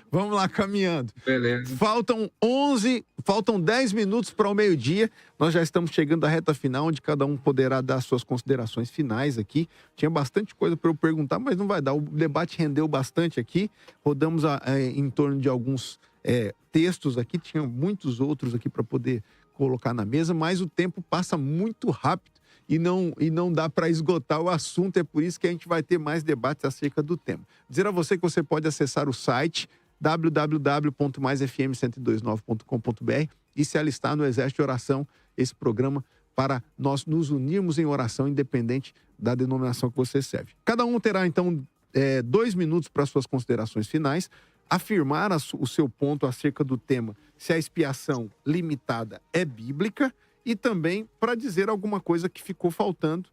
Vamos lá, caminhando. Beleza. Faltam 10 minutos para o meio-dia. Nós já estamos chegando à reta final, onde cada um poderá dar suas considerações finais aqui. Tinha bastante coisa para eu perguntar, mas não vai dar. O debate rendeu bastante aqui. Rodamos em torno de alguns textos aqui. Tinha muitos outros aqui para poder colocar na mesa, mas o tempo passa muito rápido e não dá para esgotar o assunto. É por isso que a gente vai ter mais debates acerca do tema. Dizer a você que você pode acessar o site www.maisfm1029.com.br e se alistar no Exército de Oração, esse programa para nós nos unirmos em oração, independente da denominação que você serve. Cada um terá, então, 2 minutos para suas considerações finais, afirmar o seu ponto acerca do tema, se a expiação limitada é bíblica, e também para dizer alguma coisa que ficou faltando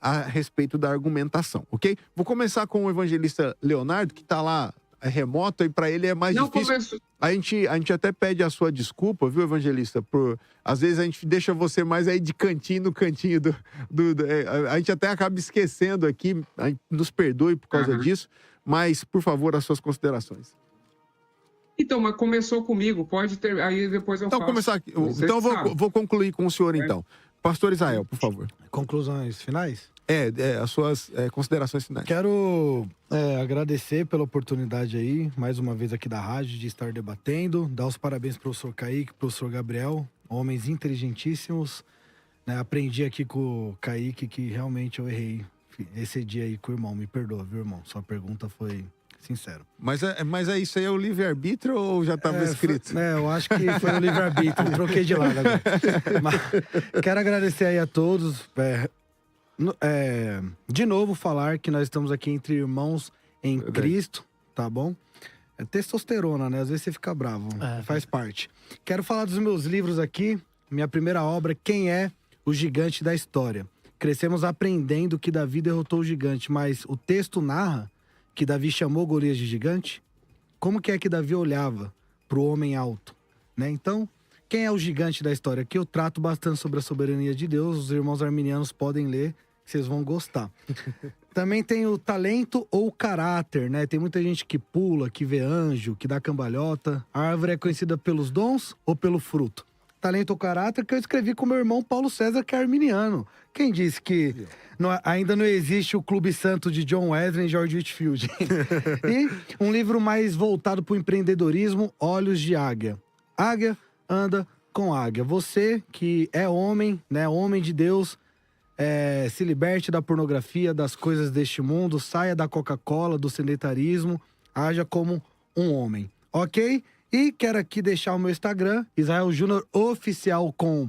a respeito da argumentação, ok? Vou começar com o evangelista Leonardo, que está lá remoto, e para ele é mais difícil. A gente até pede a sua desculpa, viu, evangelista? Às vezes a gente deixa você mais aí de cantinho, no cantinho a gente até acaba esquecendo aqui, nos perdoe por causa disso, mas, por favor, as suas considerações. Então, mas começou comigo, pode ter, aí depois eu Então, faço. começar aqui. Você Então, sabe. vou concluir com o senhor, então. Pastor Israel, por favor. Conclusões finais? As suas considerações finais. Quero agradecer pela oportunidade aí, mais uma vez aqui da rádio, de estar debatendo. Dar os parabéns pro professor Kaique, pro professor Gabriel, homens inteligentíssimos. Né? Aprendi aqui com o Kaique que realmente eu errei esse dia aí com o irmão. Me perdoa, viu, irmão? Sua pergunta foi sincero. Mas é isso aí, é o livre-arbítrio ou já estava escrito? Eu acho que foi o livre-arbítrio. Troquei de lado agora. Mas quero agradecer aí a todos. De novo falar que nós estamos aqui entre irmãos em Cristo, tá bom? É testosterona, né? Às vezes você fica bravo, faz parte. Quero falar dos meus livros aqui. Minha primeira obra, Quem é o Gigante da História? Crescemos aprendendo que Davi derrotou o gigante, mas o texto narra que Davi chamou Golias de gigante? Como que é que Davi olhava para o homem alto? Né? Então, quem é o gigante da história? Aqui eu trato bastante sobre a soberania de Deus. Os irmãos arminianos podem ler, que vocês vão gostar. Também tem o talento ou caráter, né? Tem muita gente que pula, que vê anjo, que dá cambalhota. A árvore é conhecida pelos dons ou pelo fruto? Talento ou caráter, que eu escrevi com meu irmão Paulo César, que é arminiano. Quem disse que ainda não existe o Clube Santo de John Wesley e George Whitefield? E um livro mais voltado para o empreendedorismo, Olhos de Águia. Águia anda com águia. Você que é homem, né, homem de Deus, se liberte da pornografia, das coisas deste mundo, saia da Coca-Cola, do sedentarismo, haja como um homem, ok? E quero aqui deixar o meu Instagram, Israel Júnior Oficial com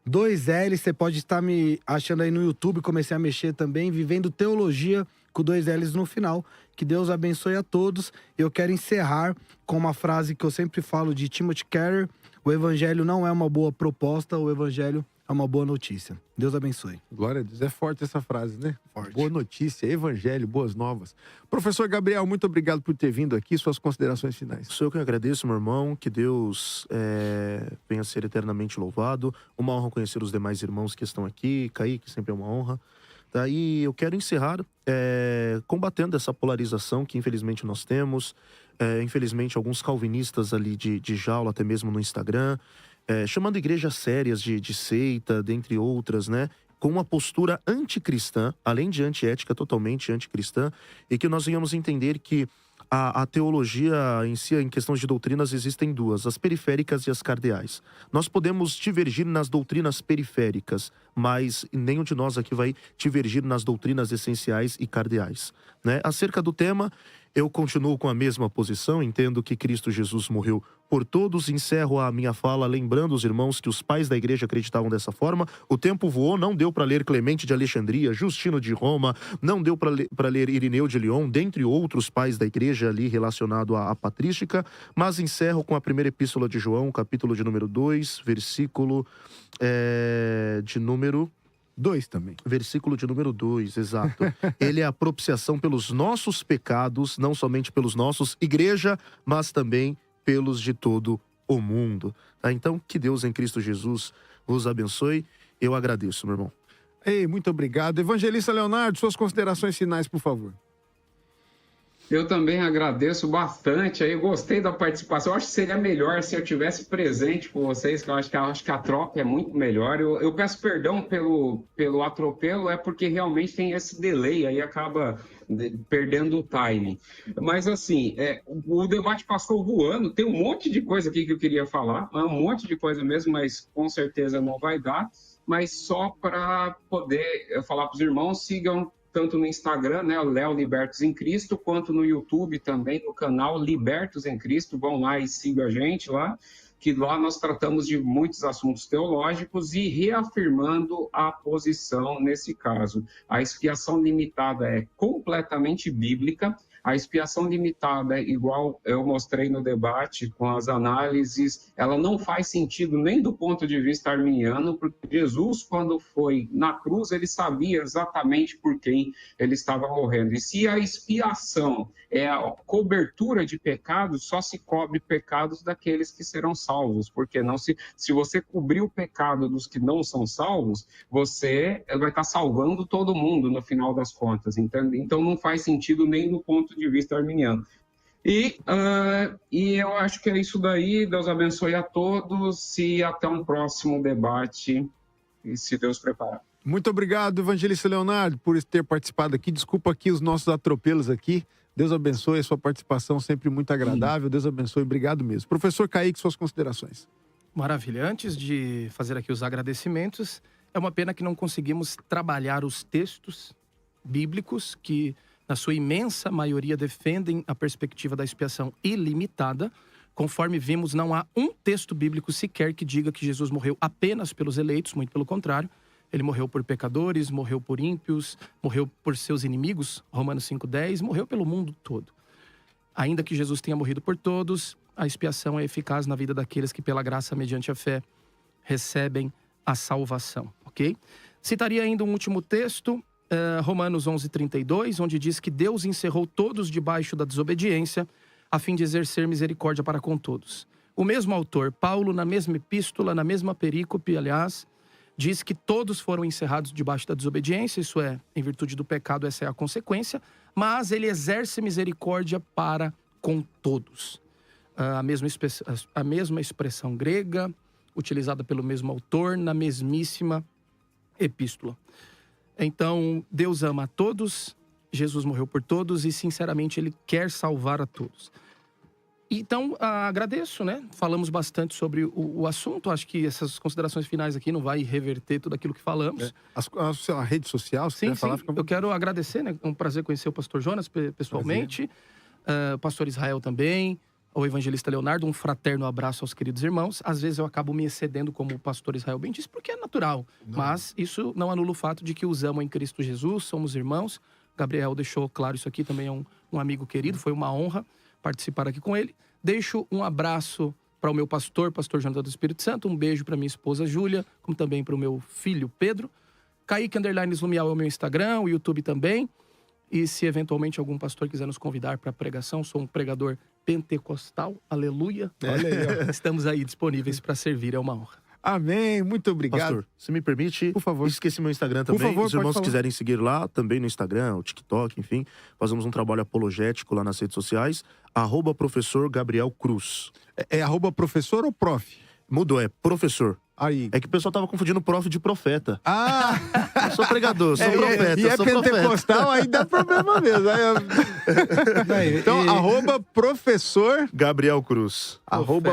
2 L's. Você pode estar me achando aí no YouTube, comecei a mexer também, Vivendo Teologia com 2 L's no final. Que Deus abençoe a todos. Eu quero encerrar com uma frase que eu sempre falo de Timothy Keller: o evangelho não é uma boa proposta, o evangelho é uma boa notícia. Deus abençoe. Glória a Deus. É forte essa frase, né? Forte. Boa notícia, evangelho, boas novas. Professor Gabriel, muito obrigado por ter vindo aqui. Suas considerações finais. Sou eu que agradeço, meu irmão. Que Deus venha a ser eternamente louvado. Uma honra conhecer os demais irmãos que estão aqui. Kaique, sempre é uma honra. Daí eu quero encerrar combatendo essa polarização que infelizmente nós temos. Infelizmente alguns calvinistas ali de jaula, até mesmo no Instagram, chamando igrejas sérias de seita, dentre outras, né? Com uma postura anticristã, além de antiética, totalmente anticristã, e que nós venhamos entender que a teologia em si, em questões de doutrinas, existem 2, as periféricas e as cardeais. Nós podemos divergir nas doutrinas periféricas, mas nenhum de nós aqui vai divergir nas doutrinas essenciais e cardeais, né? Acerca do tema, eu continuo com a mesma posição, entendo que Cristo Jesus morreu por todos. Encerro a minha fala lembrando os irmãos que os pais da igreja acreditavam dessa forma. O tempo voou, não deu para ler Clemente de Alexandria, Justino de Roma, não deu para ler Irineu de Lyon, dentre outros pais da igreja ali relacionado à patrística, mas encerro com a primeira epístola de João, capítulo de número 2, versículo de número 2 também. Versículo de número 2, exato. Ele é a propiciação pelos nossos pecados, não somente pelos nossos, igreja, mas também pelos de todo o mundo. Tá? Então, que Deus em Cristo Jesus vos abençoe. Eu agradeço, meu irmão. Ei, muito obrigado. Evangelista Leonardo, suas considerações finais, por favor. Eu também agradeço bastante, aí gostei da participação. Eu acho que seria melhor se eu tivesse presente com vocês, que eu acho que a troca é muito melhor. Eu peço perdão pelo atropelo, é porque realmente tem esse delay, aí acaba perdendo o time. Mas assim, o debate passou voando, tem um monte de coisa aqui que eu queria falar, um monte de coisa mesmo, mas com certeza não vai dar. Mas só para poder falar para os irmãos, sigam tanto no Instagram, né, Léo Libertos em Cristo, quanto no YouTube também, no canal Libertos em Cristo. Vão lá e sigam a gente lá, que lá nós tratamos de muitos assuntos teológicos e reafirmando a posição nesse caso. A expiação limitada é completamente bíblica. A expiação limitada, igual eu mostrei no debate com as análises, ela não faz sentido nem do ponto de vista arminiano, porque Jesus, quando foi na cruz, ele sabia exatamente por quem ele estava morrendo. E se a expiação é a cobertura de pecados, só se cobre pecados daqueles que serão salvos, porque não se você cobrir o pecado dos que não são salvos, você vai estar salvando todo mundo no final das contas. Então não faz sentido nem no ponto de vista arminiano. E eu acho que é isso daí. Deus abençoe a todos e até um próximo debate, e se Deus preparar. Muito obrigado, evangelista Leonardo, por ter participado aqui. Desculpa aqui os nossos atropelos aqui. Deus abençoe a sua participação, sempre muito agradável. Deus abençoe, obrigado mesmo. Professor Kaique, suas considerações. Maravilha. Antes de fazer aqui os agradecimentos, é uma pena que não conseguimos trabalhar os textos bíblicos que, na sua imensa maioria, defendem a perspectiva da expiação ilimitada. Conforme vimos, não há um texto bíblico sequer que diga que Jesus morreu apenas pelos eleitos, muito pelo contrário. Ele morreu por pecadores, morreu por ímpios, morreu por seus inimigos, Romanos 5,10, morreu pelo mundo todo. Ainda que Jesus tenha morrido por todos, a expiação é eficaz na vida daqueles que, pela graça, mediante a fé, recebem a salvação, ok? Citaria ainda um último texto, Romanos 11,32, onde diz que Deus encerrou todos debaixo da desobediência, a fim de exercer misericórdia para com todos. O mesmo autor, Paulo, na mesma epístola, na mesma perícope, aliás, diz que todos foram encerrados debaixo da desobediência, isso é, em virtude do pecado, essa é a consequência, mas ele exerce misericórdia para com todos. A mesma expressão grega, utilizada pelo mesmo autor, na mesmíssima epístola. Então, Deus ama a todos, Jesus morreu por todos e, sinceramente, Ele quer salvar a todos. Então, agradeço, né? Falamos bastante sobre o assunto. Acho que essas considerações finais aqui não vai reverter tudo aquilo que falamos. A rede social, se sim, quiser falar, fica... Eu quero agradecer, né? É um prazer conhecer o pastor Jonas pessoalmente. O pastor Israel também. O evangelista Leonardo, um fraterno abraço aos queridos irmãos. Às vezes eu acabo me excedendo, como o pastor Israel bem disse, porque é natural. Não. Mas isso não anula o fato de que os amo em Cristo Jesus, somos irmãos. Gabriel deixou claro isso aqui, também é um amigo querido, foi uma honra participar aqui com ele. Deixo um abraço para o meu pastor Jonathan do Espírito Santo, um beijo para minha esposa Júlia, como também para o meu filho Pedro. Kaique _Lumial é o meu Instagram, o YouTube também. E se eventualmente algum pastor quiser nos convidar para pregação, sou um pregador pentecostal, aleluia. Olha aí, ó. Estamos aí disponíveis para servir, é uma honra. Amém, muito obrigado. Pastor, se me permite, por favor. Esqueci meu Instagram também. Por favor, os irmãos quiserem seguir lá, também no Instagram, o TikTok, enfim. Fazemos um trabalho apologético lá nas redes sociais. @professor Gabriel Cruz. É @professor ou prof? Mudou, é professor. Aí. É que o pessoal tava confundindo prof de profeta. Ah! Eu sou pregador, sou profeta, e é sou pentecostal, profeta. aí dá problema mesmo. Então, @professor Gabriel Cruz.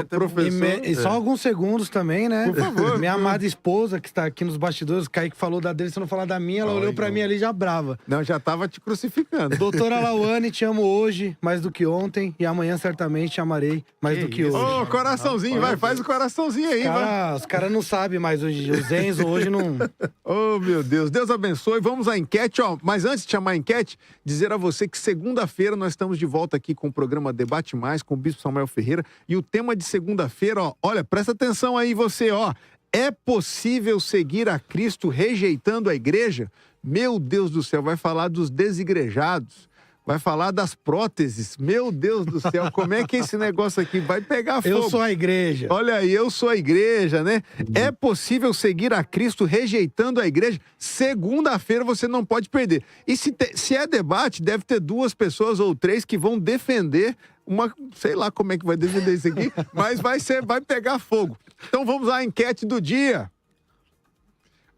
@professor. E só alguns segundos também, né? Por favor. Minha amada esposa, que está aqui nos bastidores, o Kaique falou da dele, se eu não falar da minha, ela olhou pra mim ali já brava. Não, já tava te crucificando. Doutora Lauane, te amo hoje mais do que ontem e amanhã certamente te amarei mais do que hoje. Ô, coraçãozinho, vai, faz o coraçãozinho aí, vai. Os caras não sabem mais hoje, o Zenzo hoje não... Oh, meu Deus, Deus abençoe. Vamos à enquete, ó. Mas antes de chamar a enquete, dizer a você que segunda-feira nós estamos de volta aqui com o programa Debate Mais, com o Bispo Samuel Ferreira. E o tema de segunda-feira, ó, olha, presta atenção aí você, ó. É possível seguir a Cristo rejeitando a igreja? Meu Deus do céu, vai falar dos desigrejados. Vai falar das próteses. Meu Deus do céu, como é que é esse negócio aqui? Vai pegar fogo. Eu sou a igreja. Olha aí, eu sou a igreja, né? É possível seguir a Cristo rejeitando a igreja? Segunda-feira você não pode perder. E se é debate, deve ter 2 pessoas ou 3 que vão defender uma... Sei lá como é que vai defender isso aqui, mas vai pegar fogo. Então vamos à enquete do dia.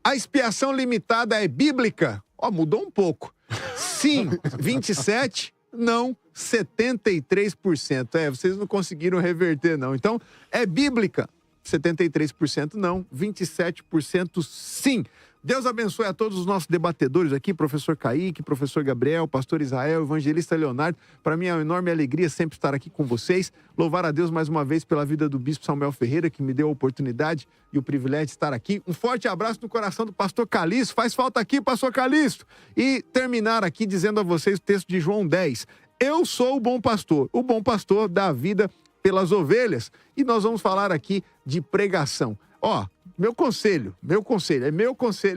A expiação limitada é bíblica? Ó, mudou um pouco. Sim, 27%, não, 73%. Vocês não conseguiram reverter, não. Então, é bíblica, 73% não, 27% sim. Deus abençoe a todos os nossos debatedores aqui, professor Kaique, professor Gabriel, pastor Israel, evangelista Leonardo. Para mim é uma enorme alegria sempre estar aqui com vocês. Louvar a Deus mais uma vez pela vida do bispo Samuel Ferreira, que me deu a oportunidade e o privilégio de estar aqui. Um forte abraço no coração do pastor Calixto. Faz falta aqui, pastor Calixto. E terminar aqui dizendo a vocês o texto de João 10. Eu sou o bom pastor dá a vida pelas ovelhas. E nós vamos falar aqui de pregação. Ó, meu conselho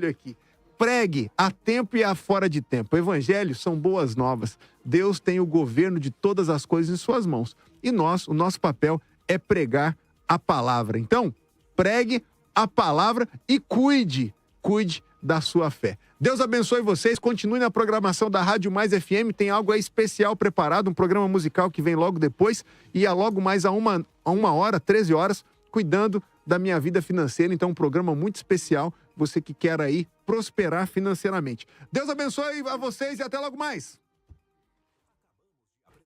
aqui. Pregue a tempo e a fora de tempo. O evangelho são boas novas. Deus tem o governo de todas as coisas em suas mãos. E o nosso papel é pregar a palavra. Então, pregue a palavra e cuide da sua fé. Deus abençoe vocês, continue na programação da Rádio Mais FM, tem algo aí especial preparado, um programa musical que vem logo depois e logo mais a uma hora, 13 horas, cuidando da minha vida financeira. Então, um programa muito especial, você que quer aí prosperar financeiramente. Deus abençoe a vocês e até logo mais!